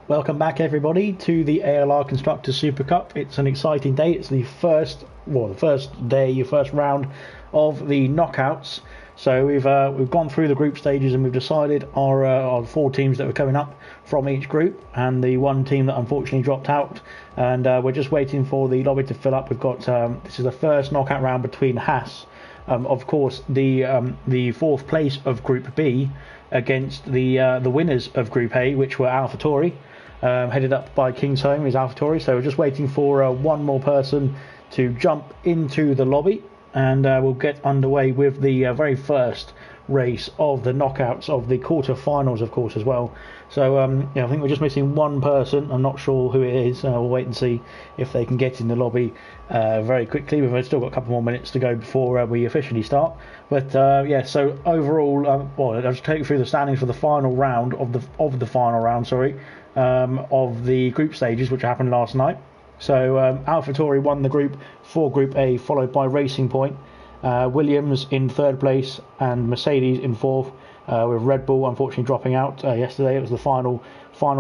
Welcome back, everybody, to the ALR Constructors Supercup. It's an exciting day. It's the first round of the knockouts. So we've gone through the group stages and we've decided our 4 teams that were coming up from each group, and the one team that unfortunately dropped out. And we're just waiting for the lobby to fill up. We've got this is the first knockout round between Haas, of course, the fourth place of Group B, against the winners of Group A, which were AlphaTauri. Headed up by King's Home is AlphaTauri. So we're just waiting for one more person to jump into the lobby, and we'll get underway with the very first race of the knockouts of the quarter-finals, of course, as well. So I think we're just missing one person. I'm not sure who it is. We'll wait and see if they can get in the lobby very quickly. We've still got a couple more minutes to go before we officially start. But so overall, I'll just take you through the standings for the final round of the final round. Of the group stages, which happened last night. So AlphaTauri won the group for Group A, followed by Racing Point, Williams in third place, and Mercedes in fourth, with Red Bull unfortunately dropping out yesterday. It was the final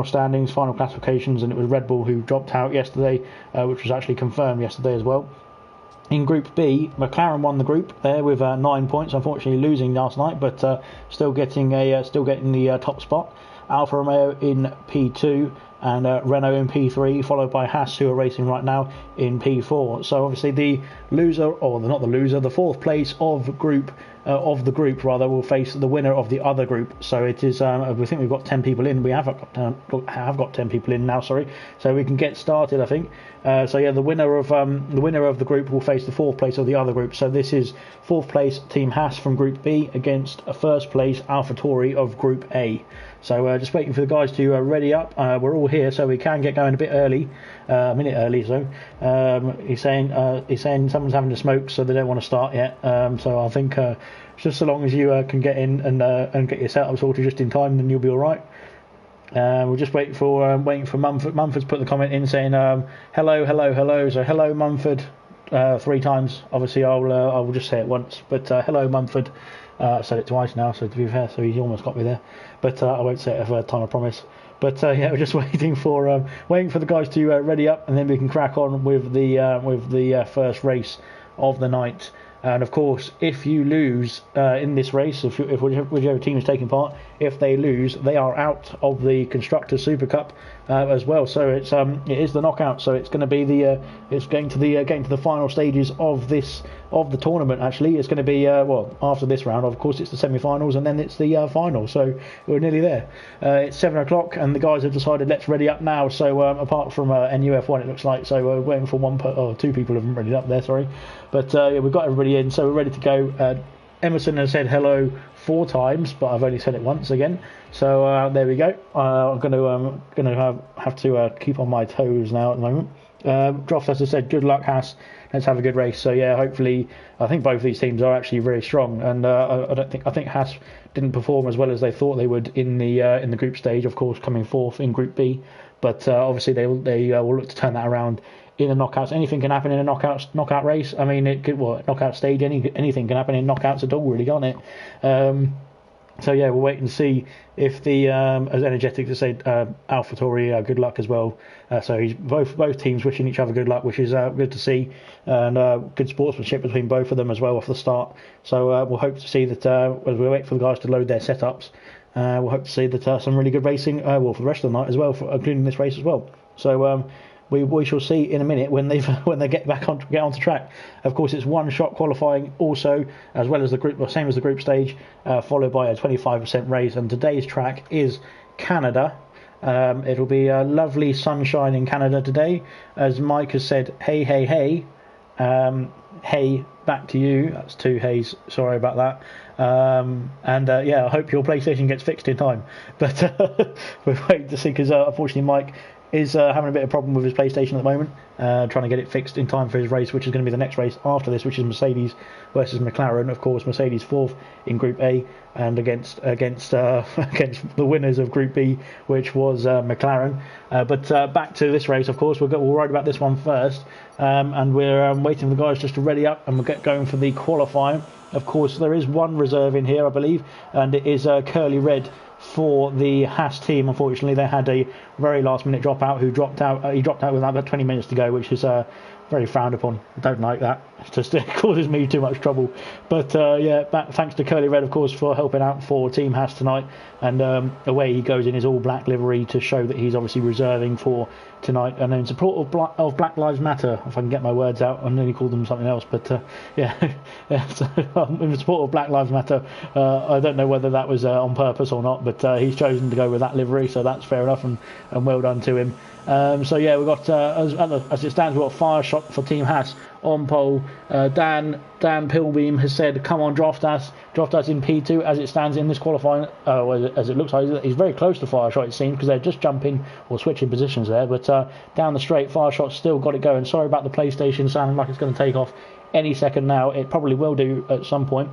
standings, final classifications, and it was Red Bull who dropped out yesterday, which was actually confirmed yesterday as well. In Group B, McLaren won the group there with 9 points, unfortunately losing last night, but still getting the top spot. Alfa Romeo in P2 and Renault in P3, followed by Haas, who are racing right now, in P4. So obviously the loser, or not the loser, the fourth place of the group will face the winner of the other group. So it is. We think we've got 10 people in. We have got 10 people in now. Sorry, so we can get started, I think. The winner of the group will face the fourth place of the other group. So this is fourth place Team Haas from Group B against first place AlphaTauri of Group A. So just waiting for the guys to ready up. We're all here, so we can get going a bit early, a minute early. So he's saying someone's having a smoke, so they don't want to start yet. So I think just so long as you can get in and get your setup sorted just in time, then you'll be all right. We'll just waiting for Mumford. Mumford's put the comment in saying hello. So hello, Mumford, 3 times. Obviously, I will just say it once, but hello, Mumford. I've said it twice now, so to be fair, so he's almost got me there. But I won't say it a third time, I promise. But we're just waiting for the guys to ready up, and then we can crack on with the first race of the night. And of course, if you lose in this race, if whichever team is taking part, if they lose, they are out of the Constructors Supercup as well. So it is the knockout. So it's going to be getting to the final stages of the tournament. Actually, it's going to be after this round. Of course, it's the semi-finals and then it's the final. So we're nearly there. It's 7 o'clock, and the guys have decided let's ready up now. So apart from NUF1, it looks like. So we're waiting for 2 people haven't ready up there. Sorry, but we've got everybody in, so we're ready to go. Emerson has said hello 4 times, but I've only said it once again. So there we go. I'm going to have to keep on my toes now at the moment. Droft has said good luck, Haas. Let's have a good race. So yeah, hopefully, I think both of these teams are actually very strong, and I think Haas didn't perform as well as they thought they would in the group stage. Of course, coming fourth in Group B, but obviously they will look to turn that around in the knockouts. Anything can happen in a knockout race. I mean, it could knockout stage. Anything can happen in knockouts at all, really, can't it? So yeah, we'll wait and see if the as Energetic has said, AlphaTauri, good luck as well. So both teams wishing each other good luck, which is good to see, and good sportsmanship between both of them as well off the start. So we'll hope to see that as we wait for the guys to load their setups, we'll hope to see that some really good racing for the rest of the night as well, including this race as well. So we shall see in a minute when they get onto track. Of course, it's one shot qualifying also, as well as the group, same as the group stage, followed by a 25% race. And today's track is Canada. It'll be a lovely sunshine in Canada today, as Mike has said. Hey, back to you. That's 2 hays. Sorry about that. I hope your PlayStation gets fixed in time. But we're waiting to see, because unfortunately Mike is having a bit of problem with his PlayStation at the moment, trying to get it fixed in time for his race, which is going to be the next race after this, which is Mercedes versus McLaren. Of course, Mercedes 4th in Group A, and against the winners of Group B, which was McLaren. But back to this race, of course, we'll ride about this one first, and we're waiting for the guys just to ready up, and we'll get going for the qualifying. Of course, there is one reserve in here, I believe, and it is Curly Red for the Haas team. Unfortunately, they had a very last-minute dropout. He dropped out with about 20 minutes to go, which is very frowned upon. I don't like that. It causes me too much trouble. But thanks to Curly Red, of course, for helping out for Team Haas tonight. And away he goes in his all-black livery to show that he's obviously reserving for tonight. And in support of Black Lives Matter, if I can get my words out, I nearly called them something else. But in support of Black Lives Matter, I don't know whether that was on purpose or not, but he's chosen to go with that livery, so that's fair enough, and well done to him. We've got as it stands, we've got fire shot for Team Haas on pole. Dan Pilbeam has said, "Come on, draft us in P2 as it stands in this qualifying." As it looks like he's very close to fire shot, it seems, because they're just jumping or switching positions there. But down the straight, fire shot's still got it going. Sorry about the PlayStation sounding like it's going to take off any second now. It probably will do at some point.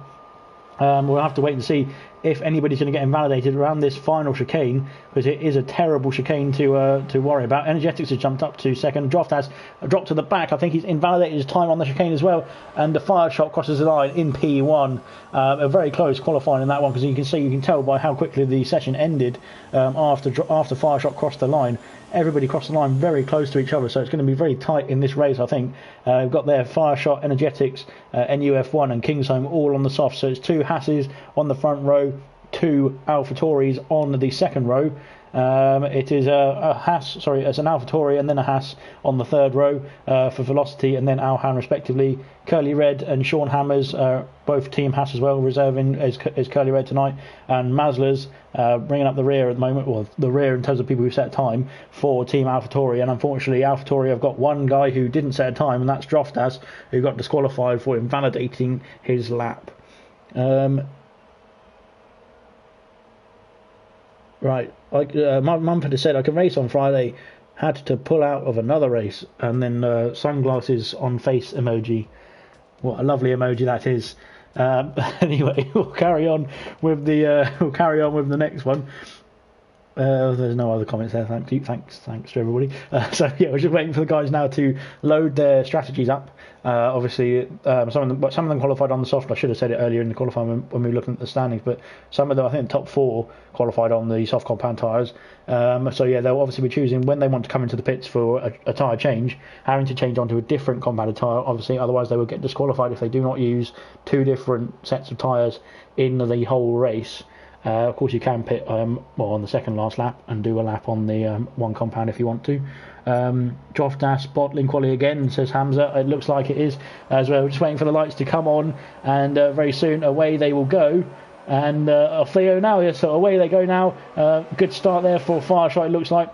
We'll have to wait and see if anybody's going to get invalidated around this final chicane, because it is a terrible chicane to worry about. Energetics has jumped up to second. Draft has dropped to the back. I think he's invalidated his time on the chicane as well, and the fire shot crosses the line in P1. A very close qualifying in that one, because you can tell by how quickly the session ended after fire shot crossed the line. Everybody crossed the line very close to each other, so it's going to be very tight in this race, I think. We've got there Fire Shot, Energetics, NUF1 and Kingsholm all on the soft, so it's 2 Hasses on the front row, 2 AlphaTauris on the second row. It is it's an AlphaTauri and then a Haas on the third row for Velocity, and then Alhan respectively. Curly Red and Sean Hammers, both Team Haas as well, reserving as Curly Red tonight, and Masler's bringing up the rear at the moment, well, the rear in terms of people who set time for Team AlphaTauri. And unfortunately, AlphaTauri have got one guy who didn't set a time, and that's Droftas, who got disqualified for invalidating his lap. Right, Mumford has said, "I can race on Friday, had to pull out of another race," and then sunglasses on face emoji. What a lovely emoji that is. Anyway, we'll carry on with the next one. There's no other comments there. Thanks to everybody. We're just waiting for the guys now to load their strategies up. Obviously, some of them qualified on the soft. I should have said it earlier in the qualifying when we were looking at the standings, but some of them, I think, the top 4 qualified on the soft compound tyres. They'll obviously be choosing when they want to come into the pits for a tyre change, having to change onto a different compounded tyre. Obviously, otherwise they will get disqualified if they do not use 2 different sets of tyres in the whole race. Of course, you can pit on the second last lap and do a lap on the one compound if you want to. Droftas bottling quality again, says Hamza. It looks like it is as well. We're just waiting for the lights to come on, and very soon away they will go. And off they go now. Yeah, so away they go now. Good start there for Fireshot, it looks like,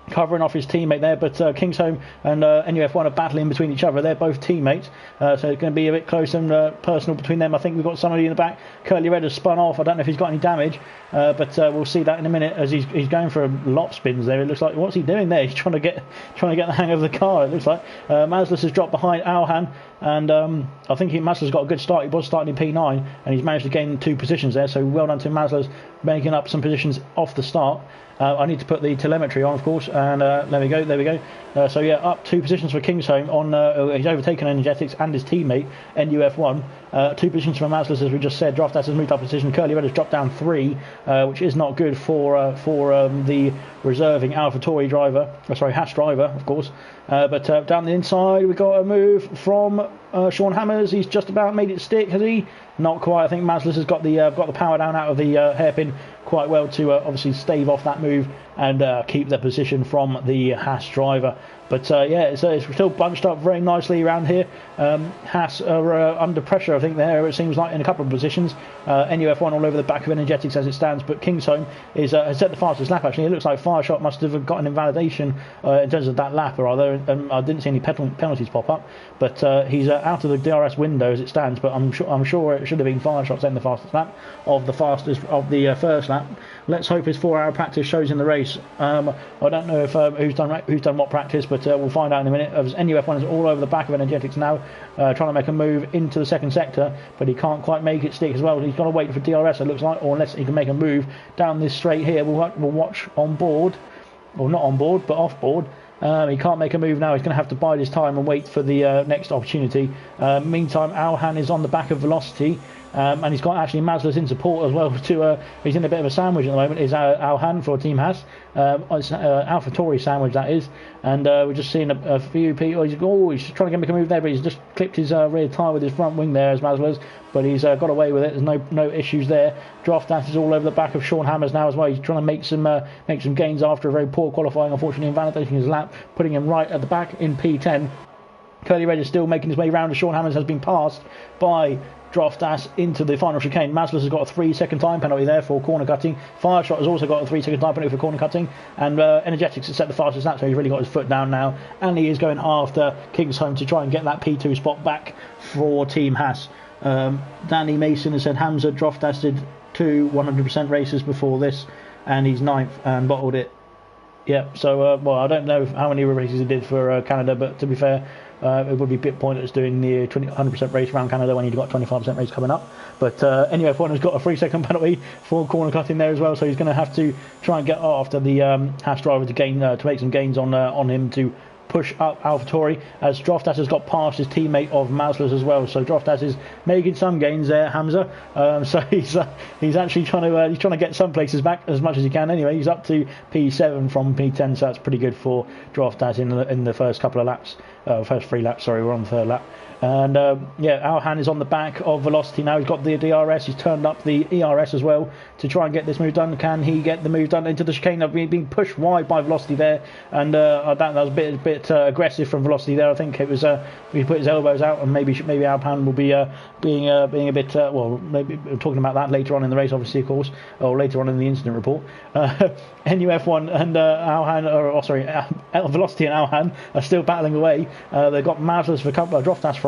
covering off his teammate there, but Kingsholm and NUF1 are battling between each other. They're both teammates, so it's going to be a bit close and personal between them. I think we've got somebody in the back. Curly Red has spun off. I don't know if he's got any damage, but we'll see that in a minute as he's going for a lot of spins there. It looks like, what's he doing there? He's trying to get the hang of the car, it looks like. Maslis has dropped behind Alhan, and I think Masler's got a good start. He was starting in P9 and he's managed to gain 2 positions there, so well done to Masler's making up some positions off the start. I need to put the telemetry on, of course, and there we go. Up 2 positions for Kingsholm. He's overtaken Energetics and his teammate NUF1. 2 positions for Maslis, as we just said. Droftas has moved up a position. Curly Red has dropped down 3, which is not good for the reserving AlphaTauri driver, Haas driver, of course. But down the inside, we've got a move from Sean Hammers. He's just about made it stick, has he? Not quite. I think Maslis has got the power down out of the hairpin quite well to obviously stave off that move and keep the position from the Haas driver. But it's still bunched up very nicely around here. Haas are under pressure, I think, there, it seems like, in a couple of positions. NUF1 all over the back of Energetics as it stands, but Kingsholm has set the fastest lap, actually. It looks like Fireshot must have got an invalidation in terms of that lap, or rather. I didn't see any penalties pop up, but he's out of the DRS window as it stands, but I'm sure it should have been Fireshot setting the fastest lap of the first lap. Let's hope his 4-hour practice shows in the race. I don't know if who's done what practice, but we'll find out in a minute. NUF1 is all over the back of Energetics now, trying to make a move into the second sector, but he can't quite make it stick as well. He's got to wait for DRS, it looks like, or unless he can make a move down this straight here. We'll watch on board, or not on board, but off board. He can't make a move now. He's going to have to bide his time and wait for the next opportunity. Meantime, Alhan is on the back of Velocity. and he's got actually Mazlas in support as well. He's in a bit of a sandwich at the moment. Is Alhan for Team Haas? It's AlphaTauri sandwich that is, and we're just seeing a few people. He's trying to make a move there, but he's just clipped his rear tyre with his front wing there as Mazlas, but he's got away with it. There's no issues there. Droftas is all over the back of Sean Hammers now as well. He's trying to make some gains after a very poor qualifying, unfortunately invalidating his lap, putting him right at the back in P10. Curly Red is still making his way round as Sean Hammers has been passed by Droftas into the final chicane. Mazlas has got a 3-second time penalty there for corner cutting. Fireshot has also got a 3-second time penalty for corner cutting, and Energetics has set the fastest lap, so he's really got his foot down now, and he is going after Kingsholm to try and get that P2 spot back for Team Haas. Danny Mason has said Hamza Droftas did 2 100% races before this, and he's 9th and bottled it. Yeah, so well, I don't know how many races he did for Canada, but to be fair, it would be a bit pointless doing the 100% race around Canada when you've got 25% race coming up. But anyway, F1 has got a 3-second penalty for corner cutting there as well, so he's going to have to try and get after the Haas driver to make some gains on him to push up AlphaTauri, as Droftas has got past his teammate of Mazlas as well. So Droftas is making some gains there, Hamza. So he's actually trying to get some places back as much as he can. Anyway, he's up to P7 from P10, so that's pretty good for Droftas in the first couple of laps. First 3 laps, sorry, we're on the 3rd lap. And Alhan is on the back of Velocity now. He's got the DRS. He's turned up the ERS as well to try and get this move done. Can he get the move done into the chicane? Being pushed wide by Velocity there, and that was a bit aggressive from Velocity there. I think it was he put his elbows out, and maybe Alhan will be being a bit maybe talking about that later on in the race, obviously, of course, or later on in the incident report. NUF1 and Velocity and Alhan are still battling away. They've got Mazlas for Droftas for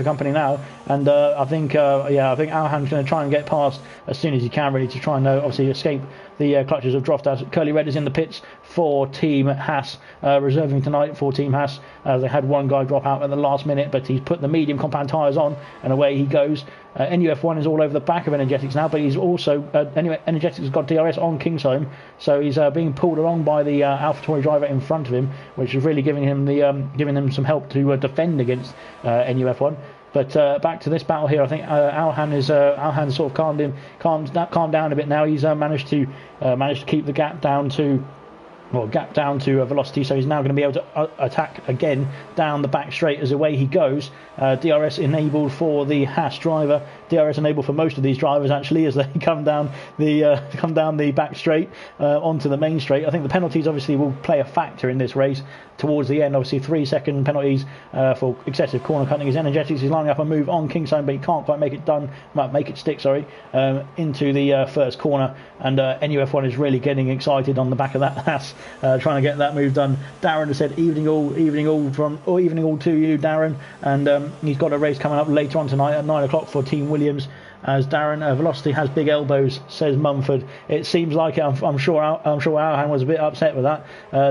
company now, and I think Alhan's going to try and get past as soon as he can, really, to try and obviously escape the clutches of Droftas. Curly Red is in the pits for Team Haas, reserving tonight for Team Haas. They had one guy drop out at the last minute, but he's put the medium compound tyres on, and away he goes. NUF1 is all over the back of Energetics now, but he's also Energetics has got DRS on Kingsholm, so he's being pulled along by the AlphaTauri driver in front of him, which is really giving him some help to defend against NUF1. But back to this battle here, I think Alhan sort of calmed down a bit now. He's managed to keep the gap down to Velocity, so he's now going to be able to attack again down the back straight as away he goes. DRS enabled for the Haas driver, DRS enabled for most of these drivers actually, as they come down the back straight onto the main straight. I think the penalties obviously will play a factor in this race towards the end. Obviously 3-second penalties for excessive corner cutting. His Energetics is lining up a move on Kingsholm, but he can't quite make it stick into the first corner, and NUF1 is really getting excited on the back of that Haas, trying to get that move done. Darren has said evening all to you, Darren, and he's got a race coming up later on tonight at 9 o'clock for Team Williams. As Darren, Velocity has big elbows, says Mumford. It seems like it. I'm sure Alhan was a bit upset with that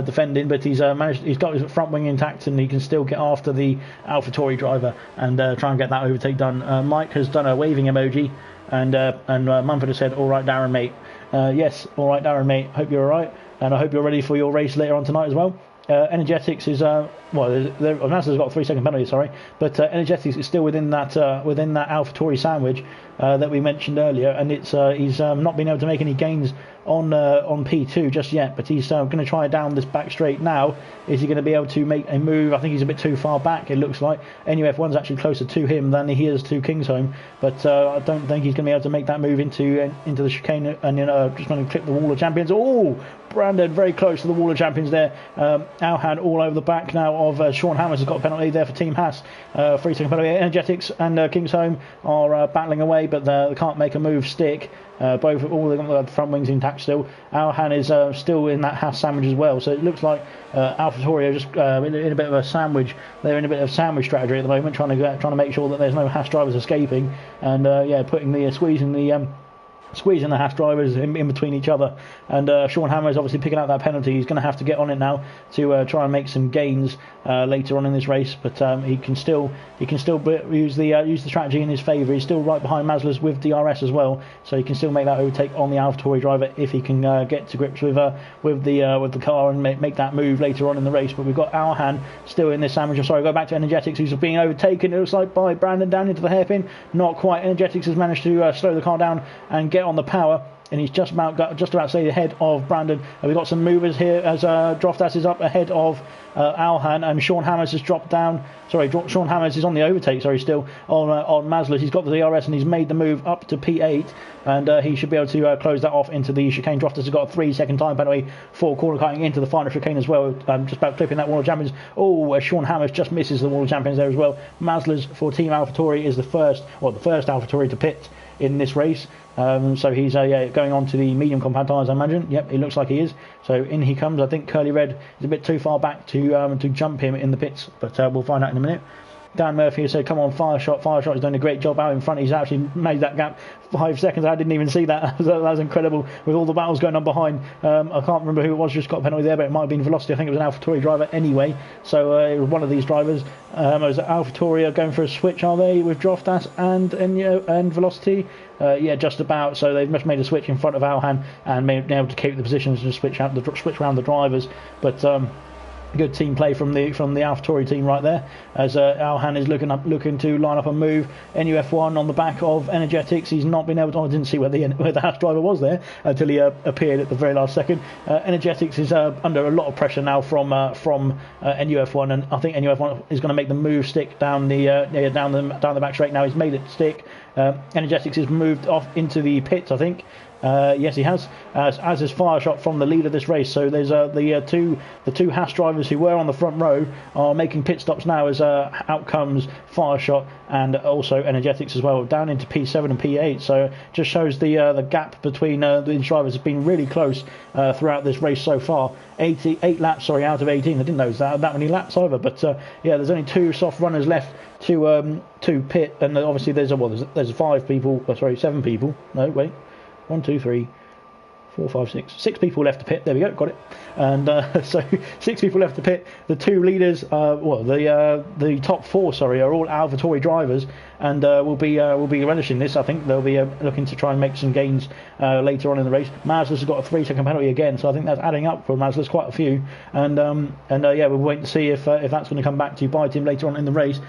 defending, but he's got his front wing intact, and he can still get after the AlphaTauri driver and try and get that overtake done. Mike has done a waving emoji, and Mumford has said, "All right, Darren, mate." Yes, all right, Darren, mate. Hope you're all right, and I hope you're ready for your race later on tonight as well. Energetics is Mazda's got a 3-second penalty, sorry, but Energetics is still within that AlphaTauri sandwich that we mentioned earlier, and it's he's not been able to make any gains on P2 just yet, but he's going to try down this back straight now. Is he going to be able to make a move? I think he's a bit too far back, it looks like. NUF1's actually closer to him than he is to Kingsholm, but I don't think he's going to be able to make that move into the chicane, and just going to clip the wall of champions. Oh, Brandon very close to the wall of champions there. Alhan all over the back now of Sean Hammers has got a penalty there for Team Haas. 3-second penalty. Energetics and Kingsholm are battling away, but they can't make a move stick. All the front wings intact still. Alhan is still in that Haas sandwich as well, so it looks like AlphaTauri are just in a bit of a sandwich. They're in a bit of sandwich strategy at the moment, trying to make sure that there's no Haas drivers escaping, and squeezing squeezing the Haas drivers in between each other, and Sean Hammer is obviously picking out that penalty. He's going to have to get on it now to try and make some gains later on in this race, but he can still use the strategy in his favour. He's still right behind Masler's with DRS as well, so he can still make that overtake on the AlphaTauri driver if he can get to grips with the car and make that move later on in the race. But we've got Alhan still in this sandwich. I'm sorry, go back to Energetics, who's being overtaken, it looks like, by Brandon down into the hairpin. Not quite. Energetics has managed to slow the car down and get on the power, and he's just about to stay ahead of Brandon. We've got some movers here as Droftas is up ahead of Alhan, and Sean Hammers has dropped down. Sorry, Sean Hammers is on the overtake. Sorry, still on Masler. He's got the DRS and he's made the move up to P8, and he should be able to close that off into the chicane. Droftas has got a 3-second time penalty for corner cutting into the final chicane as well. Just about clipping that wall of champions. Oh, Sean Hammers just misses the wall of champions there as well. Masler's for Team AlphaTauri is the first AlphaTauri to pit in this race. So he's going on to the medium compound tyres, I imagine. Yep, it looks like he is. So in he comes. I think Curly Red is a bit too far back to jump him in the pits, but we'll find out in a minute. Dan Murphy said, come on, Fireshot. Fireshot has done a great job out in front. He's actually made that gap 5 seconds. I didn't even see that. That was incredible with all the battles going on behind. I can't remember who it was just got a penalty there, but it might have been Velocity. I think it was an AlphaTauri driver anyway. So it was one of these drivers. Was AlphaTauri are going for a switch, are they, with Droftas and Velocity? Yeah, just about. So they've just made a switch in front of Alhan and been able to keep the positions and switch around the drivers. But good team play from the AlphaTauri team right there, as Alhan is looking to line up a move. NUF1 on the back of Energetics. He's not been able to. I didn't see where the Haas driver was there until he appeared at the very last second. Energetics is under a lot of pressure now from NUF1, and I think NUF1 is going to make the move stick down the back straight. Now he's made it stick. Energetics has moved off into the pits, I think. Yes, he has, as is Fireshot from the lead of this race. So there's the two Haas drivers who were on the front row are making pit stops now, as out comes Fireshot and also Energetics as well, down into P7 and P8. So just shows the gap between these drivers has been really close throughout this race so far. 8 laps, out of 18. I didn't know it was that many laps either, but yeah, there's only 2 soft runners left to pit, and obviously there's 7 people. No, wait. 1, 2, 3, 4, 5, 6. 6 people left to pit. There we go, got it. And so 6 people left to pit. The 2 leaders, the top 4, are all AlphaTauri drivers, and will be relishing this. I think they'll be looking to try and make some gains later on in the race. Masler's got a 3-second penalty again, so I think that's adding up for Masler's quite a few. And yeah, we'll wait to see if that's going to come back to bite him later on in the race.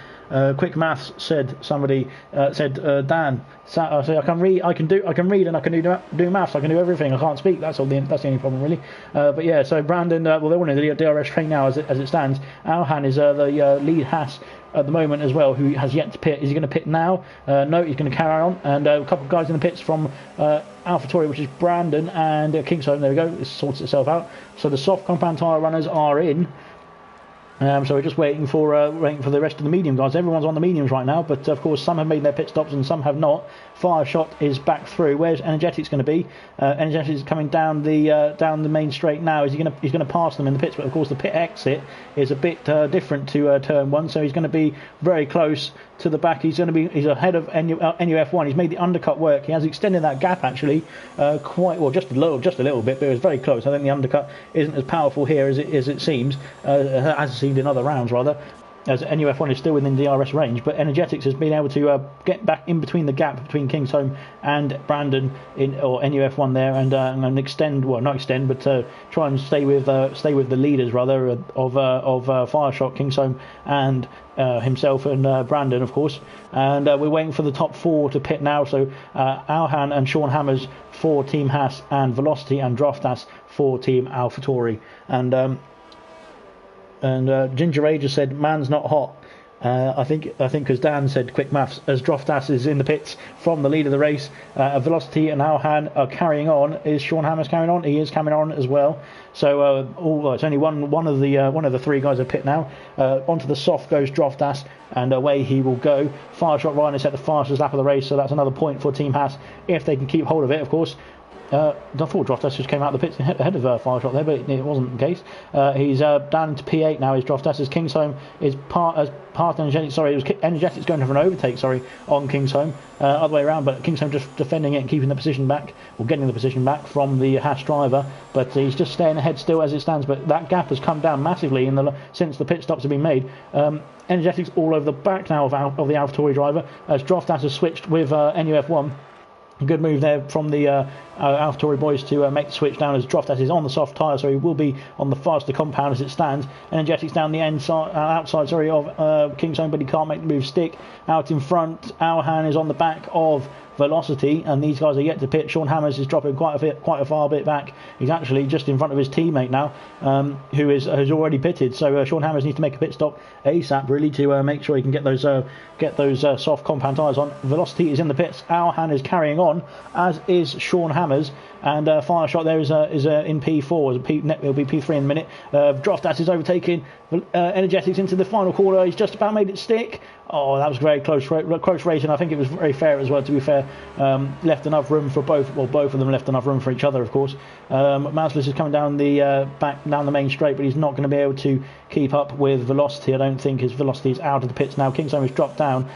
Quick maths said Dan. I can read and I can do maths. I can do everything. I can't speak. That's the only problem really. But yeah, so Brandon. They're winning the DRS train now as it stands. Alhan is the lead Haas at the moment as well, who has yet to pit. Is he going to pit now? No, he's going to carry on. And a couple of guys in the pits from AlphaTauri, which is Brandon and Kingston. There we go. It sorts itself out. So the soft compound tyre runners are in. So we're just waiting for the rest of the medium guys. Everyone's on the mediums right now, but of course some have made their pit stops and some have not. Fireshot is back through. Where's Energetics going to be? Energetics is coming down the main straight now. He's going to pass them in the pits, but of course the pit exit is a bit different to turn 1, so he's going to be very close to the back. He's ahead of NUF1. He's made the undercut work. He has extended that gap actually quite well, just a little bit, but it was very close. I think the undercut isn't as powerful here as it seems, as it seemed in other rounds rather, as NUF1 is still within DRS range, but Energetics has been able to get back in between the gap between Kingsholm and Brandon or NUF1 there, and try and stay with the leaders rather of Fireshot, Kingsholm, and himself and Brandon, of course. And we're waiting for the top 4 to pit now. So Alhan and Sean Hammers for Team Haas, and Velocity and Droftas for Team AlphaTauri. And Ginger Age just said, man's not hot. I think because Dan said quick maths, as Droftas is in the pits from the lead of the race. Velocity and Alhan are carrying on. Is Sean Hammers carrying on? He is coming on as well. So it's only one of the 3 guys at pit now. Onto the soft goes Droftas, and away he will go. Fireshot Ryan has set the fastest lap of the race, so that's another point for Team Haas if they can keep hold of it, of course. I thought Droftas just came out of the pits ahead of Fireshot there, but it wasn't the case. He's down to P8 now. Is Droftas. Kingsholm is past Energetics. Sorry, it was Energetics going for an overtake. Sorry, on Kingsholm. Other way around, but Kingsholm just defending it and keeping the position back, or getting the position back from the Haas driver. But he's just staying ahead still as it stands. But that gap has come down massively since the pit stops have been made. Energetics all over the back now of the AlphaTauri driver as Droftas has switched with NUF1. Good move there from the AlphaTauri boys to make the switch down as Droftas is on the soft tyre, so he will be on the faster compound as it stands. Energetics down the outside of Kingsholm, but he can't make the move stick. Out in front, Alhan is on the back of Velocity, and these guys are yet to pit. Sean Hammers is dropping quite a far bit back. He's actually just in front of his teammate now, who has already pitted. So Sean Hammers needs to make a pit stop ASAP, really, to make sure he can get those soft compound tyres on. Velocity is in the pits. Alhan is carrying on, as is Sean Hammers. And Fireshot there is in P4. It'll be P3 in a minute. Droftas is overtaking Energetics into the final corner. He's just about made it stick. Oh, that was very close racing. I think it was very fair as well, to be fair. Left enough room for both. Well, both of them left enough room for each other, of course. Maslis is coming down down the main straight, but he's not going to be able to keep up with Velocity. I don't think his Velocity is out of the pits now. Kingsholm has dropped down.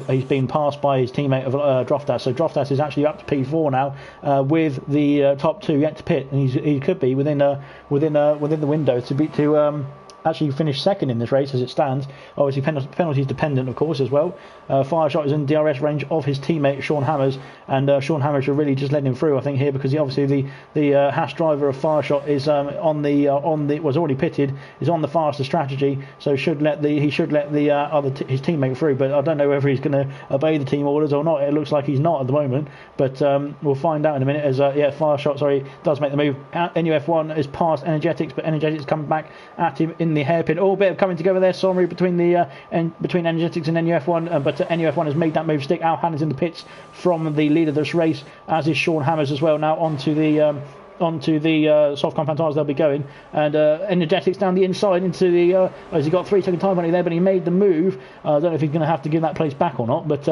He's been passed by his teammate of Droftas. So Droftas is actually up to P4 now, with the top two yet to pit, and he could be within the window to actually finish second in this race as it stands. Obviously penalties dependent, of course, as well. Fireshot is in DRS range of his teammate Sean Hammers, and Sean Hammers should really just let him through, I think, here, because obviously the Haas driver of Fireshot is was already pitted, is on the faster strategy, so he should let his teammate through. But I don't know whether he's going to obey the team orders or not. It looks like he's not at the moment, but we'll find out in a minute. As Fireshot does make the move. NUF1 is past Energetics, but Energetics comes back at him in the hairpin. All a bit of coming together there, summary between Energetics and NUF1, but NUF1 has made that move stick. Alhan is in the pits from the lead of this race, as is Sean Hammers as well. Now onto the soft compound tyres they'll be going, and Energetics down the inside into the he got 3 second time penalty there, but he made the move. I don't know if he's going to have to give that place back or not, but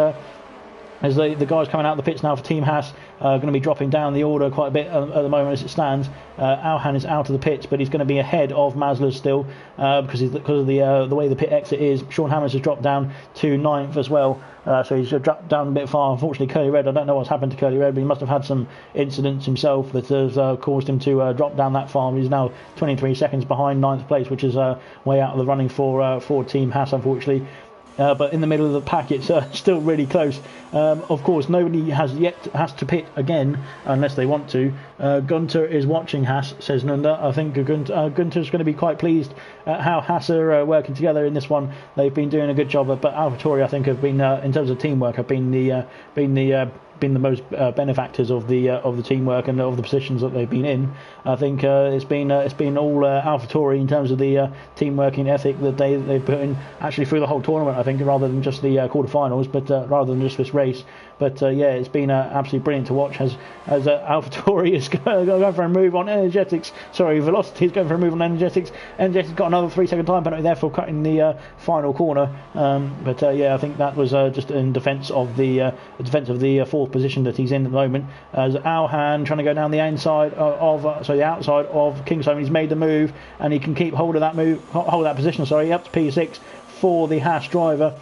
as the guys coming out of the pits now for Team Haas going to be dropping down the order quite a bit at the moment as it stands. Alhan is out of the pits, but he's going to be ahead of Masler still because of the way the pit exit is. Sean Hammers has dropped down to 9th as well, so he's dropped down a bit far. Unfortunately, Curly Red, I don't know what's happened to Curly Red, but he must have had some incidents himself that has caused him to drop down that far. He's now 23 seconds behind 9th place, which is way out of the running for Team Haas, unfortunately. But in the middle of the pack, it's still really close. Of course, nobody has to pit again unless they want to. Gunter is watching Haas, says Nunda. I think Gunter's going to be quite pleased at how Haas are working together in this one. They've been doing a good job, but AlphaTauri, I think, have been in terms of teamwork, have been the most benefactors of the teamwork and of the positions that they've been in. I think it's been all AlphaTauri in terms of the team working ethic that they've put in actually through the whole tournament, I think, rather than just the quarterfinals, but rather than just this race. But it's been absolutely brilliant to watch as AlphaTauri is going for a move on Energetics. Sorry, Velocity is going for a move on Energetics. Energetics got another 3 second time penalty there for cutting the final corner. I think that was just in defence of the fourth position that he's in at the moment. As Alhan trying to go down the outside of Kingsholm, he's made the move and he can keep hold of that position. Sorry, up to P6 for the Haas driver.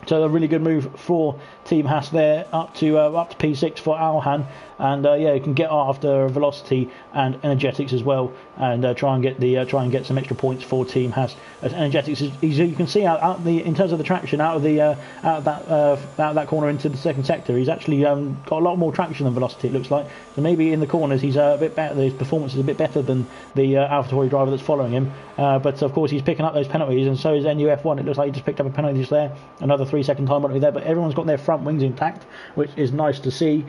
So a really good move for Team Haas there, up to P6 for Alhan, and he can get after Velocity and Energetics as well, and try and get some extra points for Team Haas. As Energetics you can see in terms of the traction out of that corner into the second sector, he's actually got a lot more traction than Velocity, it looks like. So maybe in the corners he's a bit better. His performance is a bit better than the AlphaTauri driver that's following him. But of course he's picking up those penalties, and so is NUF1. It looks like he just picked up a penalty just there, another 3 second time penalty there. But everyone's got their front wings intact, which is nice to see.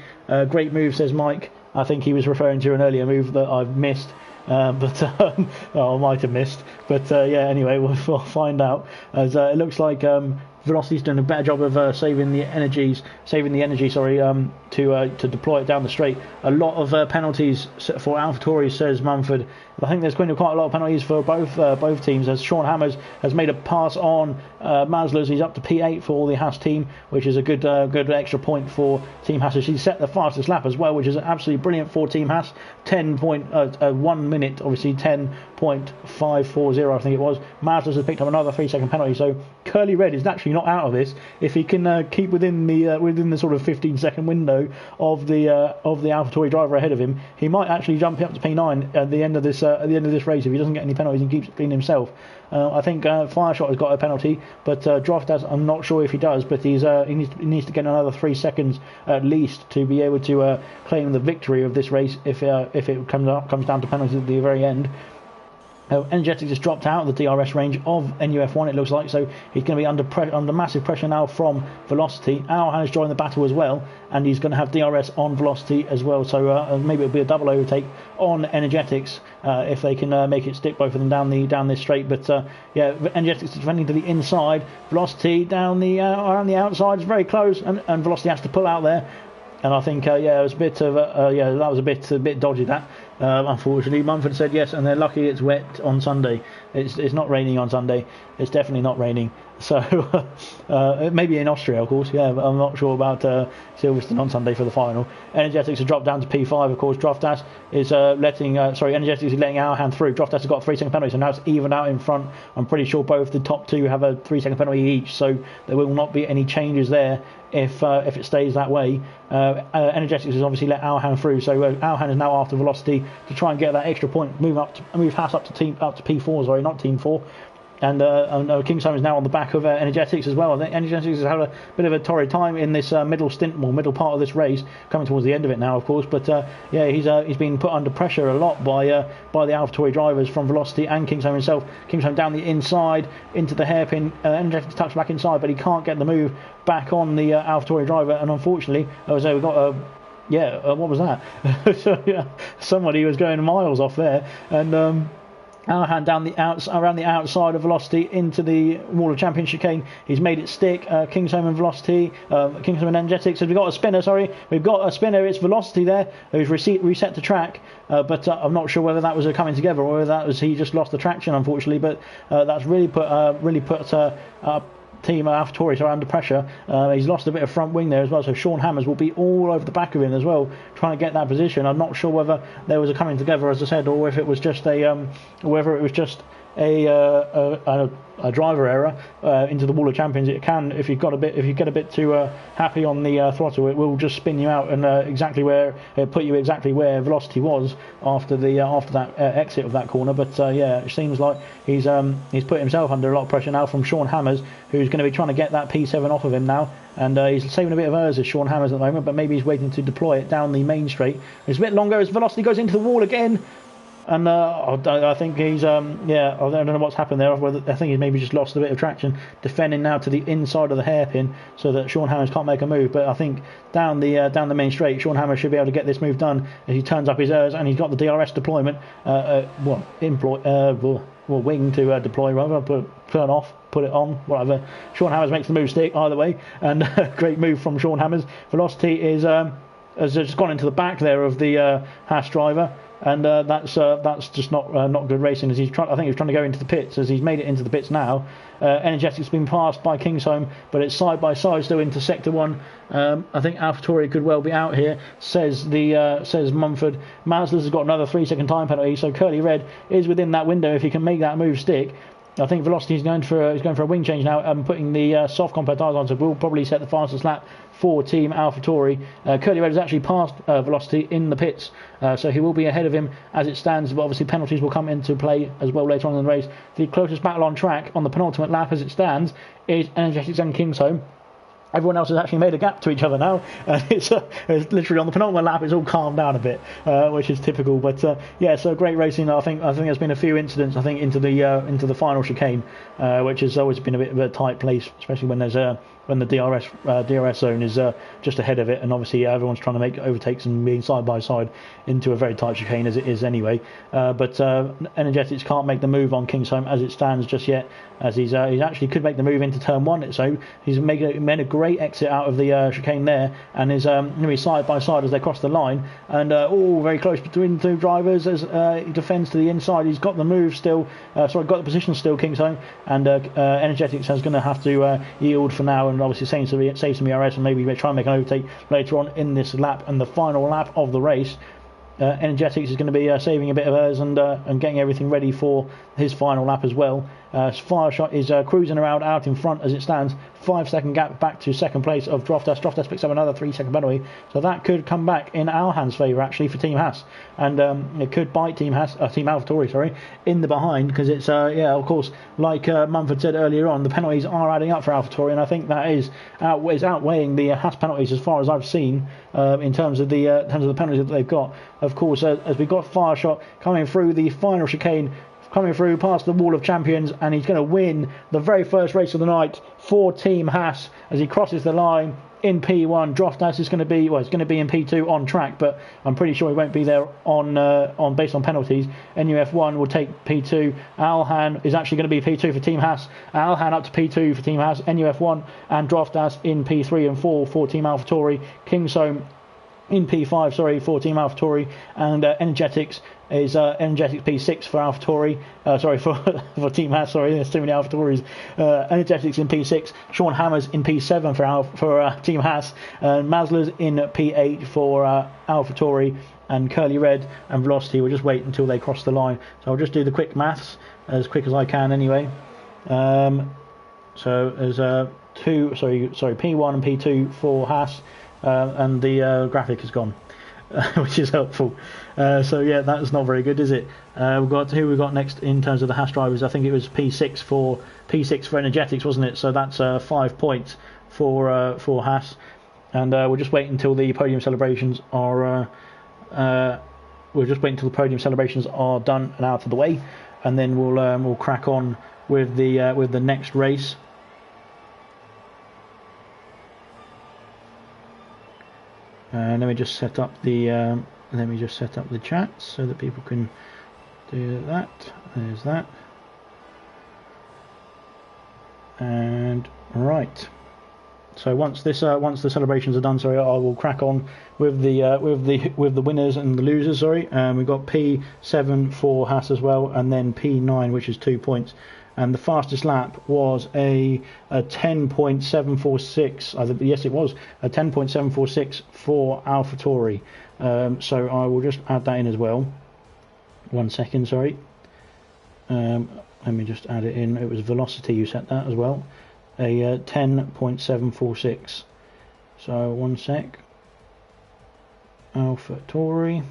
Great move, says Mike. I think he was referring to an earlier move that I've missed. I might have missed. But anyway, we'll find out. As it looks like Velocity's doing a better job of saving the energy, to deploy it down the straight. A lot of penalties for AlphaTauri, says Mumford. But I think there's going to be quite a lot of penalties for both teams, as Sean Hammers has made a pass on Masler's. He's up to P8 for the Haas team, which is a good extra point for Team Haas. She's set the fastest lap as well, which is absolutely brilliant for Team Haas. 1 minute, obviously 10.540, I think it was. Masler's has picked up another 3-second penalty, so Curly Red is actually not out of this if he can keep within the sort of 15-second window of the AlphaTauri driver ahead of him. He might actually jump up to P9 at the end of this race if he doesn't get any penalties and keeps it clean himself. I think Fireshot has got a penalty, but Droftas, I'm not sure if he does, but he needs to get another 3 seconds at least to be able to claim the victory of this race if it comes down to penalties at the very end. Energetics has dropped out of the DRS range of NUF1, it looks like, so he's going to be under massive pressure now from Velocity. ALR has joined the battle as well, and he's going to have DRS on Velocity as well, so maybe it'll be a double overtake on Energetics if they can make it stick both of them down this straight. But yeah, Energetics is defending to the inside, Velocity around the outside is very close, and Velocity has to pull out there. And I think, it was a bit of that was a bit dodgy. That unfortunately, Mumford said yes, and they're lucky it's wet on Sunday. It's not raining on Sunday. It's definitely not raining. So maybe in Austria, of course. Yeah, but I'm not sure about Silverstone on Sunday for the final. Energetics have dropped down to P5. Of course, Droftas is Energetics is letting Alhan through. Droftas has got a 3-second penalty, so now it's evened out in front. I'm pretty sure both the top two have a 3-second penalty each, so there will not be any changes there if it stays that way. Energetics has obviously let Alhan through, so Alhan is now after Velocity to try and get that extra point, move Haas up to P4, sorry, not Team 4. And Kingsholm is now on the back of Energetics as well. I think Energetics has had a bit of a torrid time in this middle part of this race, coming towards the end of it now, of course. But he's been put under pressure a lot by the AlphaTauri drivers from Velocity and Kingsholm himself. Kingsholm down the inside into the hairpin. Energetics tucks back inside, but he can't get the move back on the AlphaTauri driver. And unfortunately, we've got what was that? So, yeah, somebody was going miles off there, and Alhan around the outside of Velocity into the Wall of Champions chicane. He's made it stick. Kingsholm and Velocity, Kingsholm and Energetics. We've got a spinner. It's Velocity there who's reset the track, but I'm not sure whether that was a coming together or whether that was he just lost the traction, unfortunately. But that's really put team AlphaTauri are under pressure. He's lost a bit of front wing there as well, so Sean Hammers will be all over the back of him as well, trying to get that position. I'm not sure whether there was a coming together, as I said, or if it was just a driver error into the Wall of Champions. It can, if you get a bit too happy on the throttle, it will just spin you out and put you exactly where Velocity was after that exit of that corner. But it seems like he's put himself under a lot of pressure now from Sean Hammers, who's going to be trying to get that P7 off of him now. And he's saving a bit of hers as Sean Hammers at the moment, but maybe he's waiting to deploy it down the main straight. It's a bit longer as Velocity goes into the wall again. And I think he's I don't know what's happened there. I think he's maybe just lost a bit of traction, defending now to the inside of the hairpin so that Sean Hammers can't make a move. But I think down the main straight, Sean Hammers should be able to get this move done as he turns up his errs, and he's got the DRS deployment, wing to deploy rather, turn off, put it on, whatever. Sean Hammers makes the move stick either way, and great move from Sean Hammers. Velocity has just gone into the back there of the Haas driver. And that's just not good racing. As I think he's trying to go into the pits. As he's made it into the pits now, Energetic's been passed by Kingsholm, but it's side by side still into sector 1. I think AlphaTauri could well be out here, says Mumford. Masler's has got another 3-second time penalty, so Curly Red is within that window if he can make that move stick. I think Velocity is going for a wing change now, putting the soft compact tyres on, so we'll probably set the fastest lap for Team AlphaTauri. Curly Red has actually passed Velocity in the pits, so he will be ahead of him as it stands, but obviously penalties will come into play as well later on in the race. The closest battle on track on the penultimate lap as it stands is Energetics and Kingsholm. Everyone else has actually made a gap to each other now. It's literally on the penultimate lap. It's all calmed down a bit, which is typical. But so great racing. I think there's been a few incidents. I think into the final chicane, which has always been a bit of a tight place, especially when the DRS zone is just ahead of it, and obviously everyone's trying to make overtakes and being side by side into a very tight chicane as it is anyway. But Energetics can't make the move on Kingsholm as it stands just yet, as he's actually could make the move into turn 1. So he's made a great great exit out of the chicane there, and is going to be side by side as they cross the line, and all very close between the two drivers as he defends to the inside. He's got the move still, got the position still, Kingstone, and Energetics is going to have to yield for now, and obviously save some ERS and maybe try and make an overtake later on in this lap and the final lap of the race. Energetics is going to be saving a bit of hers and getting everything ready for his final lap as well. Fireshot is cruising around out in front as it stands. 5-second gap back to second place of Droftas. Droftas picks up another 3-second penalty, so that could come back in Alhan's favour actually for Team Haas, and it could bite Team AlphaTauri in the behind, because it's of course, like Mumford said earlier on, the penalties are adding up for AlphaTauri, and I think that is outweighing the Haas penalties as far as I've seen in terms of the penalties that they've got. Of course, as we've got Fireshot coming through the final chicane, coming through past the wall of champions, and he's going to win the very first race of the night for Team Haas as he crosses the line in P1. Droftas is going to be in P2 on track, but I'm pretty sure he won't be there on based on penalties. NUF1 will take P2. Alhan is actually going to be P2 for Team Haas. Alhan up to P2 for Team Haas. NUF1 and Droftas in P3 and 4 for Team AlphaTauri. Kingsome in P5, for Team AlphaTauri, and Energetics is Energetics P6 for AlphaTauri. For Team Haas. There's too many AlphaTauris. Energetics in P6. Sean Hammers in P7 for Team Haas. Masler's in P8 for AlphaTauri, and Curly Red and Velocity will just wait until they cross the line. So I'll just do the quick maths as quick as I can anyway. So there's P1 and P2 for Haas. And the graphic is gone, which is helpful. That's not very good, is it? We've got next in terms of the Haas drivers. I think it was P6 for Energetics, wasn't it? So that's 5 points for Haas, and we'll just wait until the podium celebrations are. We'll just wait until the podium celebrations are done and out of the way, and then we'll crack on with the next race. Let me just set up the chat so that people can do that. There's that. And right. So once the celebrations are done, I will crack on with the winners and the losers. We've got P7 for Haas as well, and then P9, which is 2 points. And the fastest lap was a 10.746. Yes, it was a 10.746 for AlphaTauri. So I will just add that in as well. 1 second, sorry. Let me just add it in. It was Velocity who set that as well. A 10.746. So 1 sec. AlphaTauri.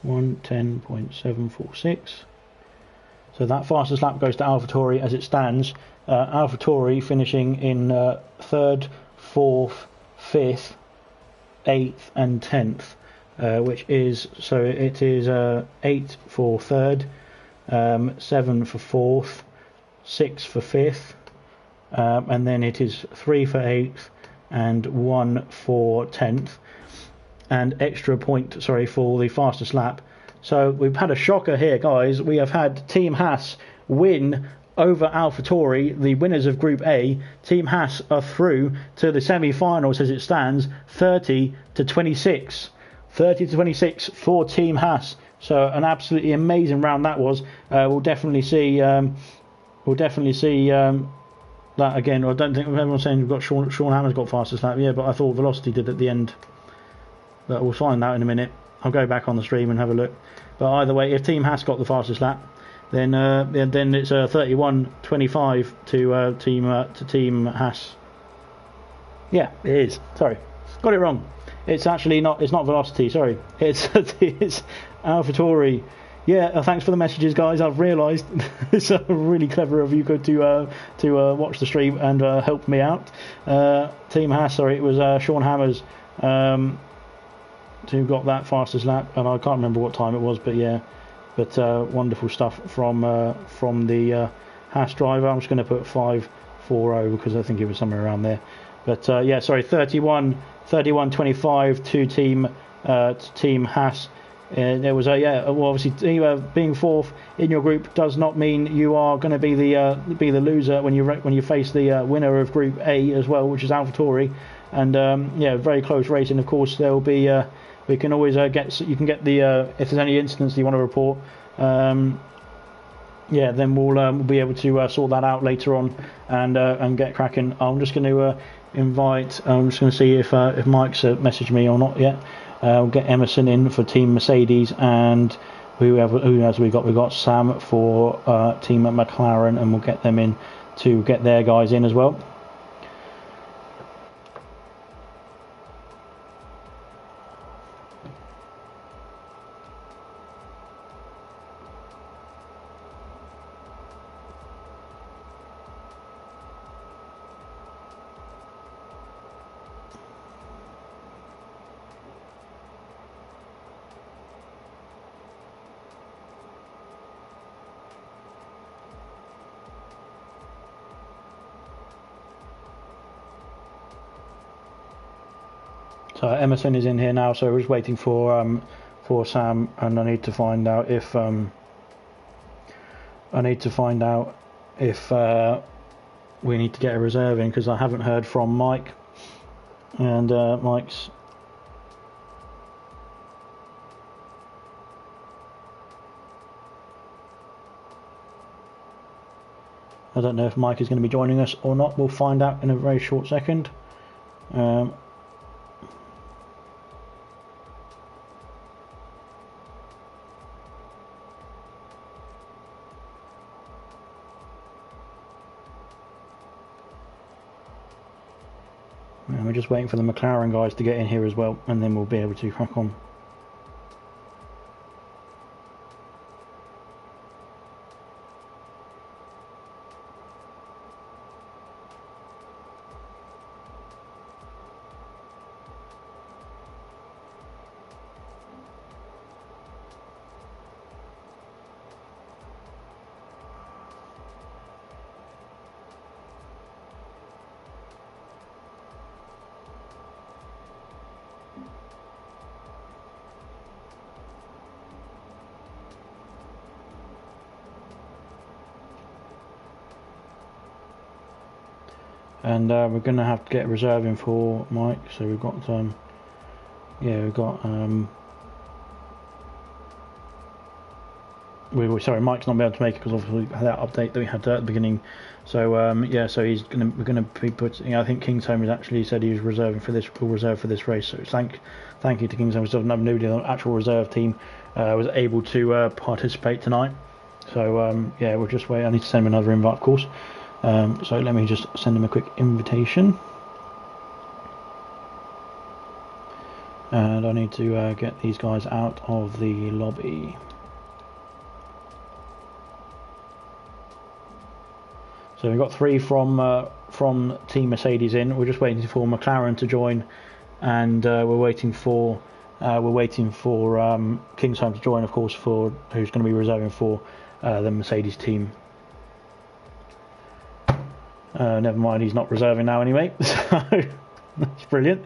10.746. So that fastest lap goes to AlphaTauri as it stands. AlphaTauri finishing in 3rd, 4th, 5th, 8th and 10th, which is, so it is 8 for 3rd, 7 for 4th, 6 for 5th, and then it is 3 for 8th and 1 for 10th, and extra point, for the fastest lap. So we've had a shocker here, guys. We have had Team Haas win over AlphaTauri, the winners of Group A. Team Haas are through to the semi-finals as it stands, 30-26. 30-26 for Team Haas. So an absolutely amazing round that was. We'll definitely see. That again. I don't think everyone's saying we've got Sean Hammer's got fastest lap. Yeah, but I thought Velocity did at the end. But we'll find out in a minute. I'll go back on the stream and have a look. But either way, if Team Haas got the fastest lap, then it's 31-25 to Team Haas. Yeah, it is. Sorry, got it wrong. It's actually not. It's not Velocity. Sorry, it's AlphaTauri. Yeah, thanks for the messages, guys. I've realised it's really clever of you to watch the stream and help me out. Team Haas. Sorry, it was Sean Hammers. Who got that fastest lap, and I can't remember what time it was, but yeah, wonderful stuff from the Haas driver. I'm just going to put 5:40 because I think it was somewhere around there, but 31-25 to Team Haas There was a well, obviously being fourth in your group does not mean you are going to be the loser when you face the winner of Group A as well, which is AlphaTauri, and very close racing. Of course, there will be we can always you can get the if there's any incidents you want to report. Then we'll be able to sort that out later on and get cracking. I'm just going to invite. I'm just going to see if Mike's messaged me or not yet. We'll get Emerson in for Team Mercedes, and who else we got? We got Sam for Team McLaren, and we'll get them in to get their guys in as well. So Emerson is in here now, so we're just waiting for Sam, and I need to find out if we need to get a reserve in, because I haven't heard from Mike, and Mike's. I don't know if Mike is going to be joining us or not. We'll find out in a very short second. And we're just waiting for the McLaren guys to get in here as well, and then we'll be able to crack on. And we're going to have to get a reserve in for Mike. So we've got sorry, Mike's not be able to make it because obviously that update that we had at the beginning. So so we're going to be putting. I think Kingsholm has actually said he was reserving for this. Will reserve for this race. So thank you to Kingsholm. Still nobody on the actual reserve team was able to participate tonight. So we'll just wait. I need to send him another invite, of course. So let me just send him a quick invitation, and I need to get these guys out of the lobby. So we've got 3 from Team Mercedes in. We're just waiting for McLaren to join, and we're waiting for Kingsholm to join, of course, for who's going to be reserving for the Mercedes team. Never mind, he's not reserving now anyway, so that's brilliant.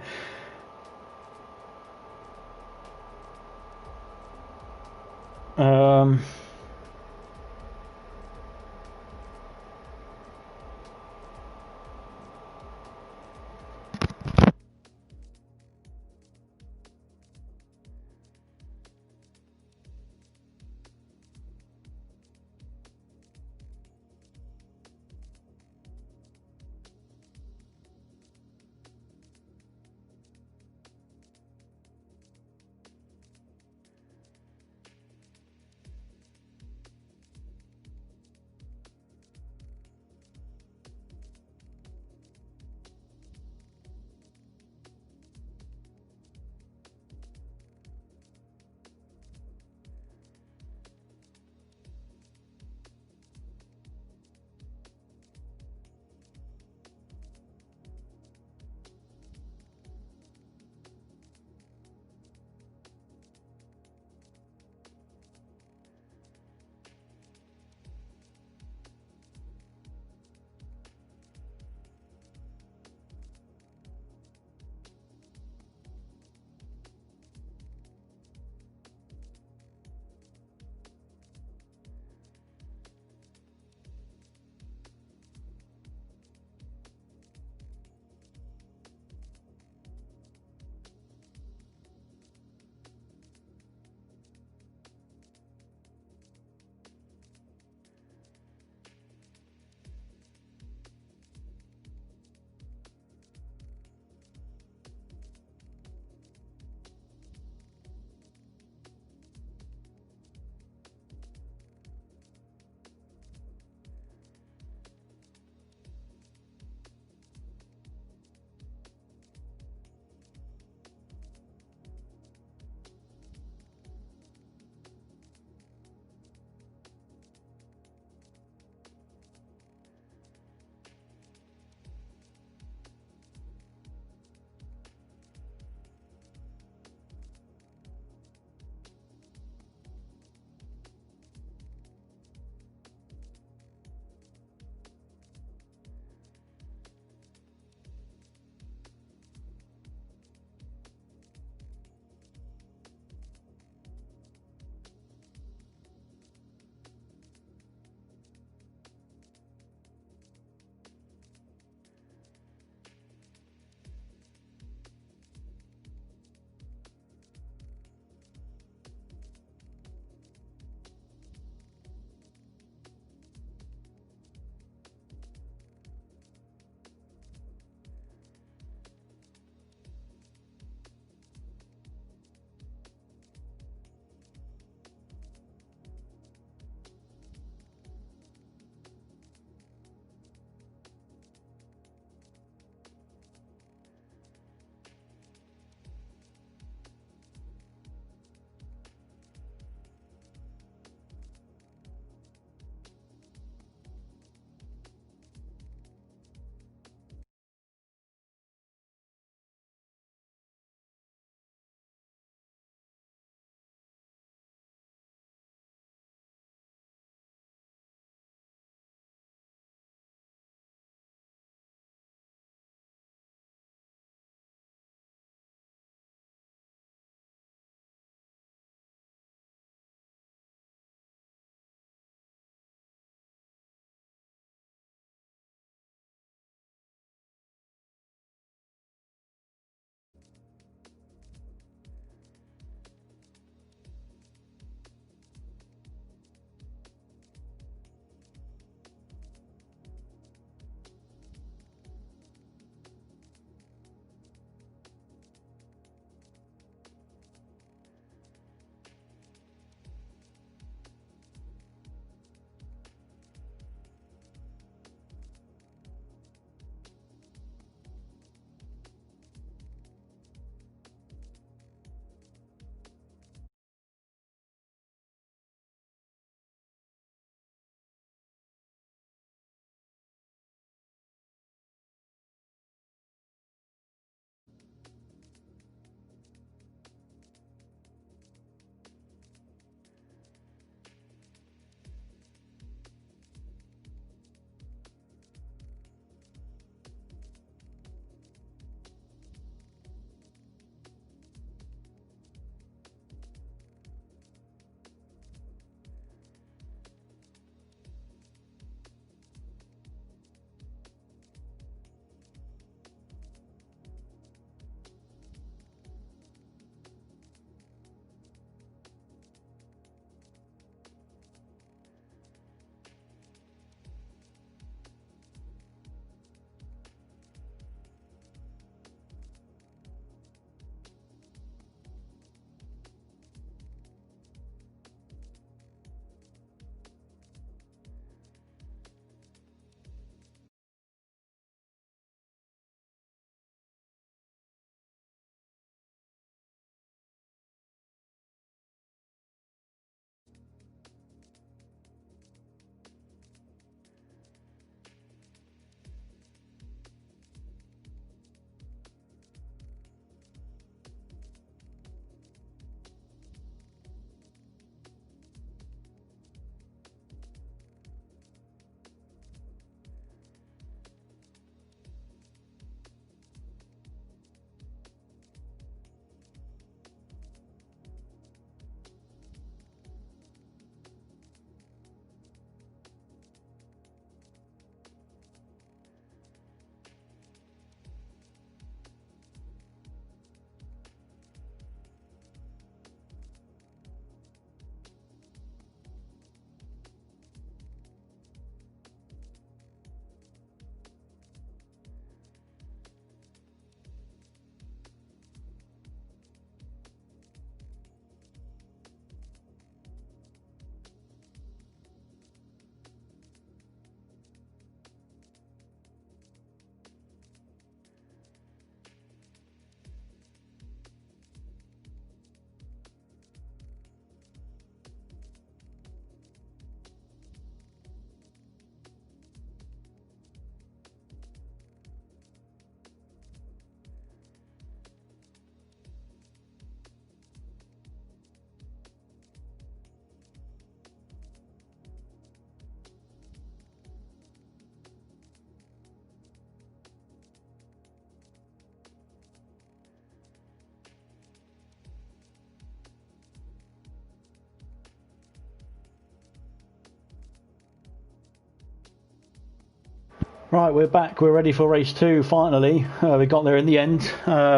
Right, we're back. We're ready for race 2. Finally, we got there in the end.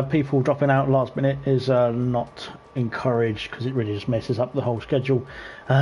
People dropping out last minute is not encouraged because it really just messes up the whole schedule.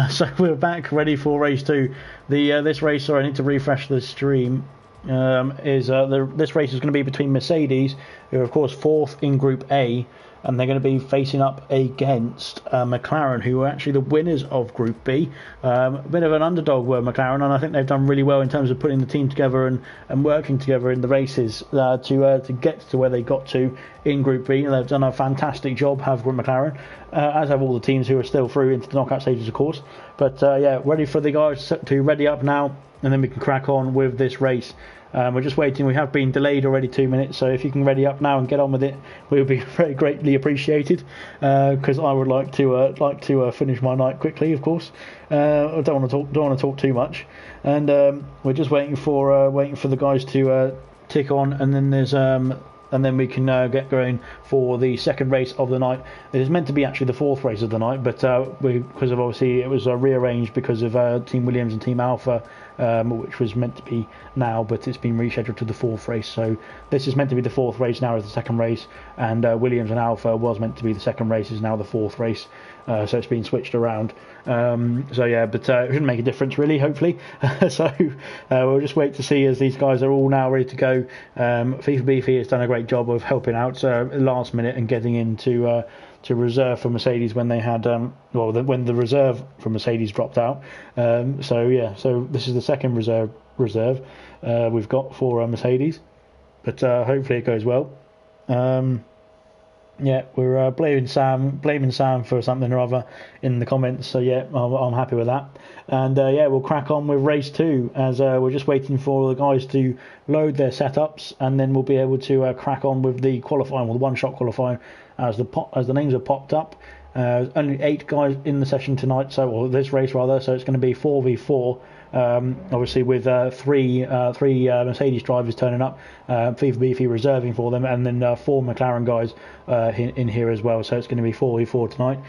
So we're back, ready for race 2. This race, sorry, I need to refresh the stream. This race is going to be between Mercedes, who are of course 4th in Group A, and they're going to be facing up against McLaren, who are actually the winners of Group B. A bit of an underdog were McLaren, and I think they've done really well in terms of putting the team together and working together in the races to get to where they got to in Group B. They've done a fantastic job, have McLaren, as have all the teams who are still through into the knockout stages, of course. But yeah, ready for the guys to ready up now, and then we can crack on with this race. We're just waiting. We have been delayed already 2 minutes, so if you can ready up now and get on with it, we'll be very greatly appreciated. Because I would like to finish my night quickly, of course. I don't want to talk too much, and we're just waiting for the guys to tick on, and then we can get going for the second race of the night. It is meant to be actually the 4th race of the night, but because of obviously it was rearranged because of Team Williams and Team Alpha, which was meant to be now, but it's been rescheduled to the 4th race. So this is meant to be the 4th race now as the second race, and Williams and Alpha was meant to be the second race, is now the 4th race. So it's been switched around. So yeah, but it shouldn't make a difference really, hopefully. So we'll just wait to see, as these guys are all now ready to go. FIFA Beefy has done a great job of helping out last minute and getting into to reserve for Mercedes when they had when the reserve for Mercedes dropped out. So yeah, so this is the second reserve we've got for Mercedes, but hopefully it goes well. Yeah, we're blaming Sam for something or other in the comments, so yeah, I'm happy with that. And yeah, we'll crack on with race 2 as we're just waiting for the guys to load their setups, and then we'll be able to crack on with the qualifying, or the one-shot qualifying, as the names are popped up. Only 8 guys in the session tonight, or this race rather, so it's going to be 4v4. Obviously with three Mercedes drivers turning up, FIFA Beefy reserving for them, and then 4 McLaren guys in here as well. So it's going to be 4v4 tonight.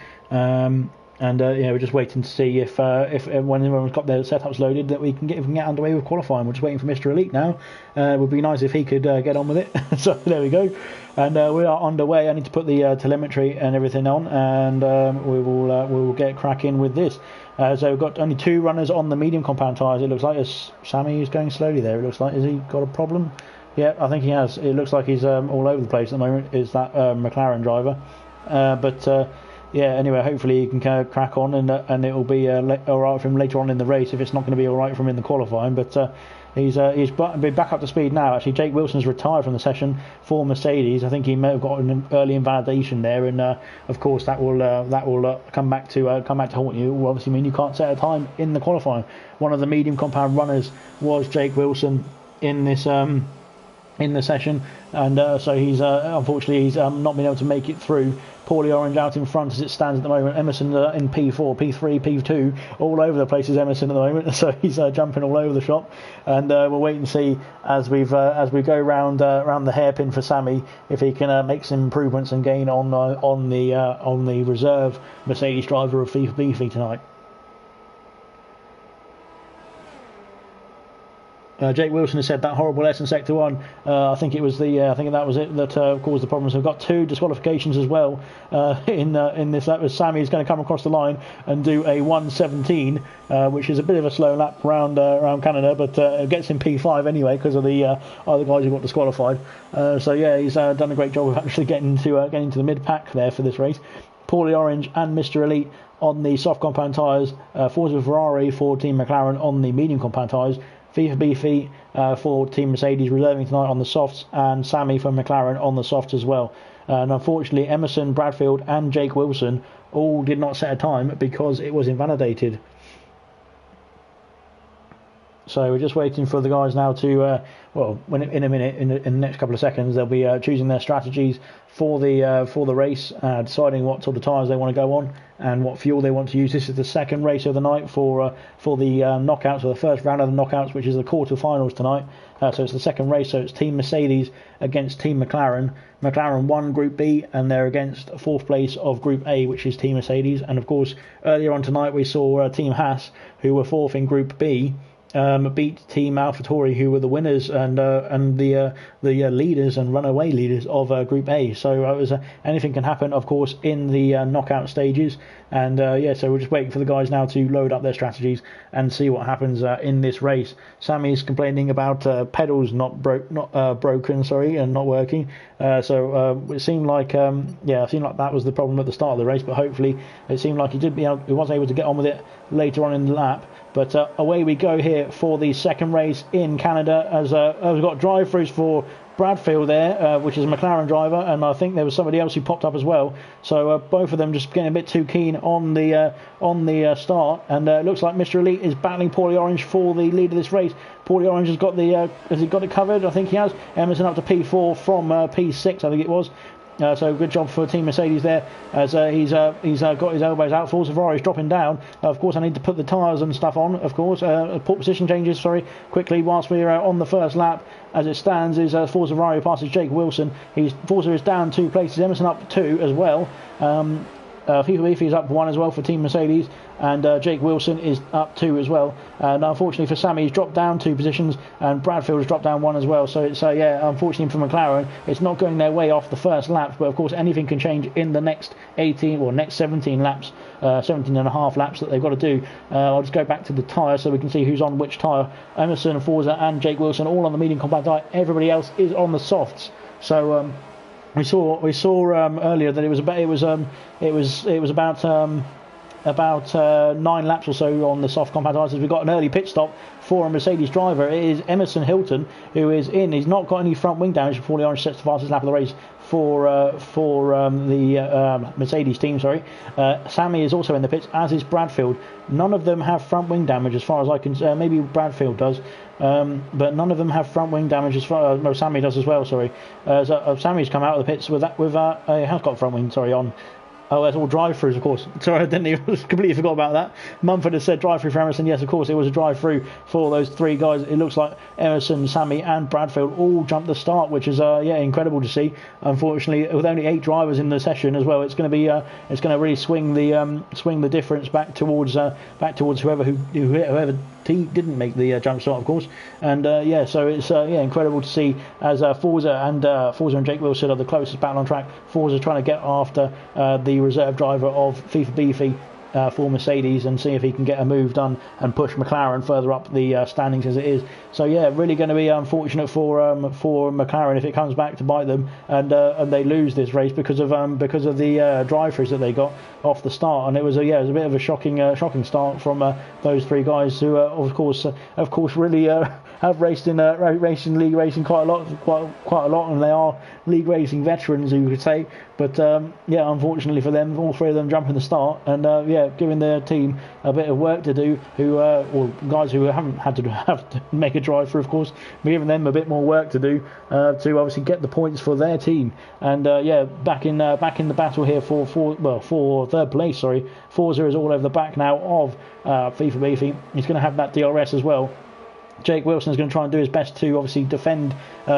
And yeah, we're just waiting to see if when everyone's got their setups loaded, that we can get underway with qualifying. We're just waiting for Mr. Elite now. It would be nice if he could get on with it. So there we go, and we are underway. I need to put the telemetry and everything on, and we will get cracking with this. So we've got only 2 runners on the medium compound tyres. It looks like Sammy is going slowly there. It looks like, has he got a problem? Yeah, I think he has. It looks like he's all over the place at the moment. Is that McLaren driver? Yeah, anyway, hopefully he can crack on, and it will be alright for him later on in the race, if it's not going to be alright for him in the qualifying. But he's been back up to speed now. Actually, Jake Wilson's retired from the session for Mercedes. I think he may have got an early invalidation there, and of course that will come back to haunt you. Will obviously mean you can't set a time in the qualifying. One of the medium compound runners was Jake Wilson in this in the session, and so he's unfortunately not been able to make it through. Paulie Orange out in front as it stands at the moment. Emerson in P4, P3, P2, all over the place is Emerson at the moment. So he's jumping all over the shop, and we'll wait and see as we go round the hairpin for Sammy, if he can make some improvements and gain on the reserve Mercedes driver of FIFA Beefy tonight. Jake Wilson has said that horrible S in Sector 1. I think that was it that caused the problems. We've got 2 disqualifications as well in this. That was Sammy is going to come across the line and do a 1:17, which is a bit of a slow lap around Canada, but it gets him P5 anyway because of the other guys who got disqualified. So yeah, he's done a great job of actually getting to the mid pack there for this race. Paulie Orange and Mr. Elite on the soft compound tyres. Forza Ferrari for Team McLaren on the medium compound tyres. FIFA Beefy for Team Mercedes reserving tonight on the softs, and Sammy from McLaren on the softs as well. And unfortunately, Emerson, Bradfield and Jake Wilson all did not set a time because it was invalidated. So we're just waiting for the guys now to, in a minute, in the next couple of seconds, they'll be choosing their strategies for the race, deciding what sort of tyres they want to go on and what fuel they want to use. This is the second race of the night for the knockouts, or the first round of the knockouts, which is the quarterfinals tonight. So it's the second race. So it's Team Mercedes against Team McLaren. McLaren won Group B, and they're against 4th place of Group A, which is Team Mercedes. And of course, earlier on tonight we saw Team Haas, who were 4th in Group B. beat Team AlphaTauri, who were the winners and the leaders and runaway leaders of Group A. So it was anything can happen, of course, in the knockout stages. And so we're just waiting for the guys now to load up their strategies and see what happens in this race. Sammy's complaining about pedals not broken, and not working. So it seemed like that was the problem at the start of the race. But hopefully, it seemed like he was able to get on with it later on in the lap. But away we go here for the second race in Canada, as we've got drive-throughs for Bradfield there, which is a McLaren driver, and I think there was somebody else who popped up as well. So both of them just getting a bit too keen on the start, and it looks like Mr. Elite is battling Paulie Orange for the lead of this race. Paulie Orange has got has he got it covered? I think he has. Emerson up to P4 from P6, I think it was. So good job for Team Mercedes there, as he's got his elbows out. Forza Ferrari's dropping down. Of course, I need to put the tyres and stuff on. Of course, port position changes. Quickly whilst we're on the first lap. As it stands, is Forza Ferrari passes Jake Wilson. Forza is down 2 places. Emerson up 2 as well. FIFA Beefy is up 1 as well for Team Mercedes, and Jake Wilson is up 2 as well. And unfortunately for Sammy, he's dropped down 2 positions, and Bradfield has dropped down 1 as well. So it's unfortunately for McLaren, it's not going their way off the first laps. But of course, anything can change in the next 17 laps, 17 and a half laps that they've got to do. I'll just go back to the tyre so we can see who's on which tyre. Emerson, Forza, and Jake Wilson all on the medium compact tyre. Everybody else is on the softs. So we saw earlier that it was about 9 laps or so on the soft compact tyres. We've got an early pit stop for a Mercedes driver. It is Emerson Hilton who is in. He's not got any front wing damage before the Orange sets the fastest lap of the race for the Mercedes team. Sammy is also in the pits, as is Bradfield. None of them have front wing damage as far as I can. Maybe Bradfield does. But none of them have front wing damage as far as Sammy does as well. Sammy's come out of the pits with he has got front wing on. Oh, that's all drive-throughs, of course. Sorry, I completely forgot about that. Mumford has said drive-through for Emerson. Yes, of course, it was a drive-through for those 3 guys. It looks like Emerson, Sammy, and Bradfield all jumped the start, which is incredible to see. Unfortunately, with only 8 drivers in the session as well, it's going to really swing the difference back towards whoever didn't make the jump start, of course. And so it's incredible to see as Forza and Jake Wilson are the closest battle on track. Forza trying to get after the reserve driver of FIFA Beefy for Mercedes and see if he can get a move done and push McLaren further up the standings as it is. So really going to be unfortunate for McLaren if it comes back to bite them and they lose this race because of the drive-throughs that they got off the start. And it was a bit of a shocking start from those 3 guys who of course really have raced in league racing quite a lot, and they are league racing veterans, you could say. But unfortunately for them, all 3 of them jumping the start and giving their team a bit of work to do. Guys who haven't have to make a drive through, of course, but giving them a bit more work to do to obviously get the points for their team. And back in the battle here for third place. Forza is all over the back now of FIFA Beefy. He's going to have that DRS as well. Jake Wilson is going to try and do his best to obviously defend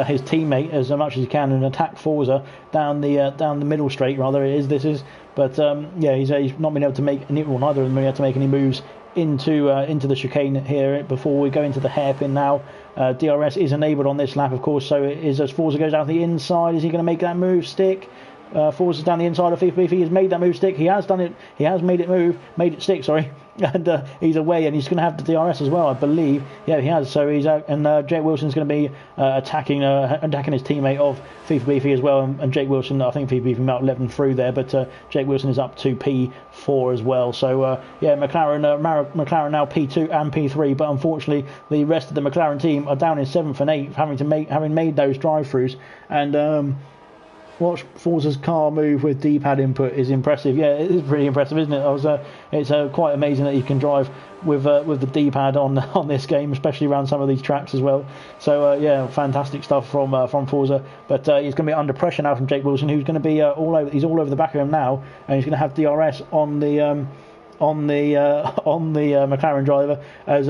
his teammate as much as he can and attack Forza down the middle straight. But he's not been able to make neither of them been able to make any moves into the chicane here before we go into the hairpin now. DRS is enabled on this lap, of course, so it is as Forza goes down the inside. Is he going to make that move stick? Forza's down the inside of FIFA Beefy. He has made that move stick. He has done it. He has made it stick. And he's away, and he's going to have the DRS as well, I believe. Yeah, he has. So he's out, and Jake Wilson's going to be attacking his teammate of FIFA Beefy as well. And Jake Wilson, I think FIFA Beefy might have let him through there, but Jake Wilson is up to P4 as well. So McLaren now P2 and P3, but unfortunately the rest of the McLaren team are down in 7th and 8th, having made those drive-throughs. And watch Forza's car move with D-pad input is impressive. Yeah, it is pretty impressive, isn't it? It's quite amazing that you can drive with the D-pad on this game, especially around some of these tracks as well. So fantastic stuff from Forza. But he's going to be under pressure now from Jake Wilson, who's going to be all over. He's all over the back of him now, and he's going to have DRS on the McLaren driver as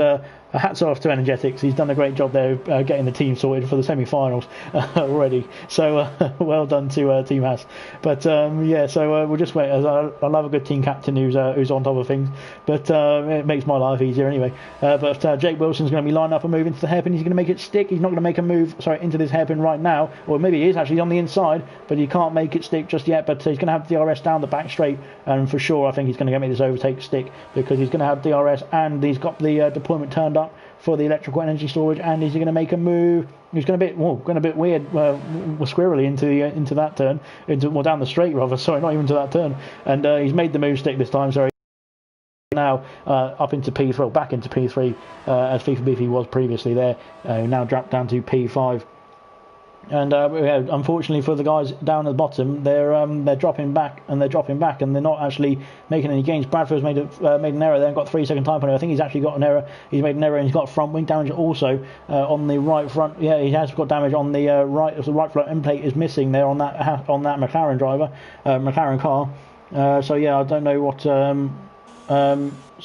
hats off to Energetics. He's done a great job there getting the team sorted for the semi-finals already. So well done to Team Haas. But so we'll just wait. I love a good team captain who's on top of things. But it makes my life easier anyway. But Jake Wilson's going to be lined up and move into the hairpin. He's going to make it stick. He's not going to make a move into this hairpin right now. Or maybe he is actually on the inside, but he can't make it stick just yet. But he's going to have DRS down the back straight, and for sure I think he's going to get me this overtake stick, because he's going to have DRS and he's got the deployment turned up for the electrical energy storage, and is he going to make a move? He's going a bit weird, squirrely into that turn, down the straight rather. Sorry, not even to that turn. And he's made the move stick this time. Sorry. Now up into P3, back into P3 as FIFA Beefy was previously there. Now dropped down to P5. And unfortunately for the guys down at the bottom, they're dropping back, and they're not actually making any gains. Bradford's made an error there and got 3 second time penalty. I think he's actually got an error. He's made an error and he's got front wing damage also on the right front. Yeah, he has got damage on the right. The right front end plate is missing there on that McLaren driver, McLaren car. So yeah, I don't know what.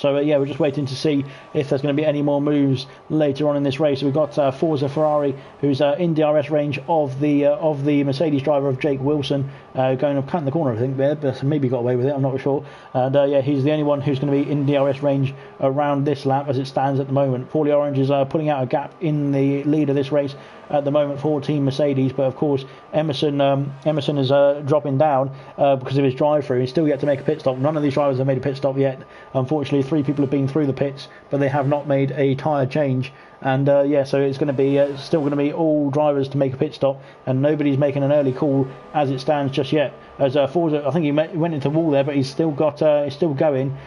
We're just waiting to see if there's going to be any more moves later on in this race. We've got Forza Ferrari, who's in DRS range of the Mercedes driver of Jake Wilson, going up cutting the corner, I think, there, but maybe got away with it, I'm not sure. And he's the only one who's going to be in DRS range around this lap as it stands at the moment. Paulie Orange is putting out a gap in the lead of this race at the moment for Team Mercedes, but of course Emerson is dropping down because of his drive-through. He's still yet to make a pit stop. None of these drivers have made a pit stop yet. Unfortunately, 3 people have been through the pits, but they have not made a tyre change. And so it's going to be still going to be all drivers to make a pit stop, and nobody's making an early call as it stands just yet. As Forza, I think he went into the wall there, but he's still got he's still going.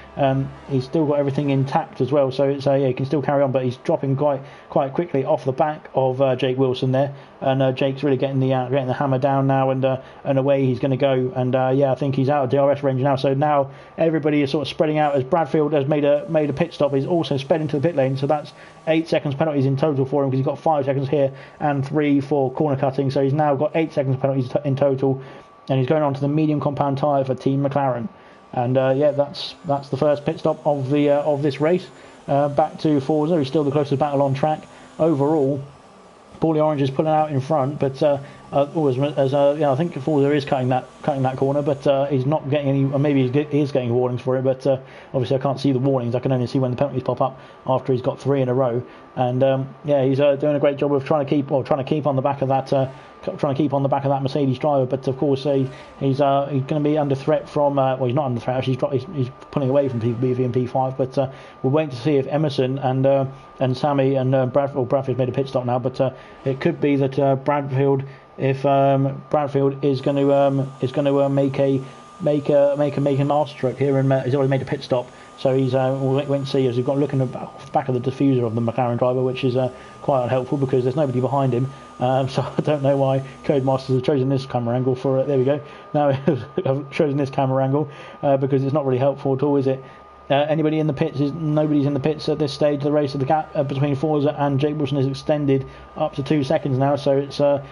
He's still got everything intact as well, so it's he can still carry on, but he's dropping quite quickly off the back of Jake Wilson there, and Jake's really getting the hammer down now, and away he's going to go. And I think he's out of DRS range now. So now everybody is sort of spreading out, as Bradfield has made a pit stop. He's also sped into the pit lane, so that's 8 seconds penalties in total for him, because he's got 5 seconds here and 3 for corner cutting. So he's now got 8 seconds penalties in total, and he's going on to the medium compound tyre for Team McLaren. And that's the first pit stop of this race. Back to Forza, who's still the closest battle on track overall. Paulie Orange is pulling out in front, but I think Forza is cutting that corner, but he's not getting any. Or maybe he is getting warnings for it, but obviously I can't see the warnings. I can only see when the penalties pop up after he's got 3 in a row. And he's doing a great job of trying to keep on the back of that Mercedes driver. But of course he's going to be under threat from. He's not under threat. Actually, he's pulling away from PV and P5. But we're waiting to see if Emerson and Sammy and Bradfield's made a pit stop now. But it could be that Bradfield. If Bradfield is going to make a master stroke here, and he's already made a pit stop, so he's we'll wait and see as we've got looking at the back of the diffuser of the McLaren driver, which is quite unhelpful because there's nobody behind him. So I don't know why Codemasters have chosen this camera angle for it. There we go. Now I've chosen this camera angle because it's not really helpful at all, is it? Anybody in the pits? Nobody's in the pits at this stage of the race. The gap between Forza and Jake Wilson is extended up to 2 seconds now. So it's the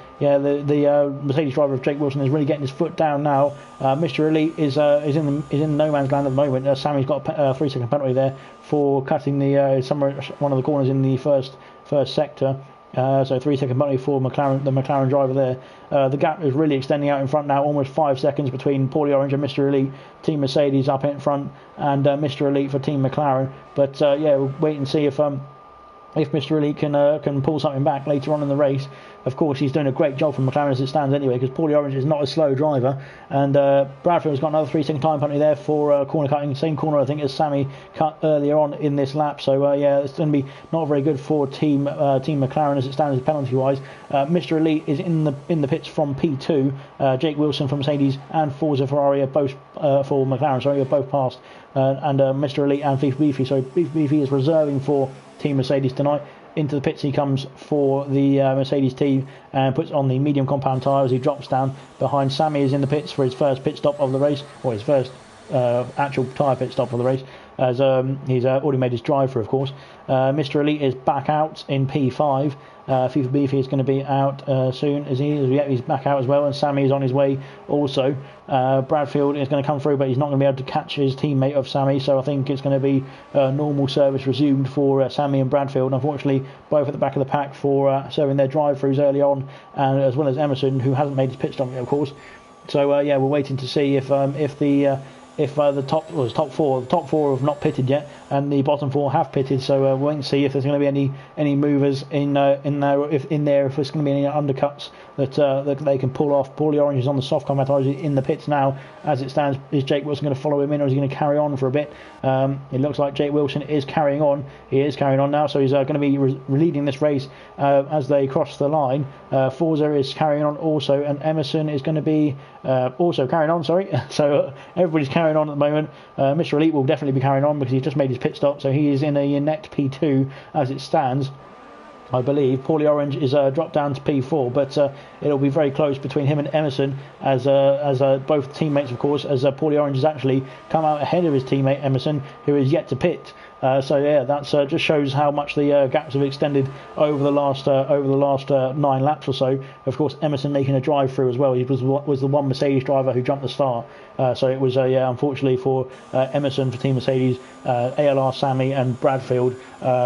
Mercedes driver of Jake Wilson is really getting his foot down now. Mr. Elite is in no man's land at the moment. Sammy's got a 3 second penalty there for cutting one of the corners in the first sector. So 3 second penalty for the McLaren driver there. The gap is really extending out in front now, almost 5 seconds between Paulie Orange and Mr. Elite. Team Mercedes up in front, and Mr. Elite for Team McLaren. But we'll wait and see if Mr. Elite can pull something back later on in the race. Of course, he's doing a great job from McLaren as it stands anyway, because Paulie Orange is not a slow driver. And Bradfield's got another 3 second time penalty there for corner cutting. Same corner, I think, as Sammy cut earlier on in this lap. So it's going to be not very good for Team McLaren as it stands penalty wise. Mr. Elite is in the pits from P2. Jake Wilson from Mercedes and Forza Ferrari are both for McLaren. Sorry, are both passed. And Mr. Elite and FIFA Beefy. So FIFA Beefy is reserving for Team Mercedes tonight. Into the pits he comes for the Mercedes team and puts on the medium compound tyre as he drops down behind. Sammy is in the pits for his first pit stop of the race, or his first actual tyre pit stop of the race. as he's already made his drive through, of course. Mr. Elite is back out in P5. FIFA Beefy is going to be out soon, is he? Yeah, he's back out as well, and Sammy is on his way also. Bradfield is going to come through, but he's not going to be able to catch his teammate of Sammy, so I think it's going to be normal service resumed for Sammy and Bradfield. Unfortunately, both at the back of the pack for serving their drive-throughs early on, and as well as Emerson, who hasn't made his pit stop yet, of course. So yeah, we're waiting to see if the top four have not pitted yet, and the bottom four have pitted. So we'll wait and see if there's going to be any movers in there, if there's going to be any undercuts that they can pull off. Paulie Orange is on the soft combat in the pits now. As it stands, is Jake Wilson going to follow him in, or is he going to carry on for a bit? It looks like Jake Wilson is carrying on. He is carrying on now, so he's going to be leading this race as they cross the line. Forza is carrying on also, and Emerson is going to be also carrying on. Sorry, so everybody's carrying on at the moment. Mr. Elite will definitely be carrying on because he's just made his pit stop, so he is in a net P2 as it stands. I believe Paulie Orange is dropped down to P4, but it'll be very close between him and Emerson as both teammates, of course, as Paulie Orange has actually come out ahead of his teammate Emerson, who is yet to pit. So yeah, that's just shows how much the gaps have extended over the last 9 laps or so. Of course, Emerson making a drive through as well. He was the one Mercedes driver who jumped the start. So it was yeah, unfortunately for Emerson for Team Mercedes, ALR Sammy and Bradfield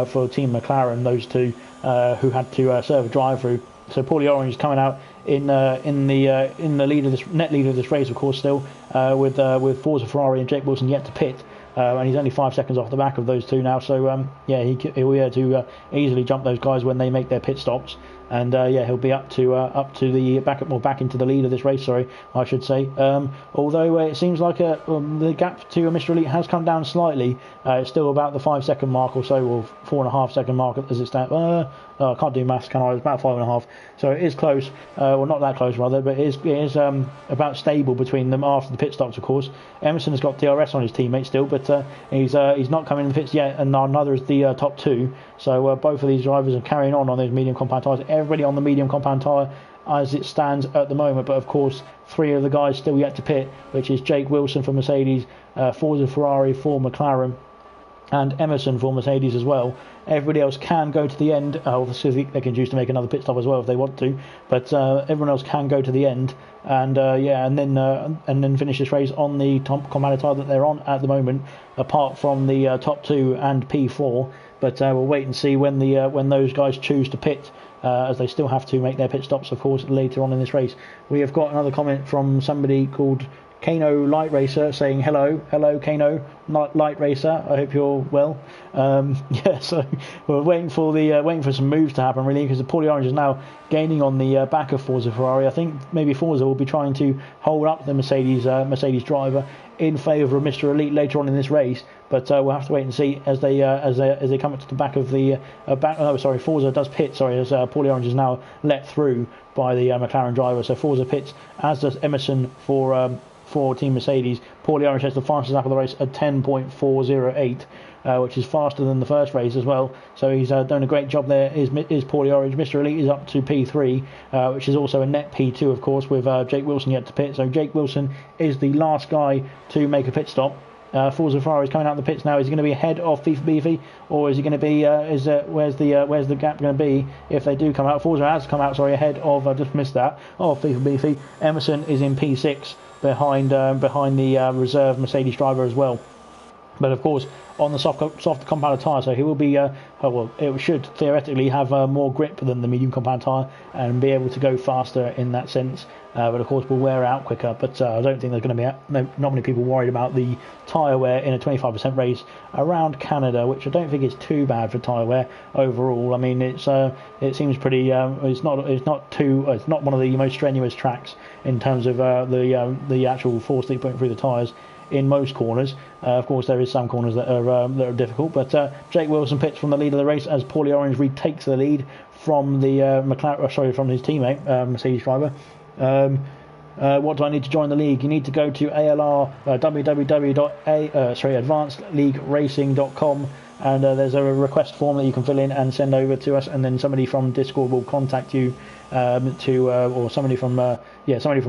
for Team McLaren. Those two who had to serve a drive through. So Paulie Orange is coming out in the lead of this net lead of this race, of course, still with Forza Ferrari and Jake Wilson yet to pit. And he's only 5 seconds off the back of those two now, so yeah, he'll be able to easily jump those guys when they make their pit stops, and yeah, he'll be up to the back into the lead of this race. Sorry, I should say. Although it seems like the gap to Mr. Elite has come down slightly. It's still about the 5 second mark or so, or 4.5 second mark as it stands. I can't do maths, can I? It's about 5.5, so it is close. Well, not that close rather, but it is about stable between them after the pit stops, of course. Emerson has got DRS on his teammate still, but he's not coming in the pits yet, and neither is the top two. So both of these drivers are carrying on those medium compound tyres. Everybody on the medium compound tyre as it stands at the moment, but of course 3 of the guys still yet to pit, which is Jake Wilson for Mercedes, Forza Ferrari for McLaren, and Emerson for Mercedes as well. Everybody else can go to the end. Obviously, they can choose to make another pit stop as well if they want to, but everyone else can go to the end, and yeah, and then finish this race on the top compound tyre that they're on at the moment, apart from the top 2 and P4. But we'll wait and see when those guys choose to pit, as they still have to make their pit stops, of course, later on in this race. We have got another comment from somebody called Kano Light Racer saying hello Kano Light Racer, I hope you're well. Yeah, so we're waiting for some moves to happen really, because the Paulie Orange is now gaining on the back of Forza Ferrari. I think maybe Forza will be trying to hold up the Mercedes driver in favour of Mr. Elite later on in this race, but we'll have to wait and see as they come up to the back of the Forza does pit. As Paulie Orange is now let through by the McLaren driver, so Forza pits, as does Emerson for Team Mercedes. Paulie Orange has the fastest lap of the race at 10.408, which is faster than the first race as well. So he's done a great job there. Is Paulie Orange. Mr. Elite is up to P3, which is also a net P2, of course, with Jake Wilson yet to pit. So Jake Wilson is the last guy to make a pit stop. Forza Ferrari is coming out of the pits now. Is he going to be ahead of FIFA Beefy, or is he going to be? Where's the gap going to be if they do come out? Forza has come out, ahead of. I just missed that. Oh, FIFA Beefy. Emerson is in P6 behind the reserve Mercedes driver as well. But of course, on the soft compound tyre, so he will be it should theoretically have more grip than the medium compound tyre and be able to go faster in that sense, but of course will wear out quicker. But I don't think there's going to be not many people worried about the tyre wear in a 25% race around Canada, which I don't think is too bad for tyre wear overall. I mean, it seems pretty it's not one of the most strenuous tracks in terms of the actual force that you put through the tyres in most corners. Of course, there is some corners that are difficult, but Jake Wilson pits from the lead of the race as Paulie Orange retakes the lead from the from his teammate, Mercedes driver. What do I need to join the league? You need to go to ALR www.advancedleagueracing.com, and there's a request form that you can fill in and send over to us, and then somebody from Discord will contact you somebody from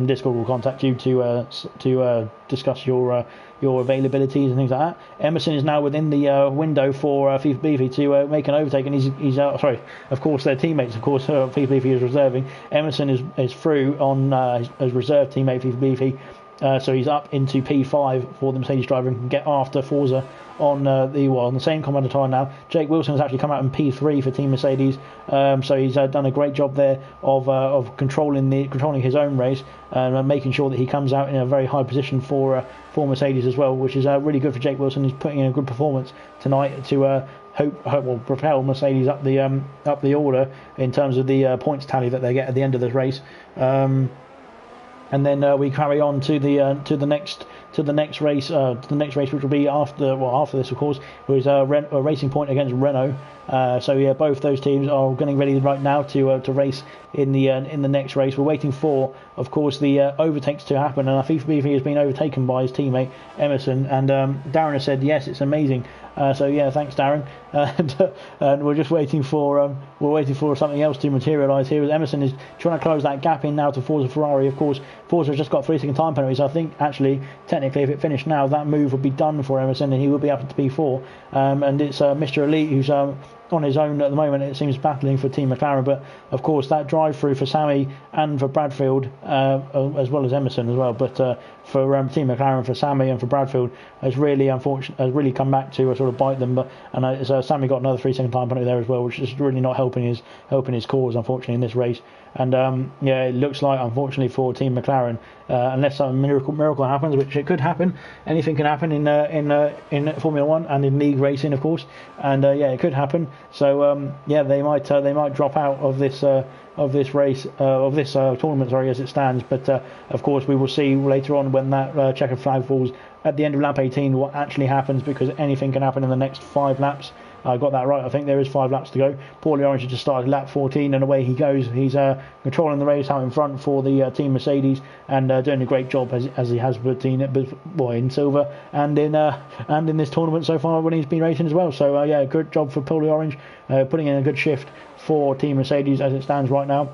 Discord will contact you to discuss your your availabilities and things like that. Emerson is now within the window for FIFA Beefy to make an overtake, and he's sorry, of course their teammates, of course FIFA Beefy is reserving. Emerson is through on as reserve teammate FIFA Beefy. So he's up into P5 for the Mercedes driver and can get after Forza on the same command tire now. Jake Wilson has actually come out in P3 for Team Mercedes, so he's done a great job there of controlling his own race and making sure that he comes out in a very high position for Mercedes as well, which is really good for Jake Wilson. He's putting in a good performance tonight to propel Mercedes up the order in terms of the points tally that they get at the end of this race. And then we carry on to the next race, which will be after this, of course, was a Racing Point against Renault. So yeah, both those teams are getting ready right now to race in the next race. We're waiting for, of course, the overtakes to happen, and FIFA BV has been overtaken by his teammate Emerson, and Darren has said yes, it's amazing. So yeah, thanks Darren. And we're just waiting for something else to materialise here. As Emerson is trying to close that gap in now to Forza Ferrari. Of course, Forza has just got 3-second time penalties. I think actually, technically, if it finished now, that move would be done for Emerson, and he would be up to P4. And it's Mr. Elite who's on his own at the moment. It seems battling for Team McLaren, but of course that drive through for Sammy and for Bradfield, as well as Emerson as well. But for Team McLaren, for Sammy and for Bradfield, has really come back to sort of bite them. But Sammy got another 3-second time penalty there as well, which is really not helping his cause, unfortunately, in this race. And yeah, it looks like, unfortunately, for Team McLaren, unless some miracle happens, which it could happen. Anything can happen in Formula One and in league racing, of course. And yeah, it could happen. So yeah, they might drop out of this tournament, sorry, as it stands. But of course, we will see later on when that checkered flag falls at the end of lap 18 what actually happens, because anything can happen in the next 5 laps. I got that right. I think there is 5 laps to go. Paulie Orange has just started lap 14, and away he goes. He's controlling the race out in front for the Team Mercedes, and doing a great job as he has in silver and in this tournament so far when he's been racing as well. So yeah, good job for Paulie Orange, putting in a good shift for Team Mercedes as it stands right now.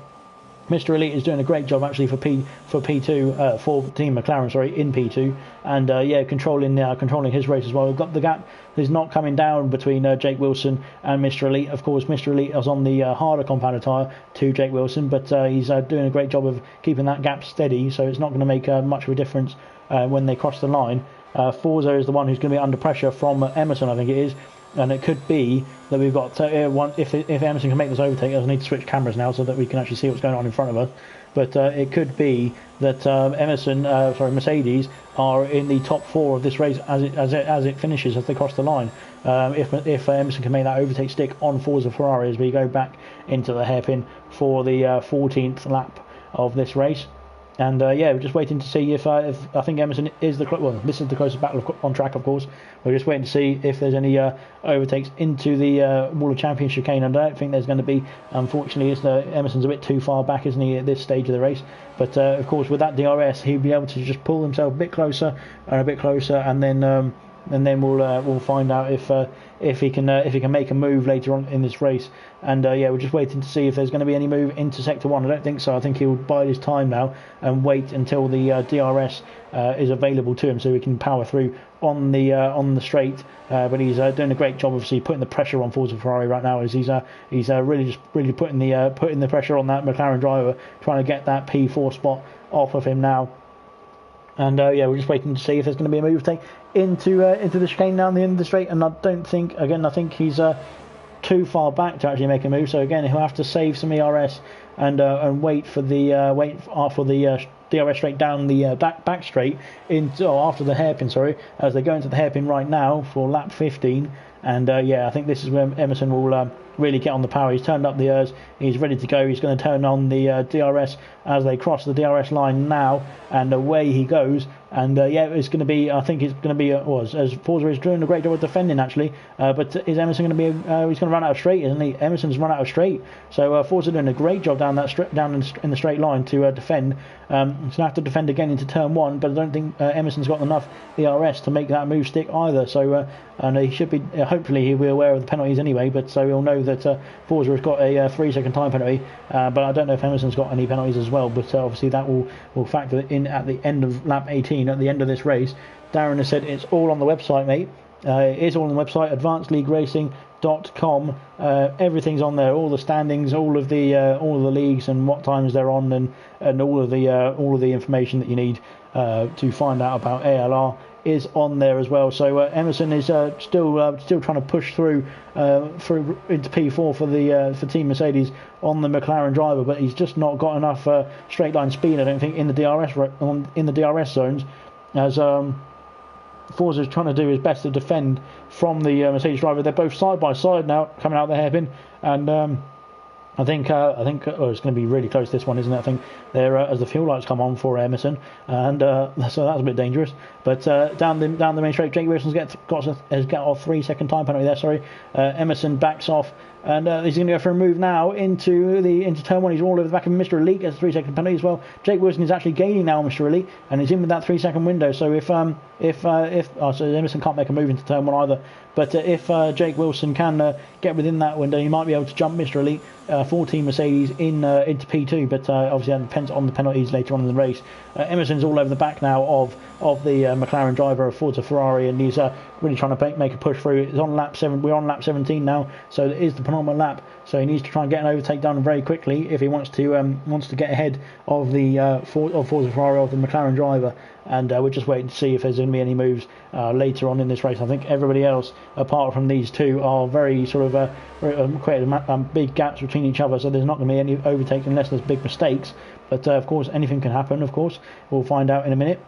Mr. Elite is doing a great job actually for Team McLaren, sorry, in P2, and yeah, controlling his race as well. We've got the gap is not coming down between Jake Wilson and Mr. Elite. Of course, Mr. Elite is on the harder compounded tyre to Jake Wilson, but he's doing a great job of keeping that gap steady, so it's not going to make much of a difference when they cross the line. Forza is the one who's going to be under pressure from Emerson, I think it is. And it could be that we've got if Emerson can make this overtake, I need to switch cameras now so that we can actually see what's going on in front of us. But it could be that Mercedes are in the top 4 of this race as it finishes, as they cross the line. If Emerson can make that overtake stick on Forza Ferrari as we go back into the hairpin for the 14th lap of this race. And yeah, we're just waiting to see if I think Emerson is this is the closest battle on track, of course. We're just waiting to see if there's any overtakes into the Wall of Champions chicane. And I don't think there's going to be, unfortunately. Emerson's a bit too far back, isn't he, at this stage of the race? But of course, with that DRS, he'll be able to just pull himself a bit closer, and then we'll find out if he can make a move later on in this race. And yeah, we're just waiting to see if there's going to be any move into Sector 1. I don't think so. I think he'll bide his time now and wait until the DRS is available to him, so he can power through on the straight. But he's doing a great job, obviously, putting the pressure on Forza Ferrari right now. As he's really putting the pressure on that McLaren driver, trying to get that P4 spot off of him now. And yeah, we're just waiting to see if there's going to be a move take into the chicane down the end of the straight. And I think he's too far back to actually make a move. So again, he'll have to save some ERS and wait for the DRS straight down the back straight after the hairpin. Sorry, as they go into the hairpin right now for lap 15. And yeah, I think this is where Emerson will really get on the power. He's turned up the ERS. He's ready to go. He's going to turn on the DRS as they cross the DRS line now, and away he goes. And yeah, it's going to be. I think it's going to be. As Forza is doing a great job of defending actually. But is Emerson going to be? He's going to run out of straight, isn't he? Emerson's run out of straight. So Forza doing a great job down in the straight line to defend. He's going to have to defend again into turn 1, but I don't think Emerson's got enough ERS to make that move stick either. So and he should be. Hopefully he'll be aware of the penalties anyway. But so he'll know that Forza has got a 3-second time penalty, but I don't know if Emerson's got any penalties as well, but obviously that will factor in at the end of lap 18, at the end of this race. Darren has said it's all on the website, mate. It is all on the website, advancedleagueracing.com. Everything's on there, all the standings, all of the leagues and what times they're on, and all of the information that you need to find out about ALR is on there as well. So Emerson is still trying to push through into P4 for Team Mercedes on the McLaren driver, but he's just not got enough straight line speed, I don't think, in the DRS zones, as Forza is trying to do his best to defend from the Mercedes driver. They're both side by side now, coming out the hairpin, and I think it's going to be really close, this one, isn't it? I think they're as the fuel lights come on for Emerson, and so that's a bit dangerous. But down the main straight, Jake Wilson's has got a 3-second time penalty there. Sorry, Emerson backs off, and he's going to go for a move now into turn 1. He's all over the back of Mr. Elite, gets a 3-second penalty as well. Jake Wilson is actually gaining now on Mr. Elite, and he's in with that 3-second window. So if so Emerson can't make a move into turn 1 either. But if Jake Wilson can get within that window, he might be able to jump Mr. Elite for Team Mercedes into P2. But obviously that depends on the penalties later on in the race. Emerson's all over the back now of the McLaren driver of Forza Ferrari, and he's really trying to make a push through. It's on lap 7. We're on lap 17 now, so it is the penultimate lap. So he needs to try and get an overtake done very quickly if he wants to get ahead of the Forza Ferrari, of the McLaren driver. And we're just waiting to see if there's going to be any moves later on in this race. I think everybody else, apart from these two, are very sort of created big gaps between each other, so there's not going to be any overtakes unless there's big mistakes. But of course, anything can happen. Of course, we'll find out in a minute.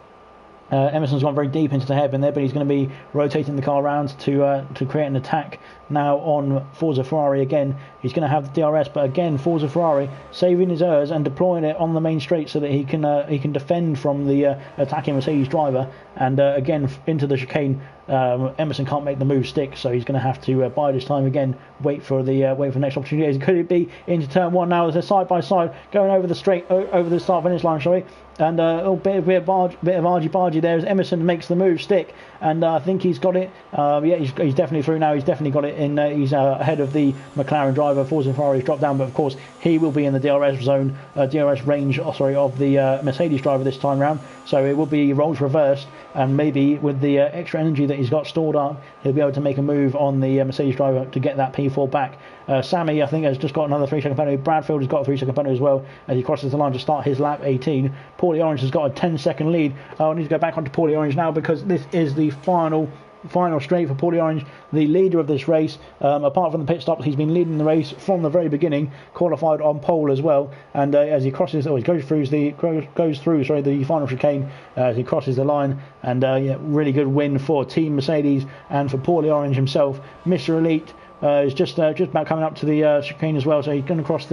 Emerson's gone very deep into the hairpin there, but he's going to be rotating the car around to create an attack now on Forza Ferrari again. He's going to have the DRS, but again Forza Ferrari saving his ERS and deploying it on the main straight so that he can defend from the attacking Mercedes driver. And again into the chicane, Emerson can't make the move stick, so he's going to have to bide his time again, wait for the next opportunity. Could it be into turn 1 now as they're side by side going over the straight, over the start finish line, shall we? And a bit of argy-bargy there as Emerson makes the move stick, and I think he's got it. He's definitely through now. He's definitely got it in. He's ahead of the McLaren driver. Forza Ferrari's dropped down, but of course he will be in the DRS zone, DRS range, of the Mercedes driver this time round. So it will be roles reversed, and maybe with the extra energy that he's got stored up, he'll be able to make a move on the Mercedes driver to get that P4 back. Sammy, I think, has just got another 3-second penalty. Bradfield has got a 3-second penalty as well as he crosses the line to start his lap 18. Paulie Orange has got a 10-second lead. I need to go back onto Paulie Orange now because this is the final straight for Paulie Orange, the leader of this race. Apart from the pit stops, he's been leading the race from the very beginning, qualified on pole as well. And as he goes through the final chicane as he crosses the line. And really good win for Team Mercedes and for Paulie Orange himself. Mr. Elite is just about coming up to the chicane as well, so he's going to cross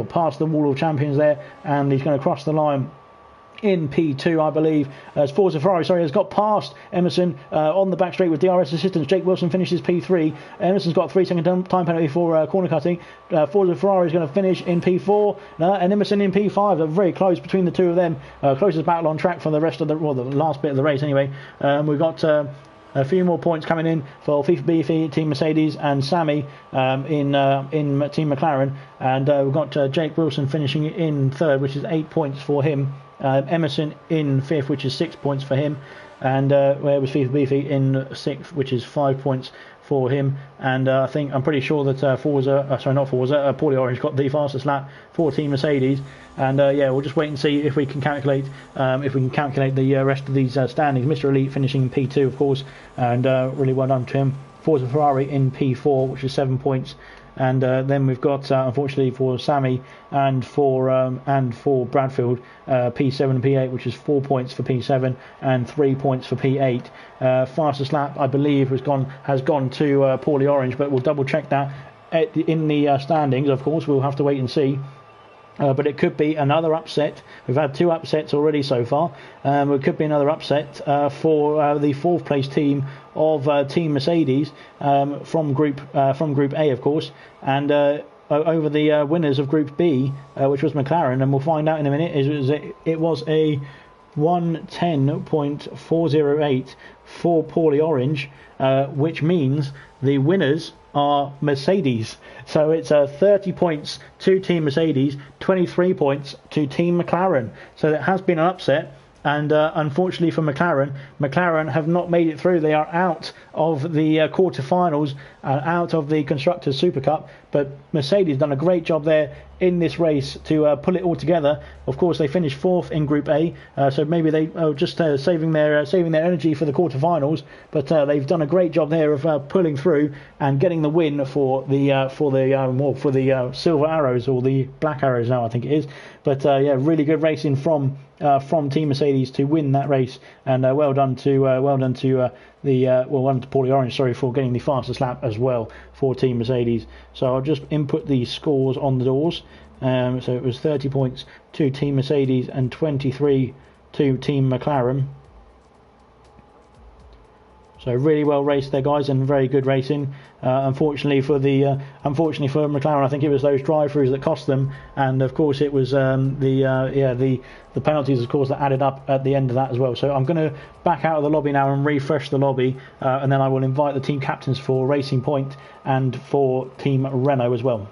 past the wall of champions there, and he's going to cross the line in P2, I believe, as Forza Ferrari has got past Emerson on the back straight with DRS assistance. Jake Wilson finishes P3. Emerson's got a 3-second time penalty for corner cutting. Forza Ferrari is going to finish in P4, and Emerson in P5. They're very close between the two of them. Closest battle on track for the rest of the last bit of the race anyway. We've got a few more points coming in for FIFA B, Team Mercedes, and Sammy in Team McLaren. And we've got Jake Wilson finishing in 3rd, which is 8 points for him. Emerson in 5th, which is 6 points for him. And where was FIFA Beefy in 6th, which is 5 points for him. And I'm pretty sure that Paulie Orange got the fastest lap for Team Mercedes. And we'll just wait and see if we can calculate the rest of these standings. Mr. Elite finishing in P2, of course, and really well done to him. Forza Ferrari in P4, which is 7 points. And then we've got, unfortunately for Sammy and for Bradfield, P7 and P8, which is 4 points for P7 and 3 points for P8. Fastest lap, I believe, has gone to Paulie Orange, but we'll double check that in the standings. Of course, we'll have to wait and see. But it could be another upset. We've had 2 upsets already so far. It could be another upset for the 4th place team of Team Mercedes from Group A, of course, and over the winners of Group B, which was McLaren. And we'll find out in a minute. It was a 110.408 for Paulie Orange, which means the winners are Mercedes. So it's 30 points to Team Mercedes, 23 points to Team McLaren. So it has been an upset. And unfortunately for McLaren have not made it through. They are out of the quarterfinals, out of the Constructors Supercup. But Mercedes done a great job there in this race to pull it all together. Of course, they finished fourth in Group A, so maybe they are just saving their energy for the quarterfinals. But they've done a great job there of pulling through and getting the win for the Silver Arrows, or the Black Arrows now, I think it is. But yeah, really good racing from Team Mercedes to win that race, and well done to Paulie Orange, sorry, for getting the fastest lap as well for Team Mercedes. So I'll just input the scores on the doors. So it was 30 points to Team Mercedes and 23 to Team McLaren. So really well raced there, guys, and very good racing. Unfortunately for McLaren, I think it was those drive-throughs that cost them, and of course it was the penalties, of course, that added up at the end of that as well. So I'm going to back out of the lobby now and refresh the lobby, and then I will invite the team captains for Racing Point and for Team Renault as well.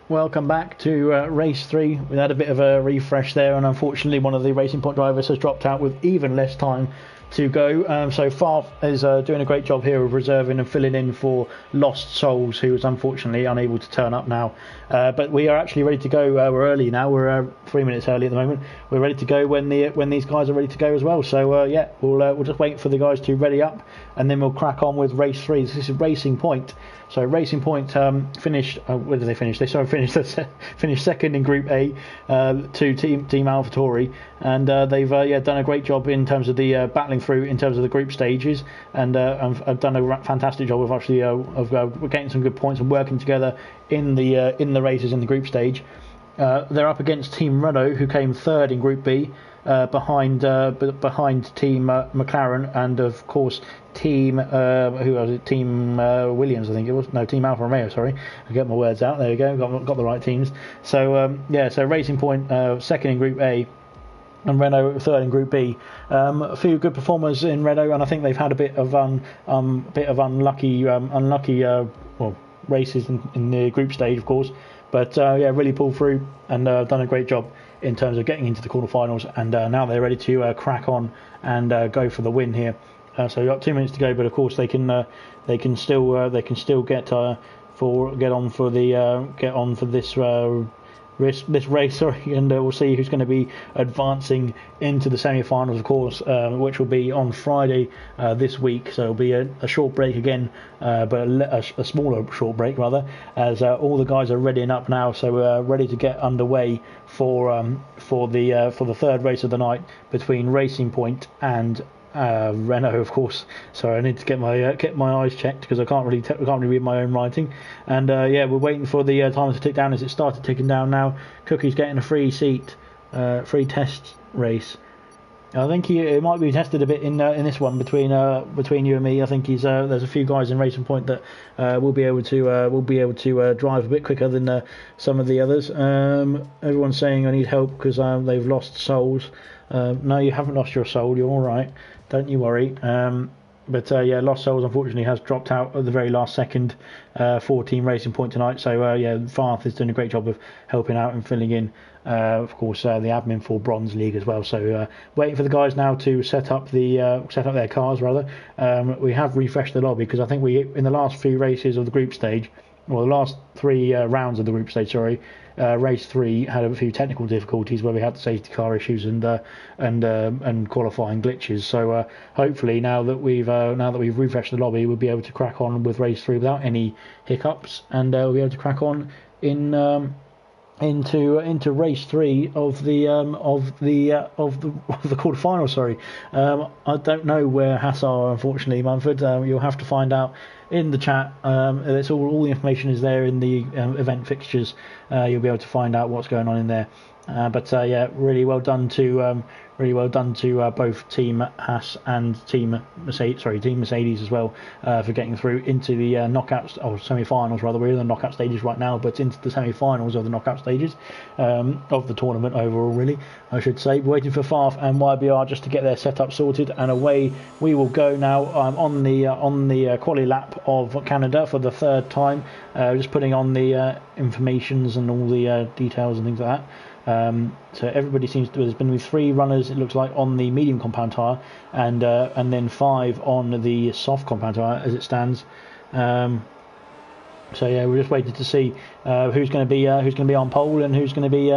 Welcome back to race 3. We had a bit of a refresh there, and unfortunately one of the Racing Point drivers has dropped out with even less time to go. So Farf is doing a great job here of reserving and filling in for Lost Souls, who is unfortunately unable to turn up now. But we are actually ready to go. We're early now. We're 3 minutes early at the moment. We're ready to go when these guys are ready to go as well. So yeah, we'll just wait for the guys to ready up, and then we'll crack on with race 3. This is Racing Point. So Racing Point finished. Where did they finish? They finished second in Group A to Team AlphaTauri, and they've done a great job in terms of the battling through in terms of the group stages, and have done a fantastic job of actually of getting some good points and working together in the races in the group stage. They're up against Team Renault, who came third in Group B, behind Team McLaren, and of course Team who was it? Team Williams, I think it was. No, Team Alfa Romeo. Sorry, I get my words out. There we go. Got the right teams. So so Racing Point second in Group A, and Renault third in Group B. A few good performers in Renault, and I think they've had a bit of unlucky races in the group stage, of course. But really pulled through and done a great job in terms of getting into the quarterfinals, and now they're ready to crack on and go for the win here. So we've got 2 minutes to go, but of course they can still get on for this race, sorry, and we'll see who's going to be advancing into the semi-finals, of course, which will be on Friday this week. So it'll be a short break again, but a smaller short break rather, as all the guys are readying up now. So we're ready to get underway for the third race of the night between Racing Point and Renault, of course. So I need to get my eyes checked because I can't really read my own writing. And we're waiting for the timer to tick down. As it started ticking down now, Cookie's getting a free seat, free test race. I think it might be tested a bit in this one between you and me. I think there's a few guys in Racing Point that will be able to drive a bit quicker than some of the others. Everyone's saying I need help because they've lost souls. No, you haven't lost your soul. You're all right. Don't you worry. But Lost Souls unfortunately has dropped out at the very last second for Team Racing Point tonight. So Farth is doing a great job of helping out and filling in. Of course, the admin for Bronze League as well. So waiting for the guys now to set up their cars rather. We have refreshed the lobby because I think in the last few races of the group stage, the last 3 rounds of the group stage, sorry. Race 3 had a few technical difficulties where we had safety car issues and qualifying glitches. So hopefully now that we've refreshed the lobby, we'll be able to crack on with race 3 without any hiccups, and we'll be able to crack on into race 3 of the quarterfinals. Sorry, I don't know where Haas are, unfortunately, Mumford. You'll have to find out in the chat. It's all the information is there in the event fixtures. You'll be able to find out what's going on in there. But really well done to both Team Haas and Team Mercedes as well for getting through into the knockouts or semi-finals rather. We're in the knockout stages right now, but into the semi-finals of the knockout stages of the tournament overall, really, I should say. We're waiting for Farf and YBR just to get their setup sorted, and away we will go now on the quali lap of Canada for the third time. Just putting on the informations and all the details and things like that. So everybody there's been 3 runners, it looks like, on the medium compound tyre, and then 5 on the soft compound tyre as it stands. So we're just waiting to see who's going to be on pole and who's going to be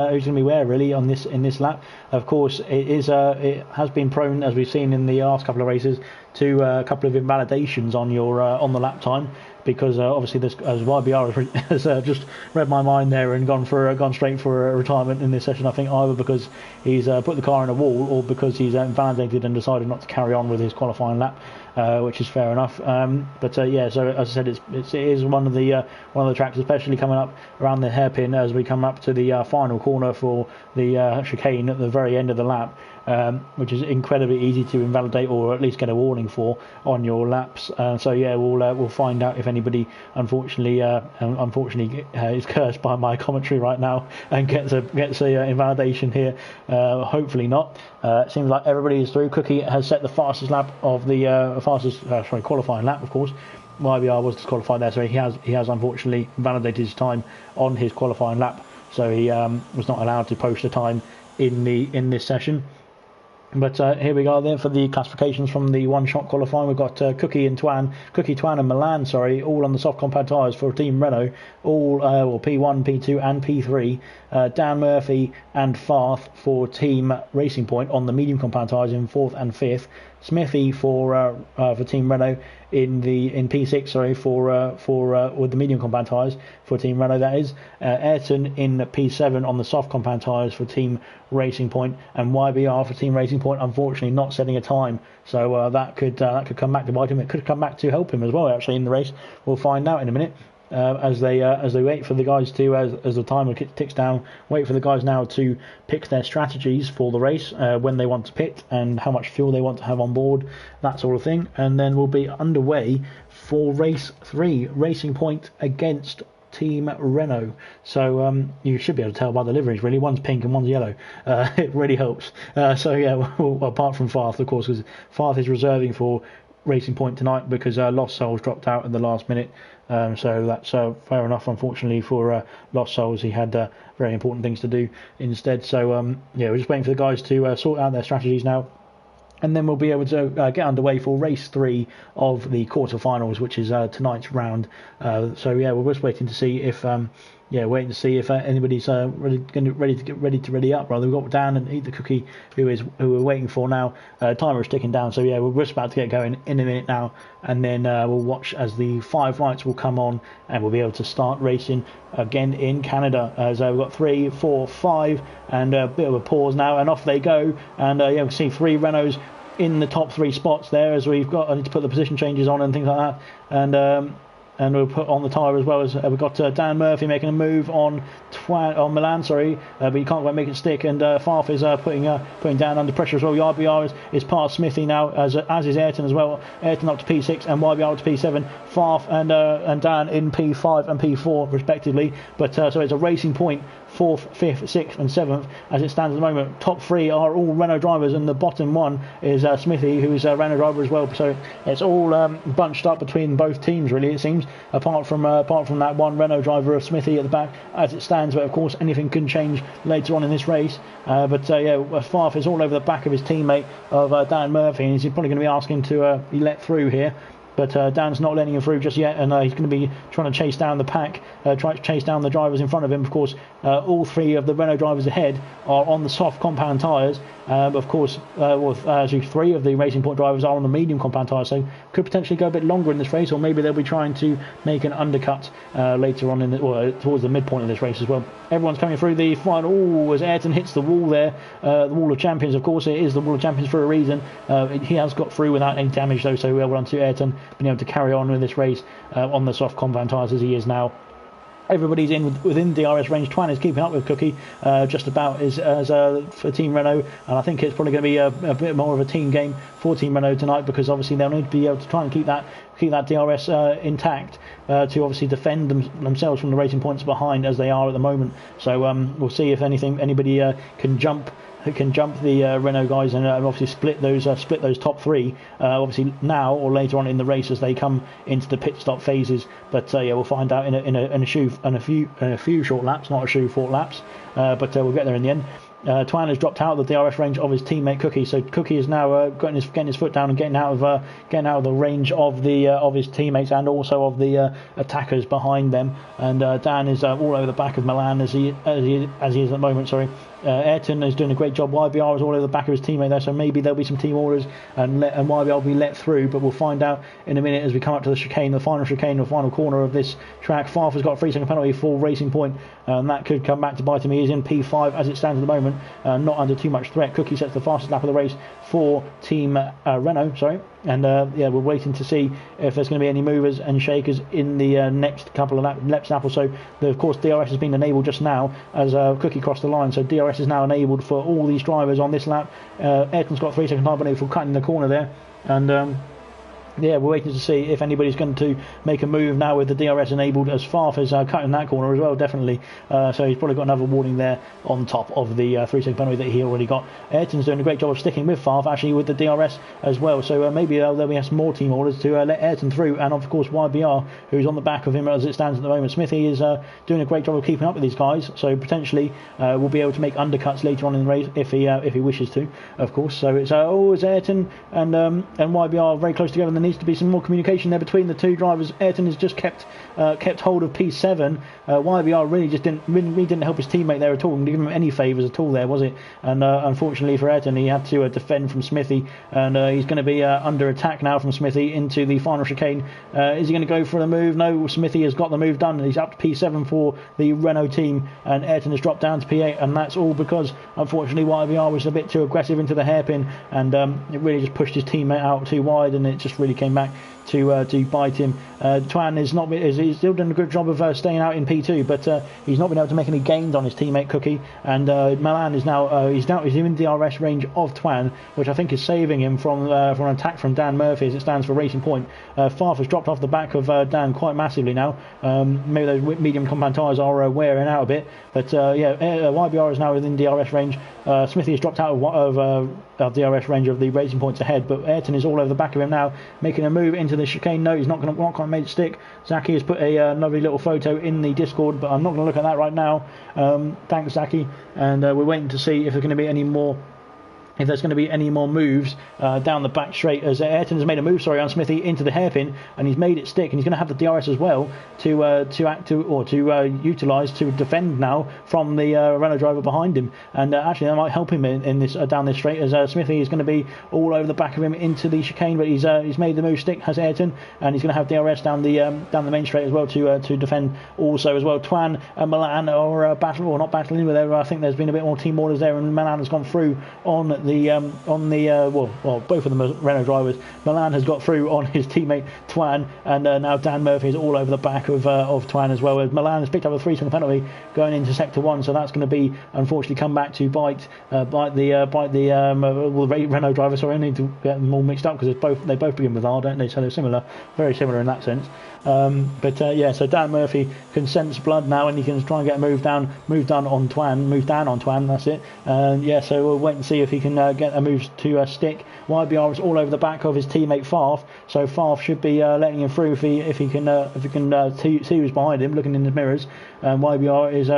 where really in this lap. Of course, it has been prone, as we've seen in the last couple of races, to a couple of invalidations on the lap time, because obviously this, as YBR has just read my mind there and gone straight for a retirement in this session. I think either because he's put the car in a wall or because he's invalidated and decided not to carry on with his qualifying lap, which is fair enough. So as I said, it is one of the tracks, especially coming up around the hairpin as we come up to the final corner for the chicane at the very end of the lap. Which is incredibly easy to invalidate or at least get a warning for on your laps. We'll find out if anybody unfortunately is cursed by my commentary right now and gets a invalidation here. Hopefully not. It seems like everybody is through. Cookie has set the fastest lap of the qualifying lap, of course. YBR was disqualified there, so he has unfortunately validated his time on his qualifying lap, so he was not allowed to post a time in this session. But here we go then for the classifications from the one-shot qualifying. We've got Cookie, Twan and Milan, all on the soft compound tyres for Team Renault, all P1, P2 and P3. Dan Murphy and Farth for Team Racing Point on the medium compound tyres in 4th and 5th. Smithy for Team Renault in P6, for with the medium compound tyres for Team Renault, that is. Ayrton in P7 on the soft compound tyres for Team Racing Point, and YBR for Team Racing Point, unfortunately not setting a time, so that could come back to bite him. It could come back to help him as well, actually, in the race. We'll find out in a minute. As they wait for the guys to, as the timer ticks down, wait for the guys now to pick their strategies for the race, when they want to pit and how much fuel they want to have on board, that sort of thing, and then we'll be underway for race 3, Racing Point against Team Renault. So you should be able to tell by the liveries, really. One's pink and one's yellow. It really helps. So yeah, well, apart from Farth, of course, because Farth is reserving for Racing Point tonight because Lost Souls dropped out at the last minute. So that's fair enough. Unfortunately for Lost Souls, he had very important things to do instead. So yeah, we're just waiting for the guys to sort out their strategies now, and then we'll be able to get underway for race 3 of the quarterfinals, which is tonight's round. So yeah, we're just waiting to see if waiting to see if anybody's ready to ready up. Rather, we've got Dan and Eat the Cookie, who we're waiting for now. Timer is ticking down, so yeah, we're just about to get going in a minute now, and then we'll watch as the 5 lights will come on, and we'll be able to start racing again in Canada. So we've got 3, 4, 5, and a bit of a pause now, and off they go. And yeah, we can see 3 Renaults in the top 3 spots there, as I need to put the position changes on and things like that, and we'll put on the tyre as well. As we've got Dan Murphy making a move on Milan, but he can't quite make it stick, and Farth is putting Dan under pressure as well. YBR is past Smithy now, as is Ayrton as well. Ayrton up to P6 and YBR up to P7. Farth and Dan in P5 and P4 respectively. But so it's a Racing Point 4th, 5th, 6th and 7th as it stands at the moment. Top 3 are all Renault drivers, and the bottom one is Smithy, who is a Renault driver as well. So it's all bunched up between both teams, really, it seems, apart from that one Renault driver of Smithy at the back as it stands. But of course anything can change later on in this race. But yeah, Farth is all over the back of his teammate of Dan Murphy, and he's probably going to be asking to be let through here. But Dan's not letting him through just yet, and he's going to be trying to chase down the pack, try to chase down the drivers in front of him. Of course, all 3 of the Renault drivers ahead are on the soft compound tyres. Of course, 3 of the Racing Point drivers are on the medium compound tyres, so could potentially go a bit longer in this race, or maybe they'll be trying to make an undercut later on towards the midpoint of this race as well. Everyone's coming through the final. As Ayrton hits the wall there, the wall of champions. Of course, it is the wall of champions for a reason. He has got through without any damage though, so well done to Ayrton, being able to carry on with this race on the soft compound tyres as he is now. Everybody's within DRS range. Twan is keeping up with Cookie just about as for Team Renault, and I think it's probably going to be a bit more of a team game for Team Renault tonight, because obviously they'll need to be able to try and keep that DRS intact to obviously defend themselves from the racing points behind as they are at the moment. So we'll see if anybody can jump the Renault guys and obviously split those top 3 obviously now or later on in the race as they come into the pit stop phases. But yeah, we'll find out in a few short laps, not a few 4 laps, but we'll get there in the end. Twan has dropped out of the DRS range of his teammate Cookie, so Cookie is now getting his foot down and getting out of the range of his teammates and also of the attackers behind them. And Dan is all over the back of Milan as he is at the moment. Ayrton is doing a great job. YBR is all over the back of his teammate there, so maybe there'll be some team orders and YBR will be let through, but we'll find out in a minute as we come up to the chicane, the final corner of this track. Farth has got a 3-second penalty for Racing Point, and that could come back to bite him. He is in P5 as it stands at the moment, not under too much threat. Cookie sets the fastest lap of the race for Team Renault, and yeah, we're waiting to see if there's going to be any movers and shakers in the next couple of laps or so. Of course, DRS has been enabled just now as Cookie crossed the line, so DRS is now enabled for all these drivers on this lap. Ayrton's got a 3-second time penalty for cutting the corner there, and yeah, we're waiting to see if anybody's going to make a move now with the DRS enabled, as Farf is cutting that corner as well, definitely. So he's probably got another warning there on top of the 3-second penalty that he already got. Ayrton's doing a great job of sticking with Farf, actually, with the DRS as well. So maybe there'll be some more team orders to let Ayrton through, and of course YBR, who's on the back of him as it stands at the moment. Smithy is doing a great job of keeping up with these guys, so potentially will be able to make undercuts later on in the race if he wishes to, of course. So it's Ayrton and YBR very close together, and there needs to be some more communication there between the two drivers. Ayrton has just kept hold of P7. YBR really didn't help his teammate there at all, and give him any favours at all there, was it? And unfortunately for Ayrton, he had to defend from Smithy, and he's going to be under attack now from Smithy into the final chicane. Is he going to go for the move? No, Smithy has got the move done, and he's up to P7 for the Renault team, and Ayrton has dropped down to P8, and that's all because unfortunately YBR was a bit too aggressive into the hairpin, and it really just pushed his teammate out too wide, and it just really came back to bite him. Twan he's still done a good job of staying out in P2, but he's not been able to make any gains on his teammate Cookie, and Milan is now he's in the DRS range of Twan, which I think is saving him from an attack from Dan Murphy as it stands for Racing Point. Farf has dropped off the back of Dan quite massively now. Maybe those medium compound tyres are wearing out a bit, but YBR is now within DRS range. Smithy has dropped out of DRS range of the Racing Points ahead, but Ayrton is all over the back of him now, making a move into the chicane. No, he's not quite made it stick. Zaki has put a lovely little photo in the Discord, but I'm not going to look at that right now. Thanks, Zaki, and we're waiting to see if there's going to be any more. If there's going to be any more moves down the back straight, as Ayrton has made a move, on Smithy into the hairpin, and he's made it stick, and he's going to have the DRS as well to utilise to defend now from the Renault driver behind him, and actually that might help him in this down this straight, as Smithy is going to be all over the back of him into the chicane, but he's made the move stick, has Ayrton, and he's going to have DRS down the main straight as well to defend also as well. Twan and Milan are not battling, but I think there's been a bit more team orders there, and Milan has gone through on both of them are Renault drivers. Milan has got through on his teammate Twan, and now Dan Murphy is all over the back of Twan as well. Milan has picked up a 3-second penalty going into sector 1, so that's going to be unfortunately come back to bite the Renault driver. Sorry, I need to get them all mixed up because they both begin with R, don't they? So they're very similar in that sense. So Dan Murphy can sense blood now, and he can try and get a move down on Twan. That's it. So we'll wait and see if he can get a move to stick. YBR is all over the back of his teammate Farf, so Farf should be letting him through if he can see who's behind him, looking in the mirrors. YBR is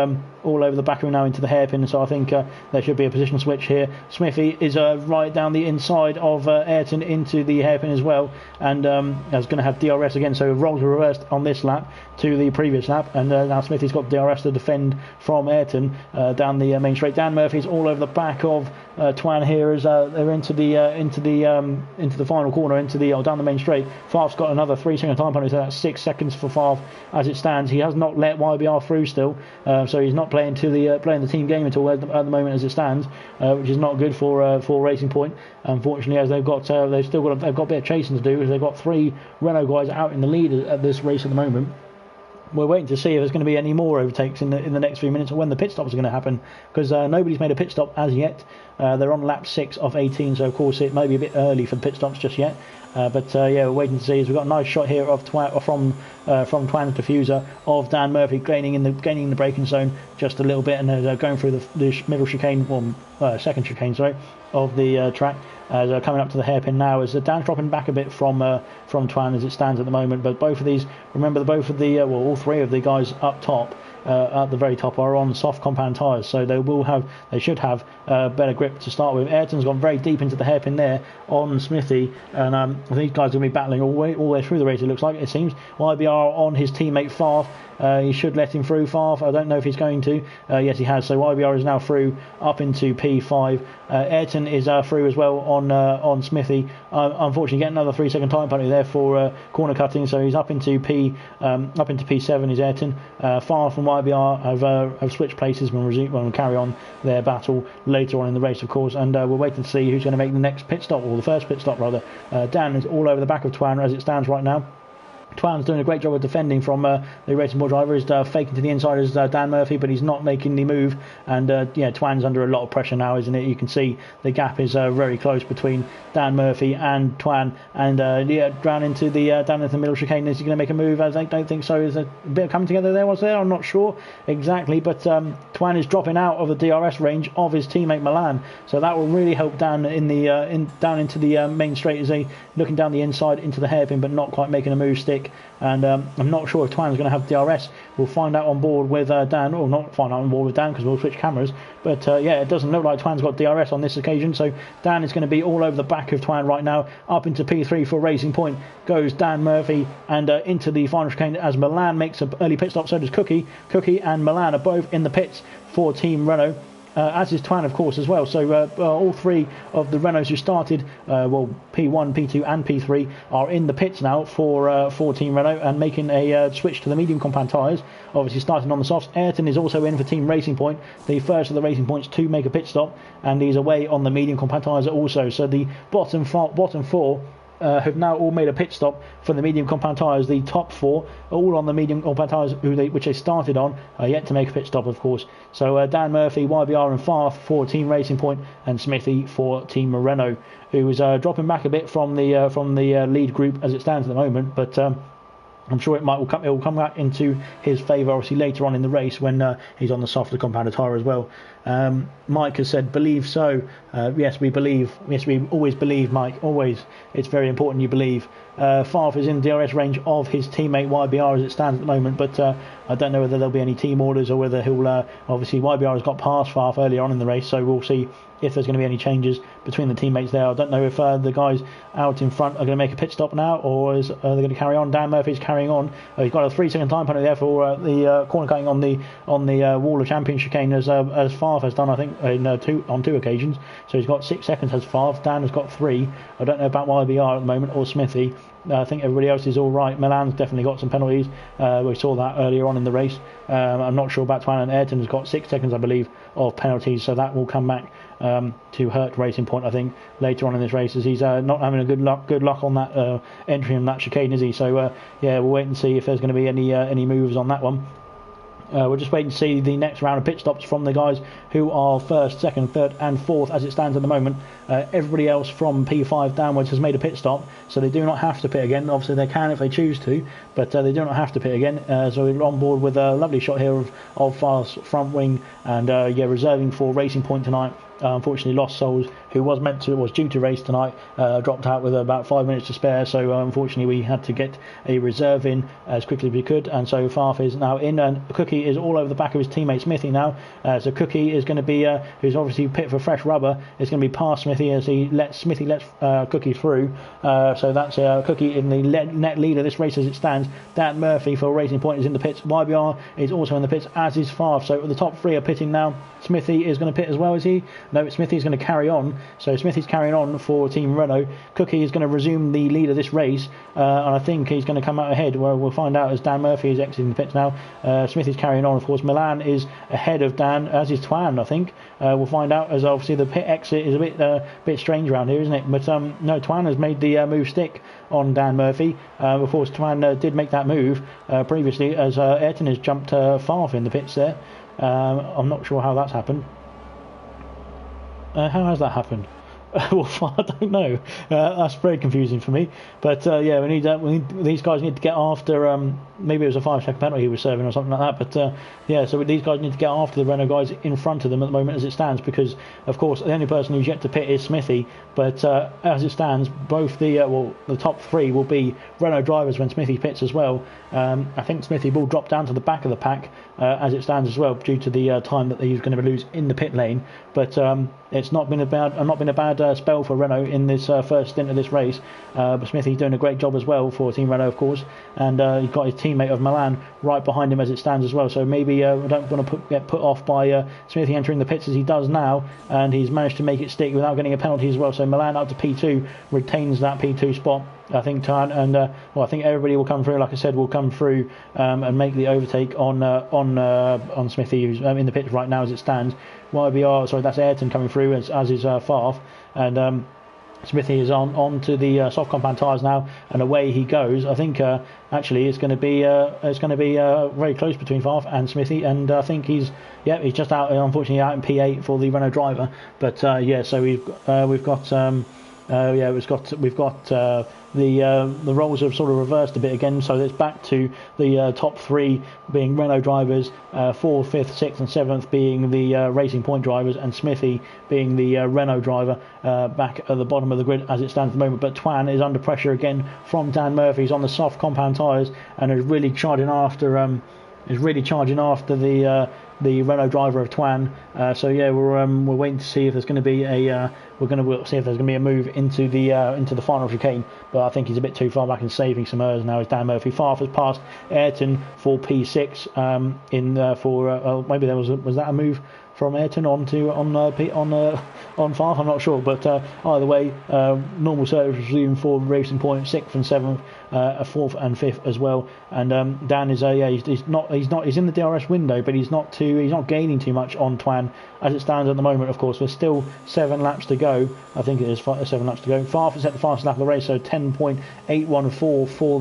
all over the back of him now into the hairpin, so I think there should be a position switch here. Smithy is right down the inside of Ayrton into the hairpin as well, and is going to have DRS again, so roles are reversed on this lap to the previous lap, and now Smithy's got DRS to defend from Ayrton down the main straight. Dan Murphy's all over the back of Twan here as they're into the final corner, down the main straight. Farf's got another 3-second time penalty, so that's 6 seconds for Farf as it stands. He has not let YBR through still, so he's not playing the team game at all at the moment as it stands, which is not good for Racing Point, unfortunately, as they've got a bit of chasing to do, because they've got 3 Renault guys out in the lead at this race at the moment. We're waiting to see if there's going to be any more overtakes in the next few minutes, or when the pit stops are going to happen, because nobody's made a pit stop as yet. They're on lap 6 of 18, so of course it may be a bit early for the pit stops just yet. We're waiting to see. As we've got a nice shot here of from Twan's diffuser of Dan Murphy gaining the braking zone just a little bit, and going through the middle chicane, second chicane, of the track. Coming up to the hairpin now, as Dan's dropping back a bit from Twan as it stands at the moment. But both of these, remember, all 3 of the guys up top, at the very top, are on soft compound tyres, so they should have better grip to start with. Ayrton's gone very deep into the hairpin there on Smithy, and I think these guys are going to be battling all the way through the race, it looks like. It seems YBR on his teammate Farf. He should let him through. Farf, I don't know if he's going to. Yes, he has. So YBR is now through up into P5. Ayrton is through as well on Smithy. Unfortunately, get another 3-second time penalty there for corner cutting. So he's up into P7. Is Ayrton. Farf and YBR have switched places and will carry on their battle later on in the race, of course. And we're waiting to see who's going to make the next pit stop, or the first pit stop rather. Dan is all over the back of Twan as it stands right now. Twan's doing a great job of defending from the Racing Ball driver. Is faking to the inside as Dan Murphy, but he's not making the move. And Twan's under a lot of pressure now, isn't it? You can see the gap is very close between Dan Murphy and Twan. And down into the middle chicane. Is he going to make a move? I don't think so. Is there a bit of coming together there? Was there? I'm not sure exactly. But Twan is dropping out of the DRS range of his teammate Milan, so that will really help Dan down into the main straight as they looking down the inside into the hairpin, but not quite making a move stick. And I'm not sure if Twan's going to have DRS. We'll find out on board with Dan, or not find out on board with Dan because we'll switch cameras. But it doesn't look like Twan's got DRS on this occasion. So Dan is going to be all over the back of Twan right now. Up into P3 for Racing Point goes Dan Murphy, and into the final chicane as Milan makes an early pit stop. So does Cookie. Cookie and Milan are both in the pits for Team Renault. As is Twan, of course, as well. So all three of the Renaults who started, P1, P2 and P3 are in the pits now for Team Renault and making a switch to the medium compound tyres. Obviously starting on the softs. Ayrton is also in for Team Racing Point, the first of the Racing Points to make a pit stop, and he's away on the medium compound tyres also. So the bottom four have now all made a pit stop for the medium compound tyres. The top four are all on the medium compound tyres which they started on, are yet to make a pit stop, of course. So Dan Murphy, YBR and Farf for Team Racing Point, and Smithy for Team Renault, who is dropping back a bit from the lead group as it stands at the moment, but I'm sure it will come back into his favour obviously later on in the race when he's on the softer compounded tyre as well. Mike has said, believe so. Yes, we believe. Yes, we always believe, Mike. Always. It's very important you believe. Farf is in DRS range of his teammate YBR as it stands at the moment, but I don't know whether there'll be any team orders or whether he'll... obviously, YBR has got past Farf earlier on in the race, so we'll see if there's going to be any changes between the teammates there. I don't know if the guys out in front are going to make a pit stop now, or are they going to carry on. Dan Murphy's carrying on. He's got a 3-second time penalty there for the corner cutting on the Wall of Champions chicane as Farf has done, I think, on two occasions. So he's got 6 seconds as Farf. Dan has got 3. I don't know about YBR at the moment or Smithy. I think everybody else is all right. Milan's definitely got some penalties. We saw that earlier on in the race. I'm not sure about Twan, and Ayrton has got 6 seconds, I believe, of penalties, so that will come back to hurt Racing Point, I think, later on in this race, as he's not having a good luck on that entry on that chicane, is he? So we'll wait and see if there's going to be any moves on that one. We'll just wait and see the next round of pit stops from the guys who are first, second, third and fourth as it stands at the moment. Everybody else from P5 downwards has made a pit stop, so they do not have to pit again. Obviously they can if they choose to, but they do not have to pit again. So we're on board with a lovely shot here of Far's front wing, and reserving for Racing Point tonight. Unfortunately, Lost Souls, who was due to race tonight, dropped out with about 5 minutes to spare. So unfortunately, we had to get a reserve in as quickly as we could. And so Farf is now in, and Cookie is all over the back of his teammate Smithy now. So Cookie is going to be, who's obviously pit for fresh rubber, is going to be past Smithy as Smithy lets Cookie through. So that's Cookie in the net lead of this race as it stands. Dan Murphy for Racing Point is in the pits. YBR is also in the pits, as is Farf. So the top 3 are pitting now. Smithy is going to pit as well, is he? No, Smithy's going to carry on. So Smithy's carrying on for Team Renault. Cookie is going to resume the lead of this race, and I think he's going to come out ahead. Well, we'll find out as Dan Murphy is exiting the pits now. Smithy's carrying on, of course. Milan is ahead of Dan, as is Twan, I think. We'll find out, as obviously the pit exit is a bit strange around here, isn't it? But no, Twan has made the move stick on Dan Murphy. Of course, Twan did make that move previously, as Ayrton has jumped Farf in the pits there. I'm not sure how that's happened. How has that happened? Well, I don't know. That's very confusing for me. But we need these guys need to get after. Maybe it was a 5-second penalty he was serving or something like that. But so these guys need to get after the Renault guys in front of them at the moment as it stands, because of course the only person who's yet to pit is Smithy. But as it stands, both the top 3 will be Renault drivers when Smithy pits as well. I think Smithy will drop down to the back of the pack as it stands as well, due to the time that he's going to lose in the pit lane. But it's not been a bad spell for Renault in this first stint of this race. But Smithy's doing a great job as well for Team Renault, of course, and he's got his teammate of Milan right behind him as it stands as well. So maybe we don't want to get put off by Smithy entering the pits as he does now, and he's managed to make it stick without getting a penalty as well. So Milan up to P2 retains that P2 spot, I think, Tan, and I think everybody will come through. Like I said, will come through and make the overtake on Smithy, who's in the pits right now as it stands. YBR, sorry, that's Ayrton coming through as is Farf, and Smithy is on to the soft compound tyres now, and away he goes. I think actually it's going to be very close between Farf and Smithy, and I think he's just out, unfortunately out in P8 for the Renault driver. But so we've got the roles have sort of reversed a bit again, so it's back to the top three being Renault drivers, 4th, 5th, 6th and 7th being the Racing Point drivers, and Smithy being the Renault driver back at the bottom of the grid as it stands at the moment. But Twan is under pressure again from Dan Murphy. He's on the soft compound tyres and is really charging after the Renault driver of Twan. We're waiting to see if there's going to be a move into the final chicane. But I think he's a bit too far back and saving some errors now. Is Dan Murphy. Farf has passed Ayrton for P6. Maybe there was that a move from Ayrton on Farf, I'm not sure, but either way, normal service resumed for Racing Point, 6th and 7th, 4th and 5th as well. And Dan is he's in the DRS window, but he's not gaining too much on Twan as it stands at the moment. Of course, there's still 7 laps to go. I think it is 7 laps to go. Farf has set the fastest lap of the race, so 10.814 for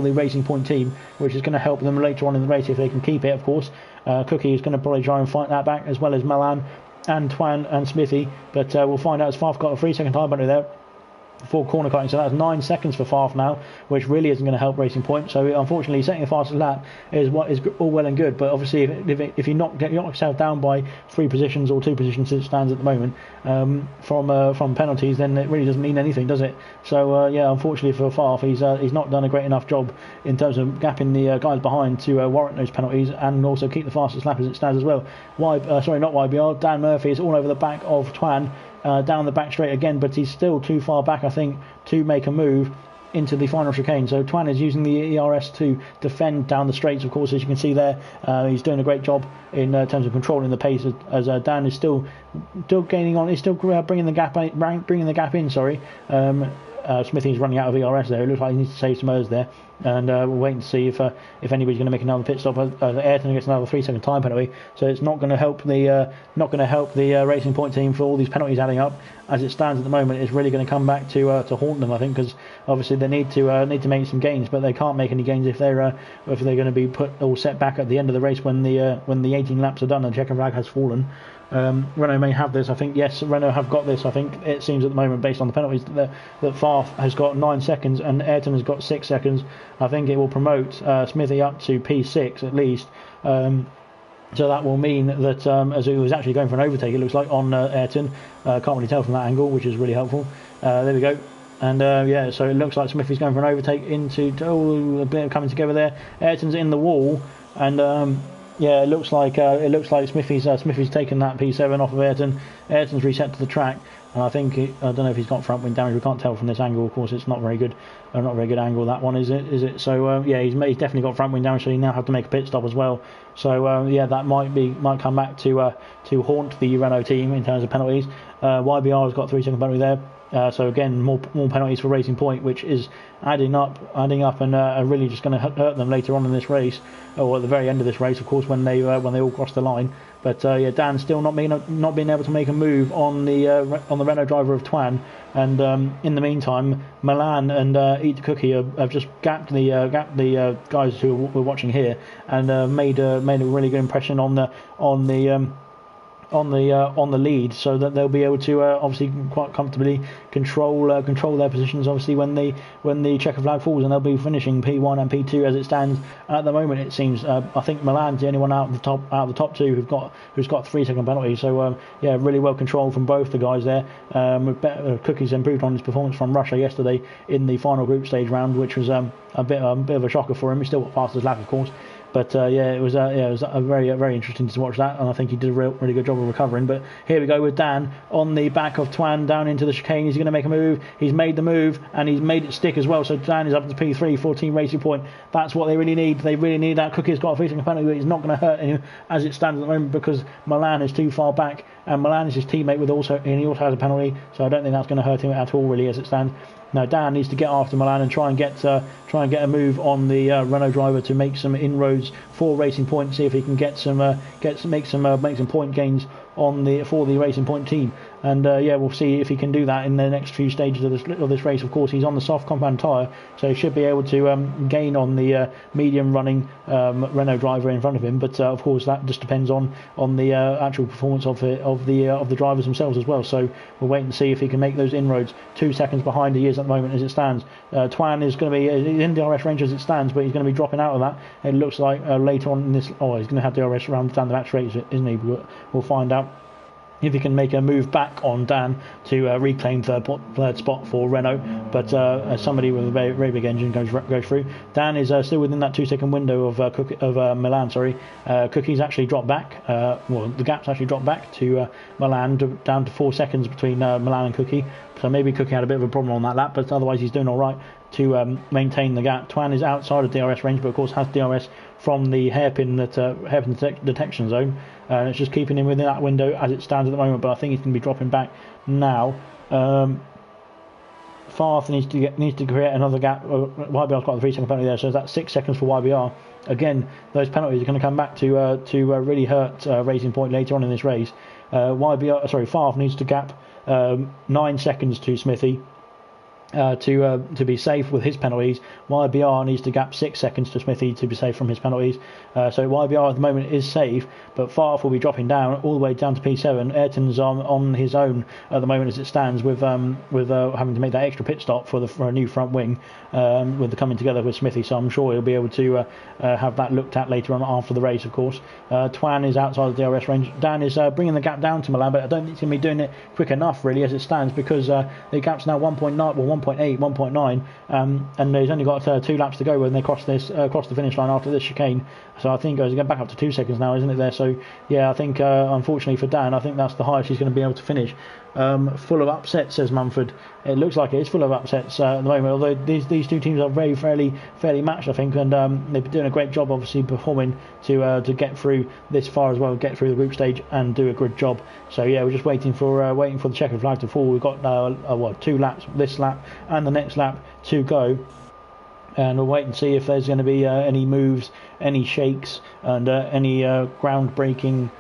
the Racing Point team, which is going to help them later on in the race if they can keep it, of course. Cookie is going to probably try and fight that back, as well as Milan and Twan and Smithy, but we'll find out as Farf got a 3-second time penalty there for corner cutting, so that's 9 seconds for Farf now, which really isn't going to help Racing Point. So unfortunately, setting the fastest lap is what is all well and good, but obviously if you knock yourself down by 3 positions or 2 positions as it stands at the moment from penalties, then it really doesn't mean anything, does it? So unfortunately for Farf, he's not done a great enough job in terms of gapping the guys behind to warrant those penalties and also keep the fastest lap as it stands as well. Not YBR. Dan Murphy is all over the back of Twan. Down the back straight again, but he's still too far back, I think, to make a move into the final chicane. So Twan is using the ERS to defend down the straights, of course, as you can see there. He's doing a great job in terms of controlling the pace, as Dan is still gaining on. He's still bringing the gap in. Smithy's running out of ERS there. It looks like he needs to save some errors there, and we're waiting to see if anybody's going to make another pit stop. Ayrton gets another 3-second time penalty, so it's not going to help the Racing Point team for all these penalties adding up. As it stands at the moment, it's really going to come back to haunt them, I think, because obviously they need to make some gains, but they can't make any gains if they're going to be put all set back at the end of the race when the 18 laps are done and the checkered flag has fallen. Renault may have this. I think yes, Renault have got this. I think it seems at the moment, based on the penalties, that Farf has got 9 seconds and Ayrton has got 6 seconds. I think it will promote Smithy up to P6 at least. So that will mean that as he was actually going for an overtake, it looks like on Ayrton. Can't really tell from that angle, which is really helpful. There we go. And so it looks like Smithy's going for an overtake into a bit of coming together there. Ayrton's in the wall, and it looks like Smithy's taken that P7 off of Ayrton. Ayrton's reset to the track, and I think I don't know if he's got front wing damage. We can't tell from this angle. Of course, it's not very good. Not a very good angle, that one, is it? So he's definitely got front wing damage, so he now have to make a pit stop as well. So that might come back to haunt the Renault team in terms of penalties. YBR has got 3-second penalty there. So again, more penalties for Racing Point, which is adding up, and are really just going to hurt them later on in this race, or at the very end of this race, of course, when they all cross the line. But Dan's still not being able to make a move on the Renault driver of Twan, and in the meantime, Milan and Eat the Cookie have just gapped the guys who we're watching here, and made a really good impression on the lead, so that they'll be able to obviously quite comfortably control their positions. Obviously, when the checker flag falls, and they'll be finishing P1 and P2 as it stands at the moment. It seems. I think Milan's the only one out of the top 2 who's got 3-second penalties. So really well controlled from both the guys there. Cookie's improved on his performance from Russia yesterday in the final group stage round, which was a bit of a shocker for him. He still got fastest lap, of course. But it was a very very interesting to watch that, and I think he did a really good job of recovering. But here we go with Dan on the back of Twan down into the chicane. He's going to make a move. He's made the move, and he's made it stick as well. So Dan is up to P3 for Team Racing Point. That's what they really need. They really need that. Cookie's got a 3-second penalty, but it's not going to hurt him as it stands at the moment, because Milan is too far back, and Milan is his teammate and he also has a penalty. So I don't think that's going to hurt him at all, really, as it stands. Now Dan needs to get after Milan and try and get a move on the Renault driver to make some inroads for Racing Point. See if he can make some point gains for the Racing Point team. and yeah, we'll see if he can do that in the next few stages of this race. Of course, he's on the soft compound tyre, so he should be able to gain on the medium running Renault driver in front of him. But of course, that just depends on the actual performance of the drivers themselves as well. So we'll wait and see if he can make those inroads. 2 seconds behind he is at the moment as it stands. Twan is going to be in DRS range as it stands, but he's going to be dropping out of that. It looks like later on in this. Oh, he's going to have DRS around down the back straight, isn't he? We'll find out if he can make a move back on Dan to reclaim third spot for Renault. But as somebody with a very big engine goes through, Dan is still within that 2 second window of Milan. Cookie's actually dropped back. The gap's actually dropped back to Milan, down to 4 seconds between Milan and Cookie. So maybe Cookie had a bit of a problem on that lap, but otherwise he's doing all right to maintain the gap. Twan is outside of DRS range, but of course has DRS from the hairpin detection zone. It's just keeping him within that window as it stands at the moment, but I think he's going to be dropping back now. Farth needs to create another gap. YBR's got the 3 second penalty there, so that's 6 seconds for YBR. Again, those penalties are going to come back to really hurt Racing Point later on in this race. Farth needs to gap 9 seconds to Smithy. To be safe with his penalties. YBR needs to gap 6 seconds to Smithy to be safe from his penalties. So YBR at the moment is safe, but Farf will be dropping down all the way down to P7. Ayrton's on his own at the moment as it stands, with having to make that extra pit stop for a new front wing with the coming together with Smithy. So I'm sure he'll be able to have that looked at later on after the race, of course. Twan is outside of the DRS range. Dan is bringing the gap down to Milan, but I don't think he's going to be doing it quick enough really as it stands, because the gap's now 1.8, 1.9, and he's only got 2 laps to go when they cross the finish line after this chicane. So I think he's going back up to 2 seconds now, isn't it there? So yeah, I think unfortunately for Dan, I think that's the highest he's going to be able to finish. Full of upsets, says Mumford. It looks like it is full of upsets at the moment, although these two teams are fairly matched, I think, and they've been doing a great job obviously performing to get through this far as well, get through the group stage and do a good job. So yeah, we're just waiting for the checkered flag to fall. We've got 2 laps, this lap and the next lap to go, and we'll wait and see if there's going to be any moves, any shakes, and any groundbreaking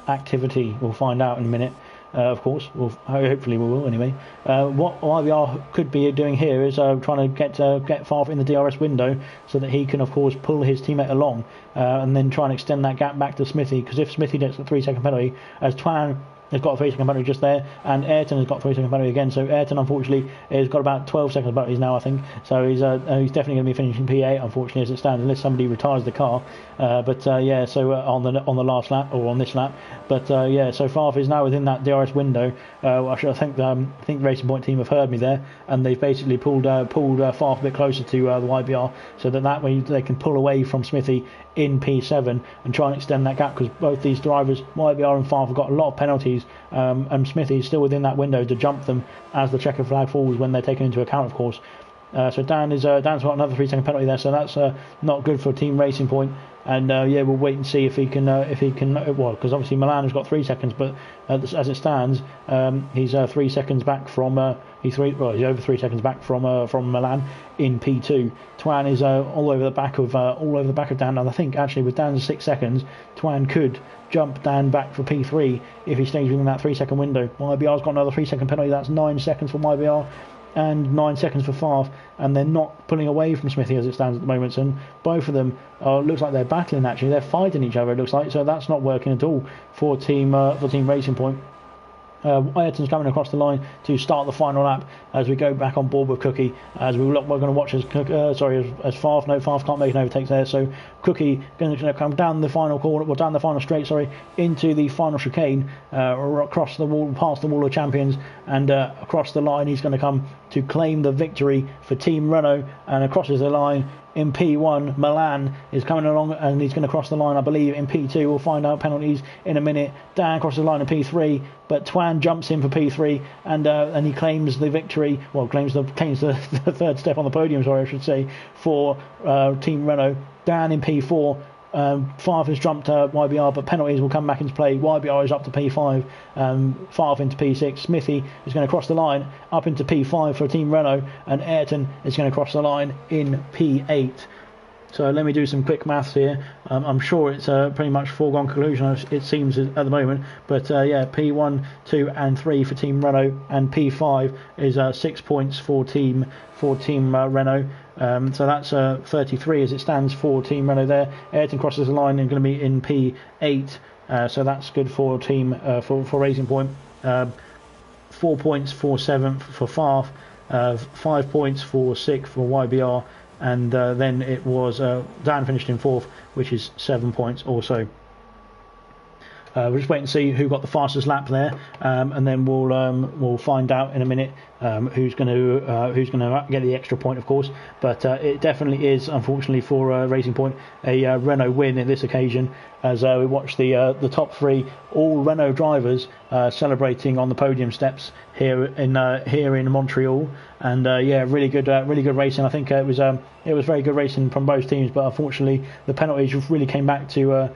activity. We'll find out in a minute. Of course, hopefully we will anyway. What YBR could be doing here is trying to get Favre in the DRS window so that he can, of course, pull his teammate along and then try and extend that gap back to Smithy. Because if Smithy gets the 3 second penalty, as Twan has got a 3 second penalty just there, and Ayrton has got 3 second penalty again. So Ayrton, unfortunately, has got about 12 seconds penalties now, I think. So he's definitely going to be finishing P8, unfortunately, as it stands, unless somebody retires the car. So on the last lap or on this lap. But so Favre is now within that DRS window. I think the Racing Point team have heard me there, and they've basically pulled Favre a bit closer to the YBR, so that way they can pull away from Smithy in P7 and try and extend that gap, because both these drivers, YBR and Favre, have got a lot of penalties, and Smithy is still within that window to jump them as the checkered flag falls, when they're taken into account, of course. So Dan's got another 3 second penalty there, so that's not good for Team Racing Point. And we'll wait and see if he can because obviously Milan has got 3 seconds, but as it stands, he's 3 seconds back from he's over 3 seconds back from Milan in P2. Twan is all over the back of Dan, and I think actually with Dan's 6 seconds, Twan could jump Dan back for P3 if he stays within that 3 second window. YBR's got another 3 second penalty. That's 9 seconds for YBR and 9 seconds for Favre, and they're not pulling away from Smithy as it stands at the moment, and both of them looks like they're battling, actually they're fighting each other, it looks like, so that's not working at all for Team Racing Point. Ayrton's coming across the line to start the final lap as we go back on board with Cookie. As we're going to watch as Favre. No, Favre can't make an overtake there. So Cookie going to come down the final corner, or down the final straight, into the final chicane, across the wall, past the wall of champions, and across the line. He's going to come to claim the victory for Team Renault, and crosses the line in P1. Milan is coming along, and he's going to cross the line, I believe, in P2. We'll find out penalties in a minute. Dan crosses the line in P3, but Twan jumps in for P3, and he claims the victory. Well, claims the third step on the podium, I should say, for Team Renault. Dan in P4. Favre has jumped YBR, but penalties will come back into play. YBR is up to P5, Favre into P6. Smithy is going to cross the line up into P5 for Team Renault, and Ayrton is going to cross the line in P8. So let me do some quick maths here. I'm sure it's pretty much foregone conclusion, it seems at the moment. But yeah, P1, 2 and 3 for Team Renault, and P5 is 6 points for Team Renault. So that's 33 as it stands for Team Renault there. Ayrton crosses the line and going to be in P8. So that's good for for Racing Point. 4 points for 7th for Farf. 5 points for 6th for YBR. And then it was Dan finished in 4th, which is 7 points also. We'll just wait and see who got the fastest lap there, and then we'll find out in a minute who's going to get the extra point, of course. But it definitely is, unfortunately for Racing Point, a Renault win in this occasion, as we watch the top 3 all Renault drivers celebrating on the podium steps here in Montreal. And yeah, really good racing. I think it was very good racing from both teams, but unfortunately the penalties really came back to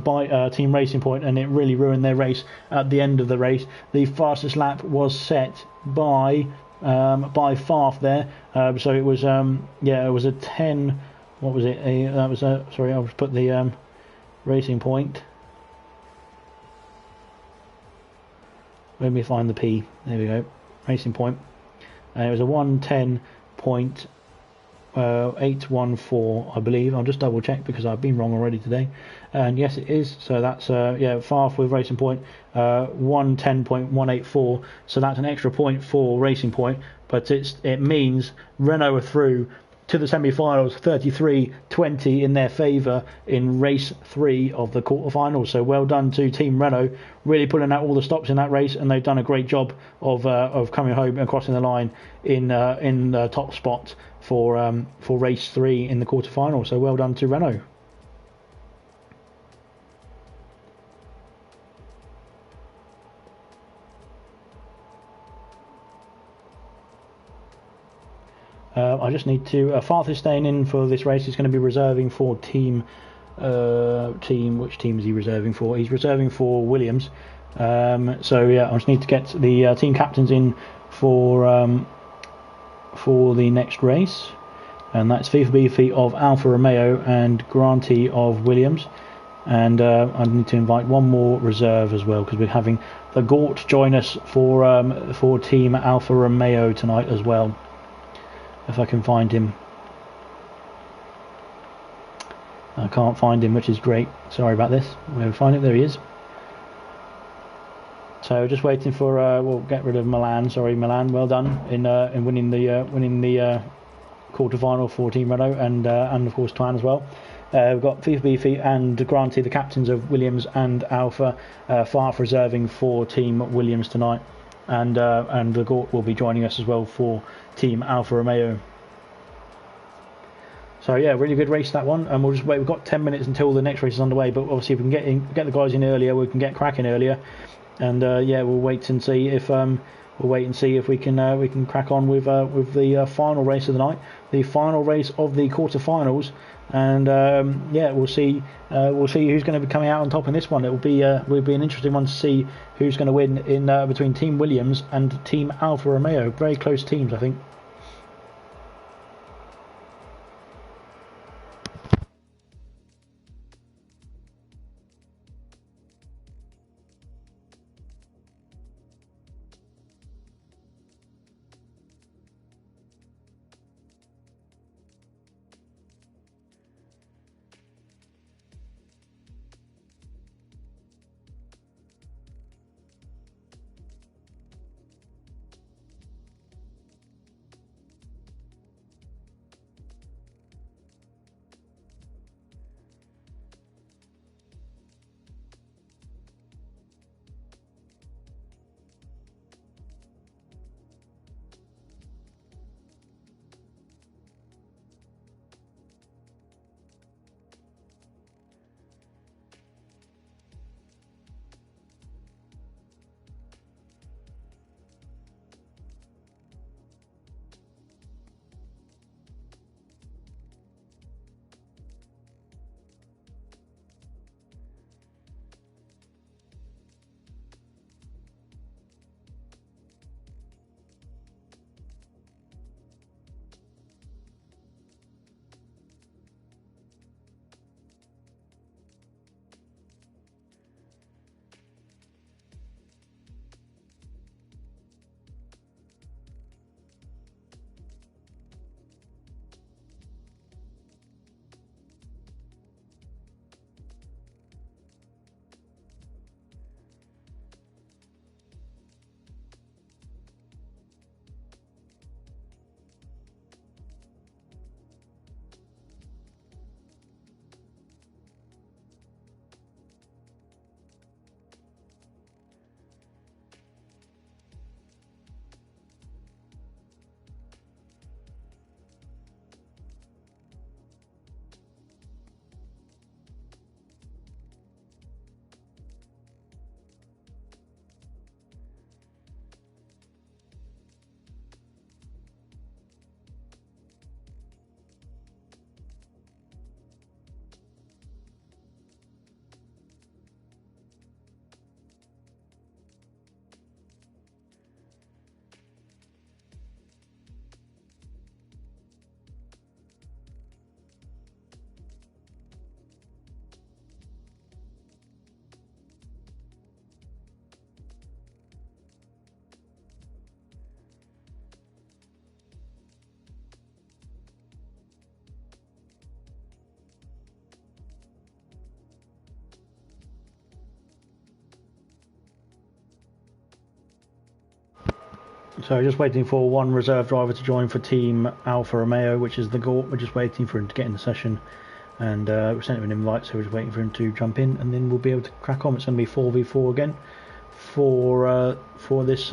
bite Team Racing Point, and it really ruined their race at the end of the race. The fastest lap was set by Farf there, so it was it was a 10. What was it? Sorry, I'll just put the Racing Point. Let me find the P. There we go. Racing Point. It was a 110.814, I believe. I'll just double check because I've been wrong already today. And yes, it is. So that's Farf with Racing Point, 110.184. So that's an extra point for Racing Point, but it means Renault are through to the semi-finals, 33-20 in their favour in race 3 of the quarterfinals. So well done to Team Renault, really pulling out all the stops in that race, and they've done a great job of coming home and crossing the line in the top spot for race 3 in the quarterfinals. So well done to Renault. I just need to. Farth is staying in for this race. He's going to be reserving for which team is he reserving for? He's reserving for Williams. So yeah, I just need to get the team captains in for the next race, and that's FIFA Beefy of Alfa Romeo and Granty of Williams. And I need to invite one more reserve as well, because we're having the Gort join us for Team Alfa Romeo tonight as well. If I can find him. I can't find him, which is great. Sorry about this. We'll find it. There he is. So just waiting for. We'll get rid of Milan. Sorry, Milan. Well done in winning the quarterfinal for Team Renault, and of course Twan as well. We've got FIFA Beefy and Granty, the captains of Williams and Alfa, Farf reserving for Team Williams tonight, and the Gort will be joining us as well for Team Alfa Romeo. So yeah, really good race that one, and we'll just wait. We've got 10 minutes until the next race is underway, but obviously if we can get the guys in earlier, we can get cracking earlier, and yeah, we'll wait and see if we can crack on with the final race of the night, the final race of the quarterfinals, and yeah, we'll see who's going to be coming out on top in this one. It will be an interesting one to see who's going to win in between Team Williams and Team Alfa Romeo. Very close teams, I think. So just waiting for one reserve driver to join for Team Alfa Romeo, which is the Gort. We're just waiting for him to get in the session, and we sent him an invite, so we're just waiting for him to jump in, and then we'll be able to crack on. It's going to be 4v4 again for this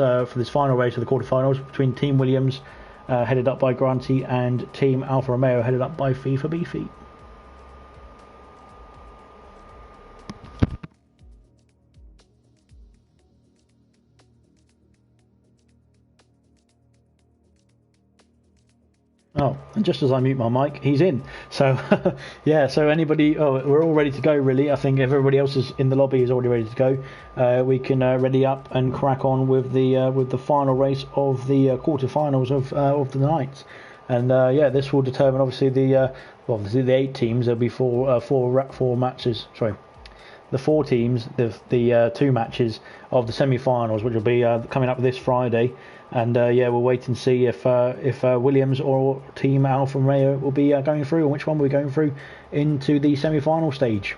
final race of the quarterfinals between Team Williams, headed up by Granty, and Team Alfa Romeo, headed up by FIFA Beefy. Oh, and just as I mute my mic, he's in. So, yeah, so anybody... Oh, we're all ready to go, really. I think everybody else is in the lobby is already ready to go. We can ready up and crack on with the final race of the quarterfinals of the night. And, yeah, this will determine, obviously, the 8 teams. There'll be four matches. Sorry. The 4 teams, the 2 matches of the semi-finals, which will be coming up this Friday. And yeah, we'll wait and see if Williams or Team Alfa Romeo will be going through, and which one we're going through into the semi-final stage.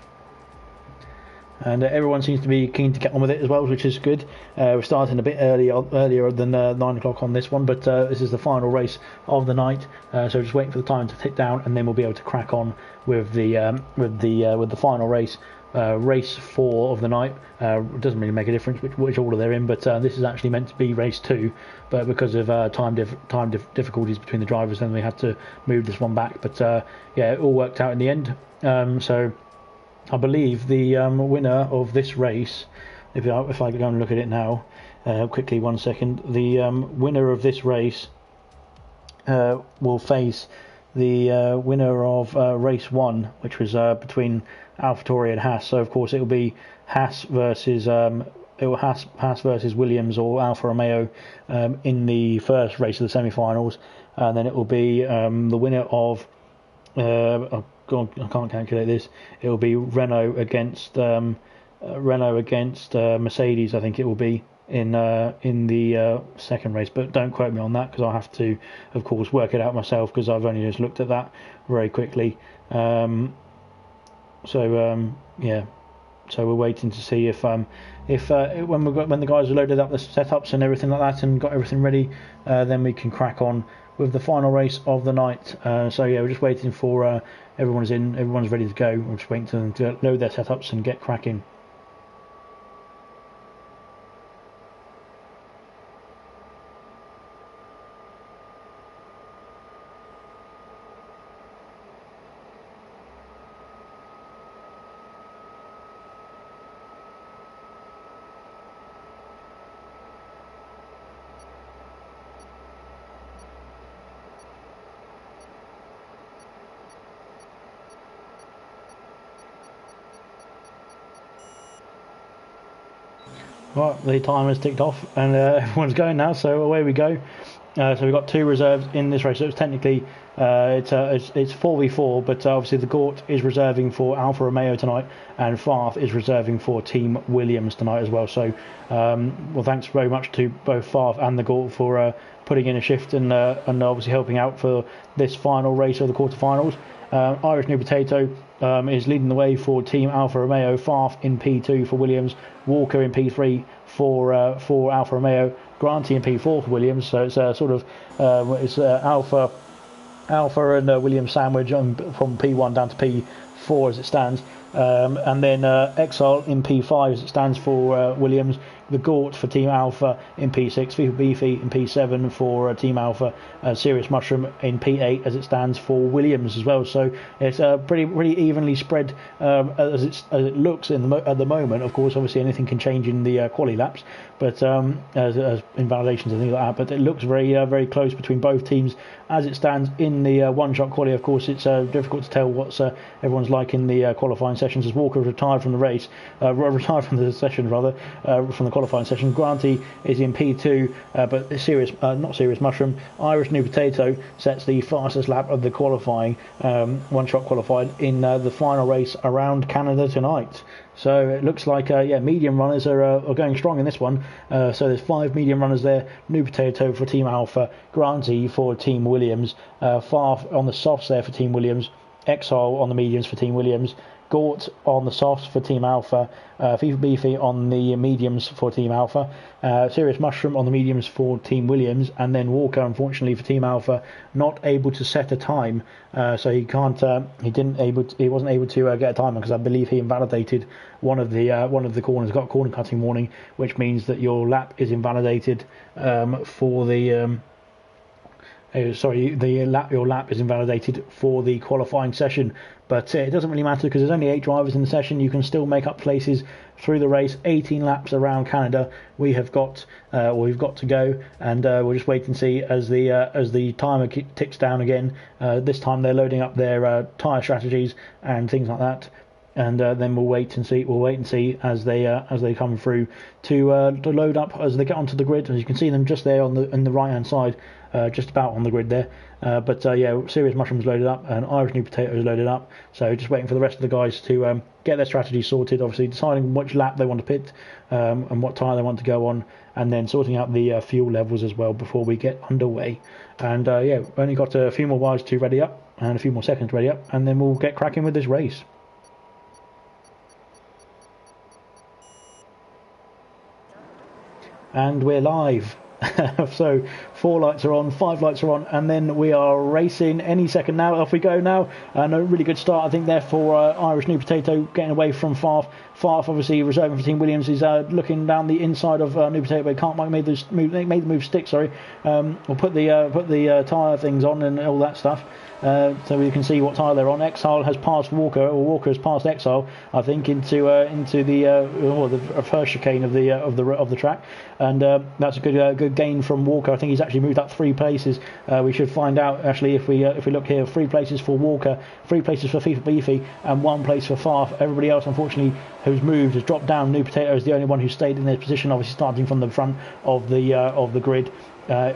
And everyone seems to be keen to get on with it as well, which is good. We're starting a bit earlier than 9 o'clock on this one, but this is the final race of the night. So just waiting for the time to tick down, and then we'll be able to crack on with the final race. Race 4 of the night. It doesn't really make a difference which order they're in, but this is actually meant to be race 2, but because of time difficulties between the drivers, then we had to move this one back. But yeah, it all worked out in the end. So I believe the winner of this race, if I go and look at it now, quickly, 1 second, the winner of this race will face the winner of race 1, which was between AlphaTauri and Haas. So of course it will be Haas versus Williams or Alfa Romeo in the first race of the semi-finals, and then it will be the winner of oh God, I can't calculate this. It will be Renault against Mercedes. I think it will be in the second race, but don't quote me on that, because I'll have to, of course, work it out myself, because I've only just looked at that very quickly. Yeah, so we're waiting to see if when the guys have loaded up the setups and everything like that and got everything ready, then we can crack on with the final race of the night. So yeah, we're just waiting for everyone's ready to go. We're just waiting for them to load their setups and get cracking. Right, the time has ticked off and everyone's going now, so away we go. So we've got 2 reserves in this race. So it's technically it's 4v4, but obviously the Gort is reserving for Alfa Romeo tonight, and Farf is reserving for Team Williams tonight as well. So well, thanks very much to both Farf and the Gort for putting in a shift and obviously helping out for this final race of the quarterfinals. Irish New Potato is leading the way for Team Alfa Romeo, Farf in P2 for Williams, Walker in P3 for Alfa Romeo, Granty in P4 for Williams. So it's sort of Alfa and Williams sandwich from P1 down to P4 as it stands. And then Exile in P5 as it stands for Williams, the Gort for Team Alpha in P6, FIFA Beefy in P7 for Team Alpha, Serious Mushroom in P8 as it stands for Williams as well. So it's pretty evenly spread as it looks at the moment. Of course, obviously anything can change in the quali laps, but as invalidations and things like that. But it looks very close between both teams as it stands in the one-shot quali. Of course, it's difficult to tell what everyone's like in the qualifying sessions, as Walker retired from the race, retired from the session rather, from the qualifying session. Granty is in P2, but not Serious Mushroom, Irish New Potato sets the fastest lap of the qualifying, one-shot qualified in the final race around Canada tonight. So it looks like medium runners are going strong in this one. So there's 5 medium runners there. New Potato for Team Alpha, Granty for Team Williams, Farf on the softs there for Team Williams, Exile on the mediums for Team Williams, Gort on the softs for Team Alpha, FIFA Beefy on the mediums for Team Alpha, Serious Mushroom on the mediums for Team Williams, and then Walker, unfortunately for Team Alpha, not able to set a time, so he can't. He wasn't able to get a time because I believe he invalidated one of the corners. Got a corner cutting warning, which means that your lap is invalidated for the. Your lap is invalidated for the qualifying session, but it doesn't really matter because there's only 8 drivers in the session. You can still make up places through the race. 18 laps around Canada we've got to go, and we'll just wait and see as the timer ticks down again. This time they're loading up their tyre strategies and things like that. And then we'll wait and see as they come through to load up as they get onto the grid. As you can see them just there on the right hand side, just about on the grid there. But Serious Mushrooms loaded up and Irish New Potatoes loaded up. So just waiting for the rest of the guys to get their strategy sorted. Obviously deciding which lap they want to pit and what tyre they want to go on, and then sorting out the fuel levels as well before we get underway. And we've only got a few more bars to ready up and a few more seconds to ready up, and then we'll get cracking with this race. And we're live. So 4 lights are on, 5 lights are on, and then we are racing any second now. Off we go now, and a really good start I think there for Irish New Potato, getting away from Farf. Farf obviously reserving for Team Williams. He's looking down the inside of New Potato, but he can't make the move stick. We'll put the tyre things on and all that stuff. So we can see what tyre they're on. Exile has passed Walker, or Walker has passed Exile, I think, into the first chicane of the track, and that's a good gain from Walker. I think he's actually moved up 3 places. We should find out actually if we look here. 3 places for Walker, 3 places for FIFA Beefy, and 1 place for Farf. Everybody else, unfortunately, who's moved has dropped down. New Potato is the only one who stayed in their position, obviously starting from the front of the grid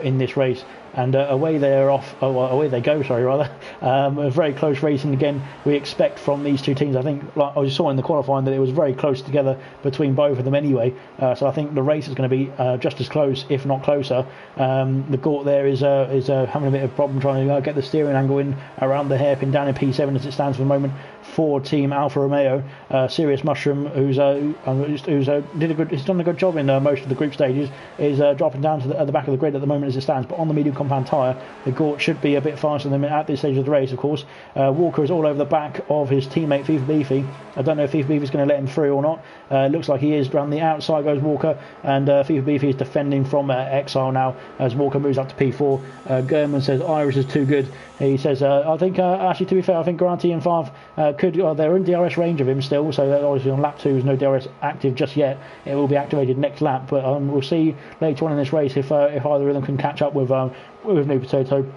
in this race. And away they go. A very close race, and again we expect from these 2 teams. I think, like I saw in the qualifying, that it was very close together between both of them anyway. So I think the race is going to be just as close, if not closer. The Gort there is having a bit of problem trying to get the steering angle in around the hairpin down in P7 as it stands for the moment for Team Alfa Romeo. Serious Mushroom, who's done a good job in most of the group stages, is dropping down to the back of the grid at the moment as it stands. But on the medium compound tyre, the Gort should be a bit faster than at this stage of the race, of course. Walker is all over the back of his teammate FIFA Beefy. I don't know if FIFA Beefy is going to let him through or not. Looks like he is. Around the outside goes Walker, and FIFA Beefy is defending from Exile now as Walker moves up to P4. German says Irish is too good. He says, I think, actually, to be fair, I think Garanti and Favre they're in DRS range of him still, so obviously on lap 2 there's no DRS active just yet. It will be activated next lap, but we'll see later on in this race if either of them can catch up with New Potato.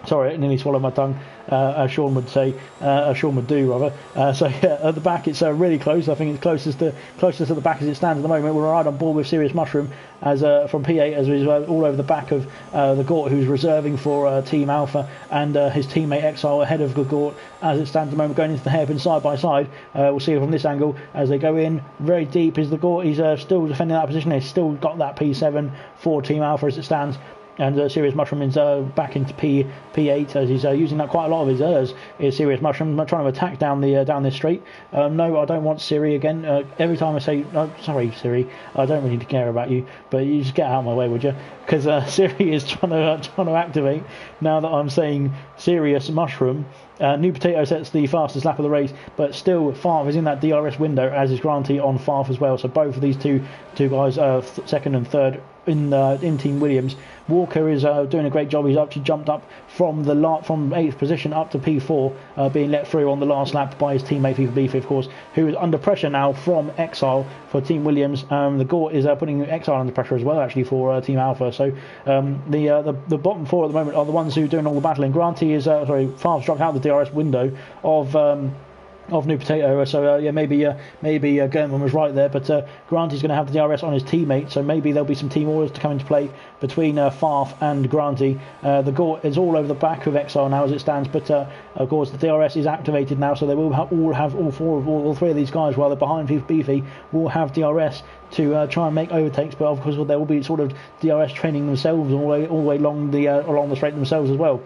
Sorry, I nearly swallowed my tongue, as Sean would say, Sean would do rather. At the back it's really close. I think it's closest to the back as it stands at the moment. We're right on board with Serious Mushroom as from P8 as he's all over the back of the Gort, who's reserving for Team Alpha, and his teammate Exile ahead of the Gort as it stands at the moment, going into the hairpin side by side. We'll see from this angle as they go in very deep. Is the Gort? He's still defending that position. He's still got that P7 for Team Alpha as it stands. And Serious Mushroom is back into P8 as he's using that quite a lot of his errs. Is Serious Mushroom trying to attack down this straight? No, I don't want Siri again. Every time I say, sorry Siri, I don't really care about you, but you just get out of my way, would you? Because Siri is trying to activate now that I'm saying Serious Mushroom. New Potato sets the fastest lap of the race, but still Farf is in that DRS window, as is Granty on Farf as well. So both of these two guys are second and third in Team Williams. Walker is doing a great job. He's actually jumped up from 8th position up to P4, being let through on the last lap by his teammate FIFA Beefy, of course, who is under pressure now from Exile for Team Williams. The Gort is putting Exile under pressure as well, actually, for Team Alpha. So the bottom 4 at the moment are the ones who are doing all the battling. Granty is Farf's dropped out the DRS window of New Potato, so maybe German was right there, but Granty's going to have the DRS on his teammate, so maybe there'll be some team orders to come into play between Farf and Granty. The Gort is all over the back of Exile now as it stands, but of course the DRS is activated now, so they will all 3 of these guys, while they're behind FIFA Beefy, will have DRS to try and make overtakes, but of course there will be sort of DRS training themselves all the way along the straight themselves as well.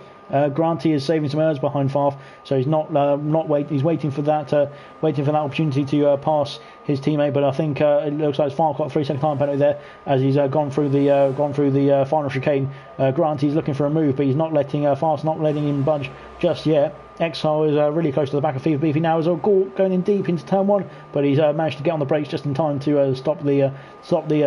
Granty is saving some errors behind Farf, so he's not waiting. He's waiting for that opportunity to pass his teammate. But I think it looks like Farf got a 3-second time penalty there as he's gone through the final chicane. Granty's looking for a move, but he's not letting Farf's not letting him budge just yet. Exile is really close to the back of FIFA Beefy now as Gort going in deep into turn 1, but he's managed to get on the brakes just in time to stop the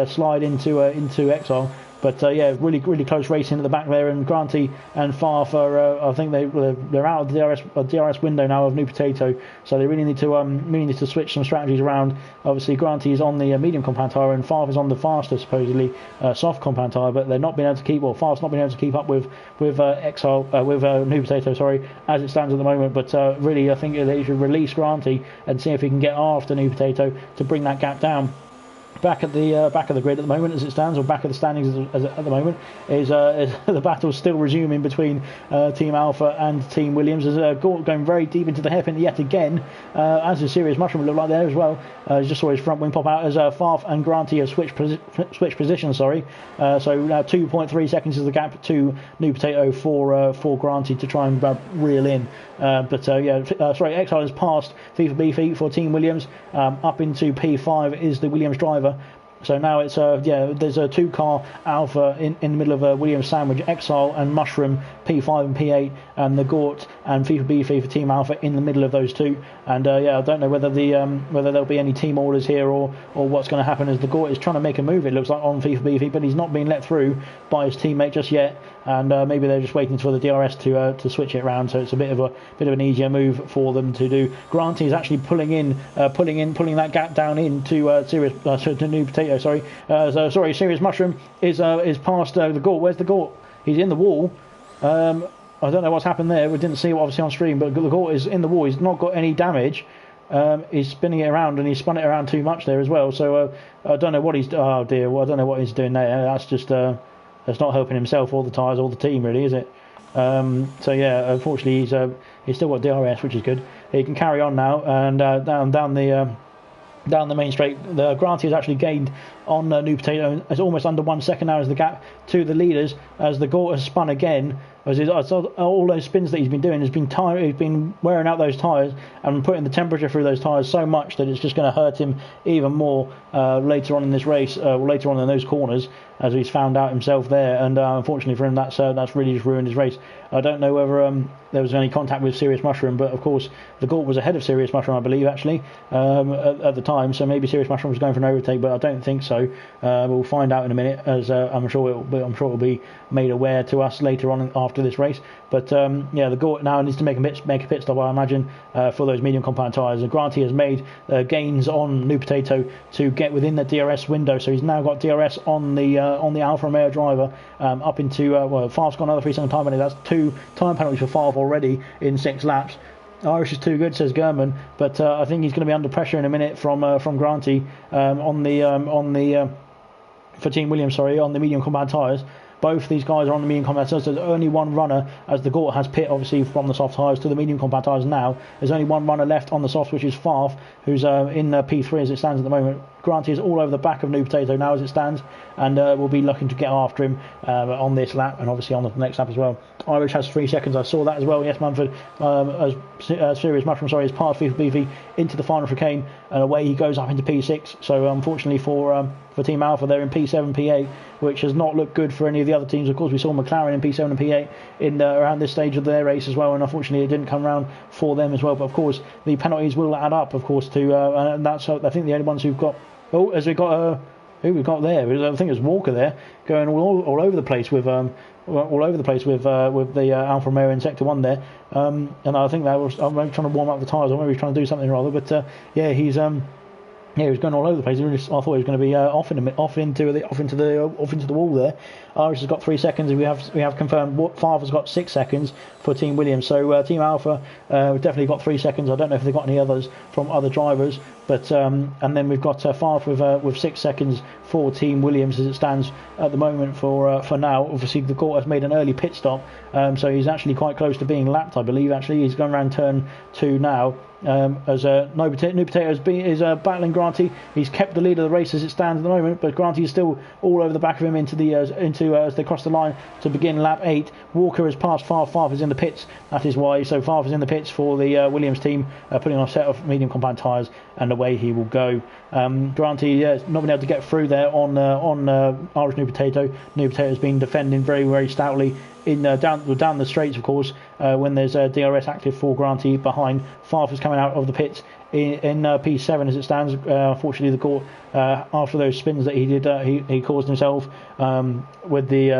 slide into Exile. But yeah, really close racing at the back there, and Granty and Farf are I think they're out of the DRS window now of New Potato, so they really need to switch some strategies around. Obviously, Granty is on the medium compound tyre and Farf is on the faster, supposedly soft compound tyre, but they're not being able to keep, well, Farf's not being able to keep up with Exile with New Potato, sorry, as it stands at the moment. But really, I think they should release Granty and see if he can get after New Potato to bring that gap down. Back of the grid at the moment as it stands, or back of the standings at the moment, is the battle still resuming between Team Alpha and Team Williams, as Gort going very deep into the hairpin yet again, as a serious mushroom look like there as well. Just saw his front wing pop out as Farf and Granty have switched positions. So now 2.3 seconds is the gap to New Potato for Granty to try and reel in. Exile has passed FIFA Beefy for Team Williams. Up into P5 is the Williams driver. So now it's there's a 2-car Alpha in the middle of a Williams sandwich, Exile and Mushroom, P5 and P8, and the Gort and FIFA Beefy for Team Alpha in the middle of those two. And I don't know whether there'll be any team orders here or what's going to happen, as the Gort is trying to make a move, it looks like, on FIFA Beefy, but he's not being let through by his teammate just yet. And maybe they're just waiting for the DRS to switch it around, so it's a bit of an easier move for them to do. Granty is actually pulling that gap down into to New Potato. Serious Mushroom is past the Gort. Where's the Gort? He's in the wall. I don't know what's happened there. We didn't see it obviously on stream, but the Gort is in the wall. He's not got any damage. He's spinning it around, and he spun it around too much there as well. So I don't know what he's. Oh dear. Well, I don't know what he's doing there. That's just. That's not helping himself or the tyres or the team, really, is it? Unfortunately, he's still got DRS, which is good. He can carry on now, and down the main straight. The Granty has actually gained on New Potato. It's almost under 1 second now as the gap to the leaders, as the Gort has spun again. As all those spins that he's been doing, he's been wearing out those tyres and putting the temperature through those tyres so much that it's just going to hurt him even more later on in this race, later on in those corners, as he's found out himself there. And unfortunately for him, that's really just ruined his race. I don't know whether there was any contact with Serious Mushroom, but of course the Gort was ahead of Serious Mushroom, I believe, actually, at the time. So maybe Serious Mushroom was going for an overtake, but I don't think so. We'll find out in a minute, as I'm sure it will be made aware to us later on after this race. But the Gort now needs to make a pit stop, I imagine, for those medium compound tyres. And Granty has made gains on New Potato to get within the DRS window, so he's now got DRS on the Alfa Romeo driver, up into Farf's got another 3-second time penalty. That's 2 time penalties for Farf already in 6 laps. Irish is too good, says Gurman, but I think he's going to be under pressure in a minute from Granty for Team Williams, on the medium compound tyres. Both these guys are on the medium compound tyres. There's only one runner, as the Gort has pit obviously from the soft tyres to the medium compound tyres now. There's only one runner left on the soft, which is Farf, who's in P3 as it stands at the moment. Granty is all over the back of New Potato now as it stands, and we'll be looking to get after him on this lap, and obviously on the next lap as well. Irish has 3 seconds. I saw that as well. Yes, Mumford, Serious Mushroom, has passed FIFA Beefy into the final chicane, and away he goes up into P6. So unfortunately for Team Alpha, they're in P7, P8, which has not looked good for any of the other teams. Of course, we saw McLaren in P7 and P8 in around this stage of their race as well, and unfortunately it didn't come round for them as well. But of course, the penalties will add up, of course, to and that's I think the only ones who've got. Oh, as we got who we got there? I think it was Walker there, going all over the place with the Alfa Romeo in Sector 1 there. And I think that was maybe trying to warm up the tyres, or maybe trying to do something or other. But he was going all over the place. I thought he was going to be off into the wall there. Irish has got 3 seconds, and we have confirmed Farf has got 6 seconds for Team Williams. So Team Alpha definitely got 3 seconds. I don't know if they've got any others from other drivers, But and then we've got Farf with 6 seconds for Team Williams as it stands at the moment for now. Obviously, the court has made an early pit stop, so he's actually quite close to being lapped, I believe. Actually, he's going around turn 2 now. As New Potato is battling Granty. He's kept the lead of the race as it stands at the moment, but Granty is still all over the back of him into as they cross the line to begin lap 8. Walker has passed Farf. Farf is in the pits. That is why. So Farf is in the pits for the Williams team, putting on a set of medium compound tyres, and away he will go. Granty not been able to get through there on Irish New Potato. New Potato has been defending very, very stoutly down the straights, of course, when there's DRS active for Granty behind. Farf is coming out of the pits in P7 as it stands. Unfortunately, the court after those spins that he did, he caused himself with the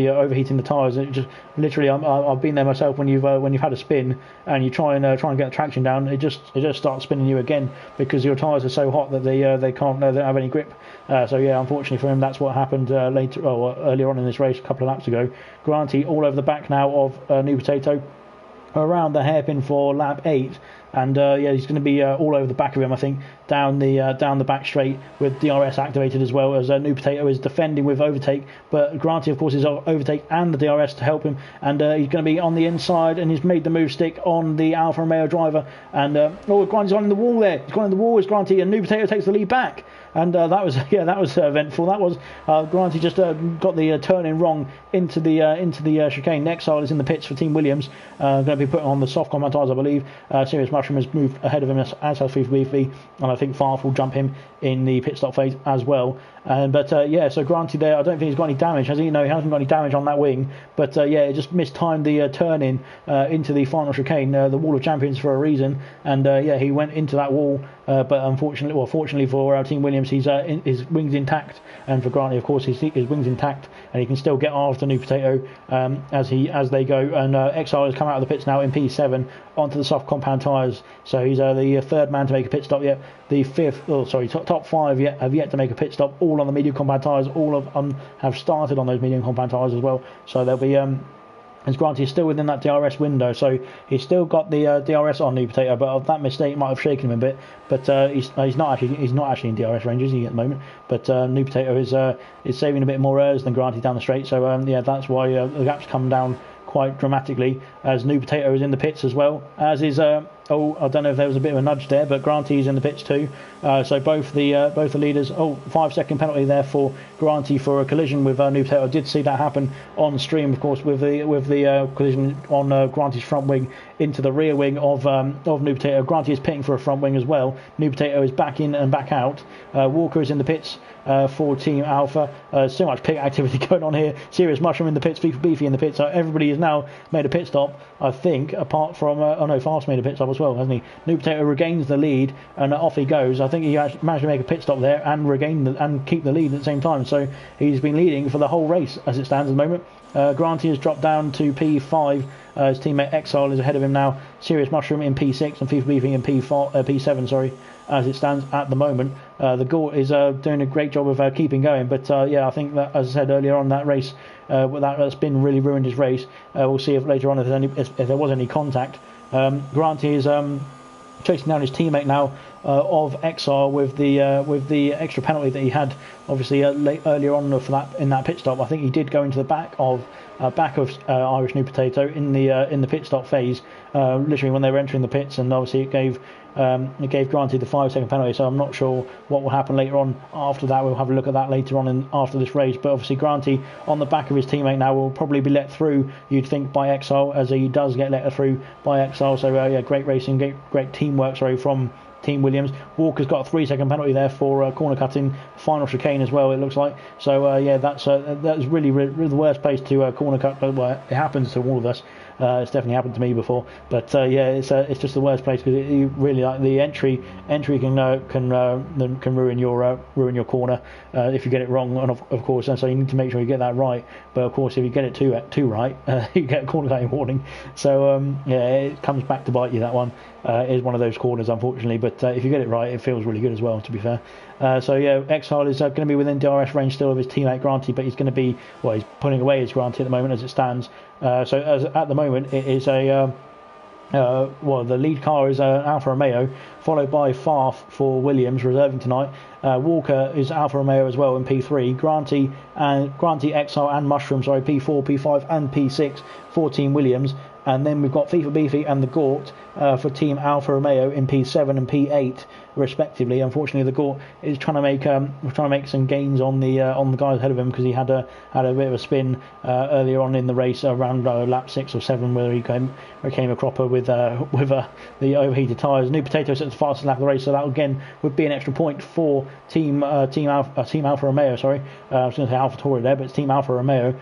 overheating the tyres. It just literally, I've been there myself when you've had a spin and you try and get the traction down. It just starts spinning you again because your tyres are so hot that they don't have any grip. So yeah, unfortunately for him, that's what happened earlier on in this race a couple of laps ago. Granty all over the back now of New Potato, around the hairpin for lap 8, and he's going to be all over the back of him, I think, down the back straight with DRS activated as well, as New Potato is defending with overtake, but Granty of course is overtake and the DRS to help him, and he's going to be on the inside, and he's made the move stick on the Alfa Romeo driver, and Granty's on the wall there. He's gone in the wall as Granty, and New Potato takes the lead back. And that was eventful. That was Granty just got the turn-in wrong into the chicane. Exile is in the pits for Team Williams, going to be putting on the soft compound tyres, I believe. Serious Mushroom has moved ahead of him as has Beefy, and I think Farf will jump him in the pit stop phase as well. So Granty there, I don't think he's got any damage, has he? No, he hasn't got any damage on that wing. But it just mistimed the turn-in into the final chicane, the Wall of Champions for a reason. And he went into that wall, but fortunately for Team Williams, his wings intact, and for Granty, of course, his wings intact, and he can still get after New Potato as they go. And Exile has come out of the pits now in P7 onto the soft compound tyres, so he's the third man to make a pit stop yet. The top 5 have yet to make a pit stop, all on the medium compound tyres. All of them have started on those medium compound tyres as well, so they'll be as Granty is still within that DRS window, so he's still got the DRS on New Potato, but that mistake might have shaken him a bit. But he's not actually in DRS range, is he, at the moment? But New Potato is saving a bit more errors than Granty down the straight, so that's why the gap's come down quite dramatically, as New Potato is in the pits as well, as is I don't know if there was a bit of a nudge there, but Granty's in the pits too. So both the leaders. 5-second penalty there for Granty for a collision with New Potato. I did see that happen on stream, of course, with the collision on Granty's front wing into the rear wing of New Potato. Granty is pitting for a front wing as well. New Potato is back in and back out. Walker is in the pits for Team Alpha. So much pit activity going on here. Serious Mushroom in the pits, Beefy in the pits. So everybody has now made a pit stop, I think, apart from Fast made a pit stop as well, hasn't he? New Potato regains the lead and off he goes. I think he managed to make a pit stop there and and keep the lead at the same time. So he's been leading for the whole race as it stands at the moment. Granty has dropped down to P5. His teammate Exile is ahead of him now. Serious Mushroom in P6 and FIFA Beefing in P7. Sorry, as it stands at the moment. The Gort is doing a great job of keeping going. But I think that, as I said earlier on, that race, that spin really ruined his race. We'll see if later on if there was any contact. Granty is chasing down his teammate now of Exile with the extra penalty that he had, obviously earlier on for that in that pit stop. I think he did go into the back of Irish New Potato in the pit stop phase, literally when they were entering the pits, and obviously it gave Granty the 5-second penalty. So I'm not sure what will happen later on after that. We'll have a look at that later on after this race. But obviously Granty on the back of his teammate now will probably be let through, you'd think, by Exile, as he does get let through by Exile. So great racing, great teamwork from Team Williams. Walker's got a 3-second penalty there for corner cutting, final chicane as well, it looks like. So that's really the worst place to corner cut. Well, it happens to all of us. It's definitely happened to me before, but it's just the worst place, because it really, like, the entry can ruin your corner if you get it wrong, and of course, and so you need to make sure you get that right. But of course, if you get it too right, you get a corner cutting warning. So it comes back to bite you. That one is one of those corners, unfortunately. But if you get it right, it feels really good as well, to be fair. Exile is going to be within DRS range still of his teammate Granty, but he's going to be, he's pulling away his Granty at the moment as it stands. At the moment it is The lead car is Alfa Romeo, followed by Farf for Williams, reserving tonight. Walker is Alfa Romeo as well in P3. Granty, Exile and Mushroom, P4, P5 and P6 for Team Williams. And then we've got FIFA Beefy and the Gort for Team Alfa Romeo in P7 and P8 respectively. Unfortunately, the Gort is trying to make some gains on the guys ahead of him, because he had a bit of a spin earlier on in the race around lap 6 or 7, where he came a cropper with the overheated tyres. New Potato set the fastest lap of the race, so that again would be an extra point for Team Alfa Romeo. Sorry, I was going to say AlphaTauri there, but it's Team Alfa Romeo.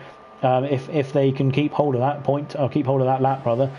If they can keep hold of that point, or keep hold of that lap rather,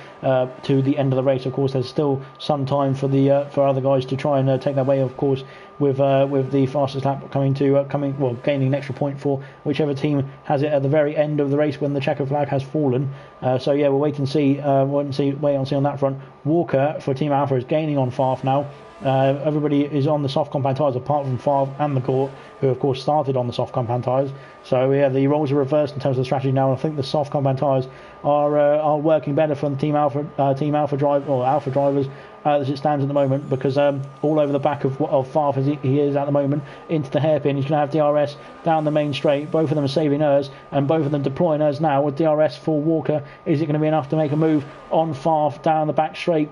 to the end of the race. Of course, there's still some time for other guys to try and take their way. Of course, with the fastest lap gaining an extra point for whichever team has it at the very end of the race when the checker flag has fallen. We'll wait and see. Wait and see on that front. Walker for Team Alpha is gaining on Farf now. Everybody is on the soft compound tyres apart from Favre and the Court, who of course started on the soft compound tyres. So the roles are reversed in terms of the strategy now. I think the soft compound tyres are working better for the Team Alpha drivers as it stands at the moment, because all over the back of Favre as he is at the moment into the hairpin. He's going to have DRS down the main straight. Both of them are saving ERS, and both of them deploying ERS now with DRS for Walker. Is it going to be enough to make a move on Favre down the back straight?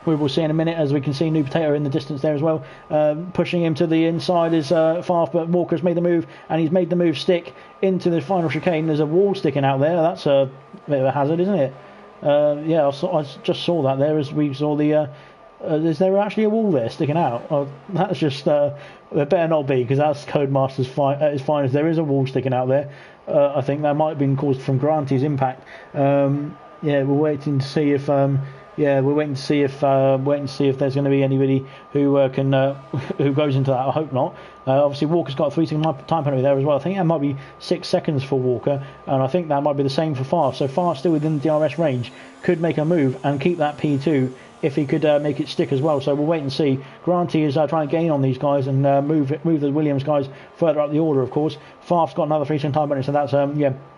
We will see in a minute, as we can see New Potato in the distance there as well. Pushing him to the inside is Farf, but Walker's made the move, and he's made the move stick into the final chicane. There's a wall sticking out there. That's a bit of a hazard, isn't it? I just saw that there as we saw the... is there actually a wall there sticking out? That's just... there better not be, because that's Codemaster's at his finest. There is a wall sticking out there. I think that might have been caused from Granty's impact. We're waiting to see if... we're waiting to see if there's going to be anybody who who goes into that. I hope not. Obviously, Walker's got a 3-second time penalty there as well. I think that might be 6 seconds for Walker, and I think that might be the same for Farf. So Farf still within the DRS range, could make a move and keep that P2 if he could make it stick as well. So we'll wait and see. Granty is trying to gain on these guys and move the Williams guys further up the order, of course. Farf's got another 3-second time penalty, so that's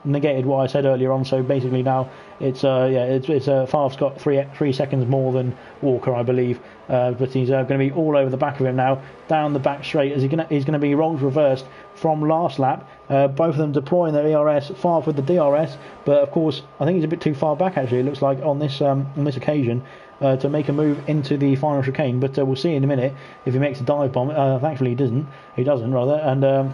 negated what I said earlier on. So basically now it's Farf's got 3 seconds more than Walker, I believe. But he's going to be all over the back of him now, down the back straight, as he's going to be roles reversed from last lap. Both of them deploying their ERS, Farf with the DRS, but of course I think he's a bit too far back actually. It looks like on this occasion. To make a move into the final chicane, but we'll see in a minute if he makes a dive bomb. Thankfully he doesn't rather, and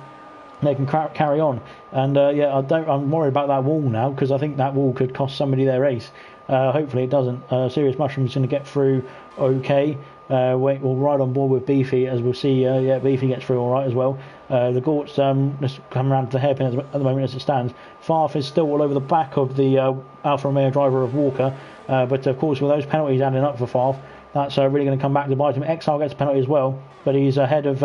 they can carry on. And I'm worried about that wall now, because I think that wall could cost somebody their race. Hopefully it doesn't. Serious Mushroom's going to get through okay. We'll ride on board with Beefy, as we'll see. Beefy gets through all right as well. The Gort's just come around to the hairpin at the moment as it stands. Farf is still all over the back of the Alfa Romeo driver of Walker, but of course with those penalties adding up for Farf, that's really going to come back to bite him. Exile gets a penalty as well, but he's ahead of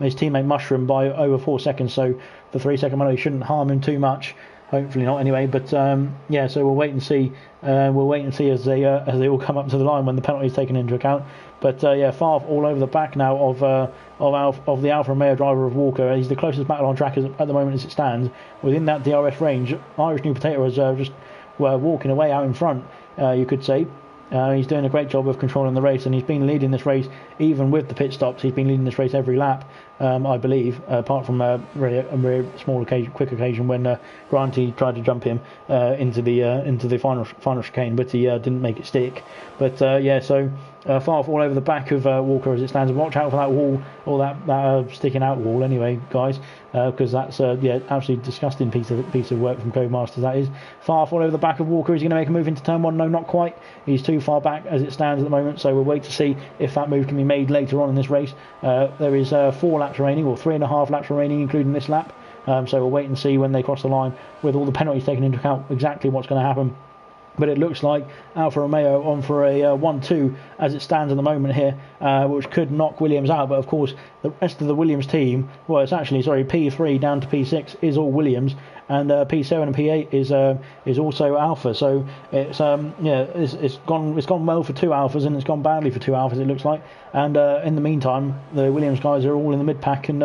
his teammate Mushroom by over 4 seconds, so the 3-second penalty shouldn't harm him too much. Hopefully not anyway, but so we'll wait and see. As they all come up to the line when the penalty is taken into account. But Farf all over the back now of the Alfa Romeo driver of Walker. He's the closest battle on track at the moment as it stands. Within that DRS range, Irish New Potato is just walking away out in front, you could say. He's doing a great job of controlling the race, and he's been leading this race even with the pit stops. He's been leading this race every lap, I believe, apart from a very small quick occasion when Granty tried to jump him into the final chicane, but he didn't make it stick. But so Farf all over the back of Walker as it stands. Watch out for that wall, or that sticking out wall anyway, guys, because that's absolutely disgusting piece of work from Codemasters, that is. Farf all over the back of Walker. Is he going to make a move into turn 1? No, not quite. He's too far back as it stands at the moment, so we'll wait to see if that move can be made later on in this race. There is 4 laps remaining, or 3.5 laps remaining, including this lap. So we'll wait and see when they cross the line, with all the penalties taken into account, exactly what's going to happen. But it looks like Alfa Romeo on for a 1-2 as it stands at the moment here, which could knock Williams out. But of course, the rest of the Williams team, well, it's actually, P3 down to P6 is all Williams. and P7 and P8 is also Alpha. So it's it's gone well for 2 Alphas, and it's gone badly for 2 Alphas, it looks like. And in the meantime, the Williams guys are all in the mid pack and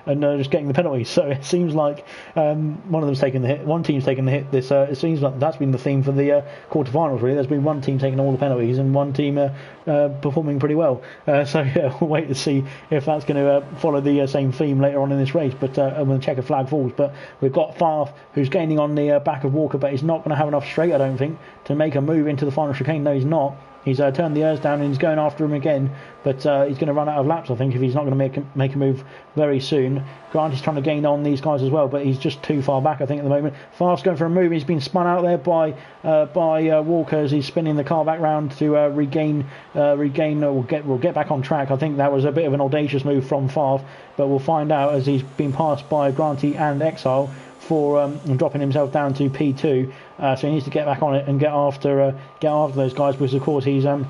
just getting the penalties. So it seems like one of them's taken the hit, one team's taken the hit. It seems like that's been the theme for the quarterfinals. Really, there's been one team taking all the penalties and one team performing pretty well. So yeah, we'll wait to see if that's going to follow the same theme later on in this race. But when the checker flag falls, but we've got Farf who's gaining on the back of Walker, but he's not going to have enough straight, I don't think, to make a move into the final chicane. No, he's not. He's turned the ERS down and he's going after him again, but he's going to run out of laps, I think, if he's not going to make a move very soon. Grant is trying to gain on these guys as well, but he's just too far back, I think, at the moment. Farf's going for a move. He's been spun out there by Walker as he's spinning the car back round to regain or get back on track. I think that was a bit of an audacious move from Farf, but we'll find out as he's been passed by Granty and Exile for dropping himself down to P2, so he needs to get back on it and get after those guys, because of course he's got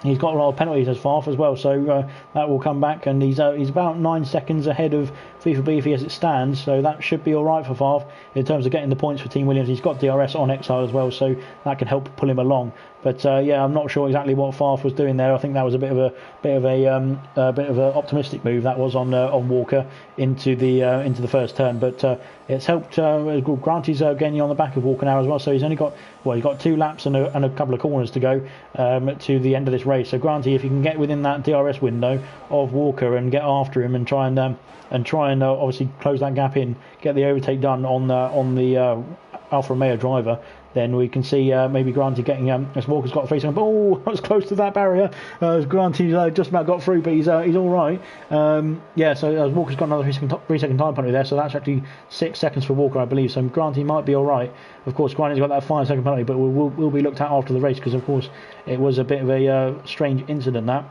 a lot of penalties as Farf as well, so that will come back, and he's about 9 seconds ahead of FIFA Beefy as it stands, so that should be alright for Farf in terms of getting the points for Team Williams. He's got DRS on Exile as well, so that can help pull him along. But yeah, I'm not sure exactly what Farf was doing there. I think that was a bit of a optimistic move that was on Walker into the first turn. But it's helped. Granty's getting on the back of Walker now as well. So he's got 2 laps and a couple of corners to go to the end of this race. So Granty, if you can get within that DRS window of Walker and get after him and try and obviously close that gap in, get the overtake done on the Alfa Romeo driver, then we can see maybe Granty getting as Walker's got 3 seconds. Oh, that was close to that barrier. Granty just about got through, but he's all right. Yeah, so Walker's got another 3 second time penalty there, so that's actually 6 seconds for Walker, I believe. So Granty might be all right. Of course, Granty's got that 5 second penalty, but will be looked at after the race, because of course it was a bit of a strange incident that.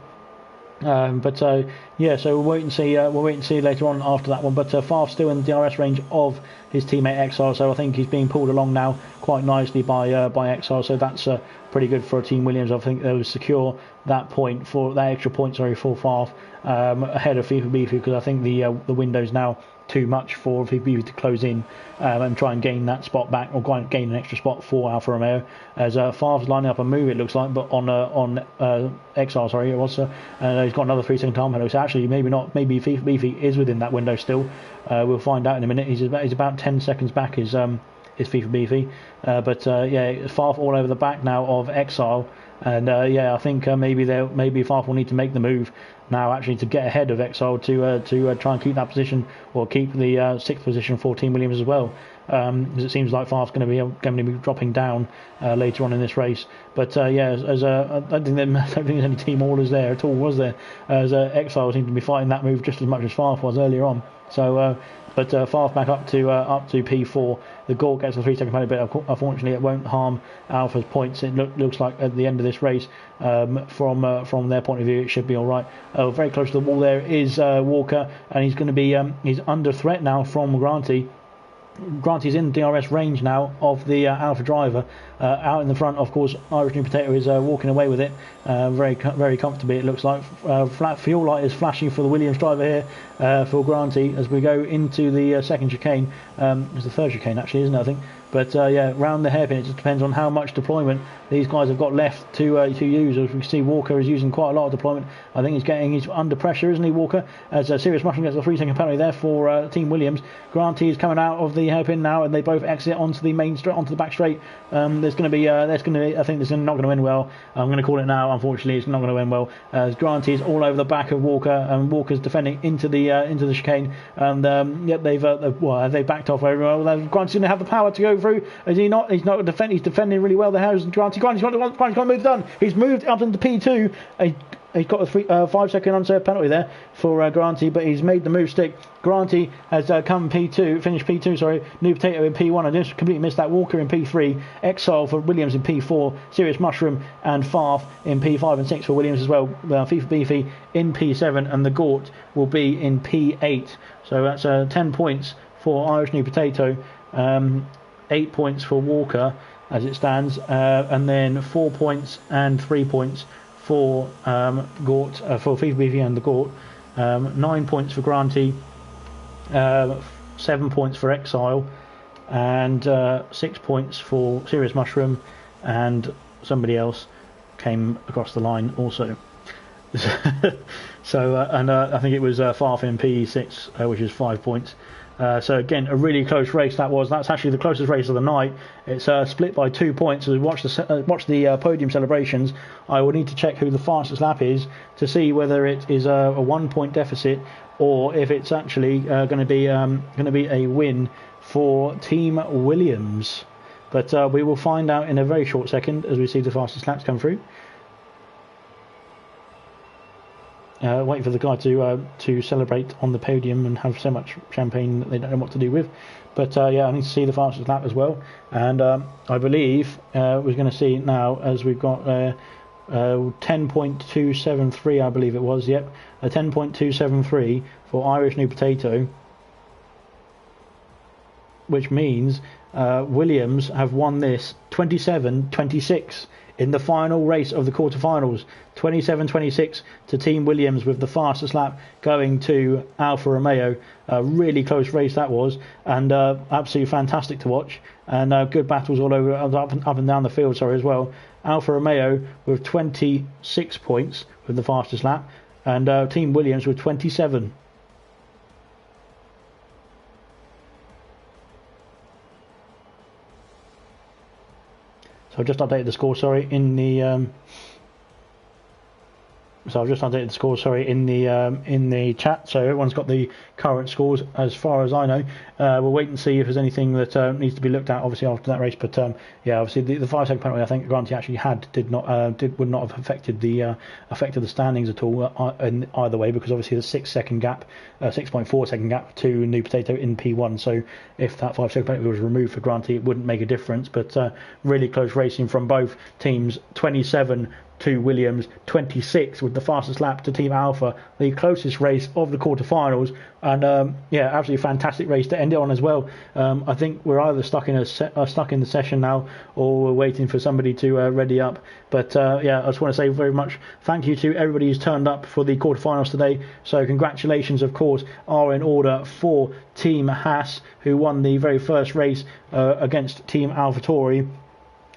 Yeah, so we'll wait and see later on after that one. But Farf's still in the DRS range of his teammate Exile, so I think he's being pulled along now quite nicely by Exile. So that's pretty good for Team Williams. I think they'll secure that extra point for Farf ahead of FIFA Beefy, because I think the window's now too much for FIFA to close in and try and gain that spot back, or gain an extra spot for Alfa Romeo, as Favre's lining up a move, it looks like, but on Exile, sorry, it was. He's got another 3 second time penalty, so actually maybe FIFA Beefy is within that window still. We'll find out in a minute. He's about 10 seconds back is FIFA Beefy, but yeah, Farf all over the back now of Exile. And yeah, I think maybe Farf will need to make the move now, actually, to get ahead of Exile to try and keep that position, or keep the 6th position for Team Williams as well. Because it seems like Farf's going to be dropping down later on in this race. But yeah, I don't think there's any team orders there at all, was there? As Exile seemed to be fighting that move just as much as Farf was earlier on. So, but Farf back up to P4. The Gort gets a 3 second penalty, but unfortunately it won't harm Alpha's points. It looks like at the end of this race, from their point of view, it should be all right. Very close to the wall there is Walker, and he's going to be he's under threat now from Granty. Granty's in DRS range now of the Alpha driver. Out in the front, of course, Irish New Potato is walking away with it very comfortably, it looks like. Flat fuel light is flashing for the Williams driver here, for Granty, as we go into the second chicane. It's the third chicane, actually, isn't it, I think? But yeah, round the hairpin, it just depends on how much deployment these guys have got left to use. As we see, Walker is using quite a lot of deployment. I think he's under pressure, isn't he, Walker? As Serious Mushroom gets a 3 second penalty there for Team Williams. Granty is coming out of the hairpin now, and they both exit onto the back straight. I think this is not going to end well. I'm going to call it now. Unfortunately, it's not going to end well. As Granty is all over the back of Walker, and Walker's defending into the chicane. And yep, they've backed off very well. Granty's going to have the power to go through. Is he not? He's not defending. He's defending really well. How's Granty's got the move done. He's moved up into P2. He's got a 5 second unserved penalty there for Granty, but he's made the move stick. Granty has finished P2, sorry. New Potato in P1. I just completely missed that. Walker in P3. Exile for Williams in P4. Serious Mushroom and Farf in P5 and 6 for Williams as well. FIFA Beefy in P7, and the Gort will be in P8. So that's 10 points for Irish New Potato. 8 points for Walker as it stands, and then 4 points and 3 points for Gort, for FIFA Beefy and the Gort. 9 points for Granty, 7 points for Exile, and 6 points for Serious Mushroom, and somebody else came across the line also. So I think it was Farfin P6, which is 5 points. So again, a really close race that was. That's actually the closest race of the night. It's split by 2 points. As we watch the podium celebrations, I will need to check who the fastest lap is to see whether it is a 1 point deficit or if it's actually going to be a win for Team Williams. But we will find out in a very short second as we see the fastest laps come through. Waiting for the guy to celebrate on the podium and have so much champagne that they don't know what to do with. But yeah, I need to see the fastest lap as well. And I believe we're going to see now as we've got 10.273, I believe it was. Yep, a 10.273 for Irish New Potato, which means Williams have won this 27-26 in the final race of the quarterfinals. 27-26 to Team Williams, with the fastest lap going to Alfa Romeo. A really close race that was, and absolutely fantastic to watch, and good battles all over up and down the field as well. Alfa Romeo with 26 points with the fastest lap, and Team Williams with 27. So I've just updated the score, in the chat, so everyone's got the current scores as far as I know. We'll wait and see if there's anything that needs to be looked at, obviously, after that race. But yeah, obviously the 5 second penalty I think Granty actually had would not have affected the standings at all in either way, because obviously the 6 second gap, 6.4 second gap to New Potato in P1. So if that 5 second penalty was removed for Granty, it wouldn't make a difference. But really close racing from both teams. 27 to Williams, 26 with the fastest lap to Team Alpha, the closest race of the quarterfinals, and yeah, absolutely fantastic race to end it on as well. I think we're either stuck in the session now, or we're waiting for somebody to ready up. But yeah, I just want to say very much thank you to everybody who's turned up for the quarterfinals today. So congratulations, of course, are in order for Team Haas, who won the very first race against Team AlphaTauri.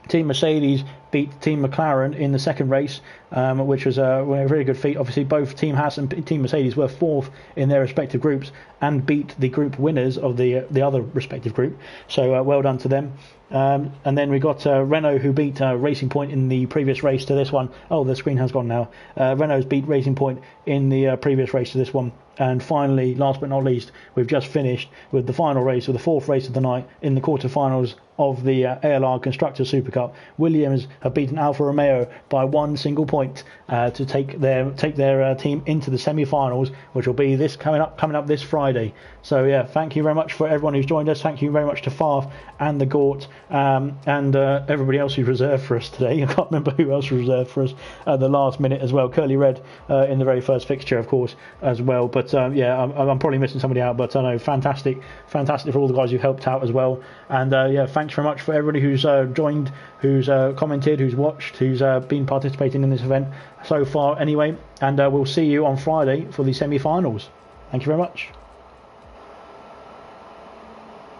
Team Mercedes beat Team McLaren in the second race, which was a really good feat. Obviously, both Team Haas and Team Mercedes were fourth in their respective groups and beat the group winners of the other respective group. So well done to them. And then we got Renault, who beat Racing Point in the previous race to this one. Oh, the screen has gone now. Renault's beat Racing Point in the previous race to this one. And finally, last but not least, we've just finished with the final race, or the fourth race of the night, in the quarterfinals of the ALR Constructors Supercup. Williams have beaten Alfa Romeo by 1 single point to take their team into the semi-finals, which will be coming up this Friday. So yeah, thank you very much for everyone who's joined us. Thank you very much to Farf and the Gort and everybody else who's reserved for us today. I can't remember who else was reserved for us at the last minute as well. Curly Red in the very first fixture, of course, as well. But yeah, I'm probably missing somebody out. But I know, fantastic for all the guys who helped out as well. And yeah, thanks very much for everybody who's joined, who's commented, who's watched, who's been participating in this event so far anyway. And we'll see you on Friday for the semi-finals. Thank you very much.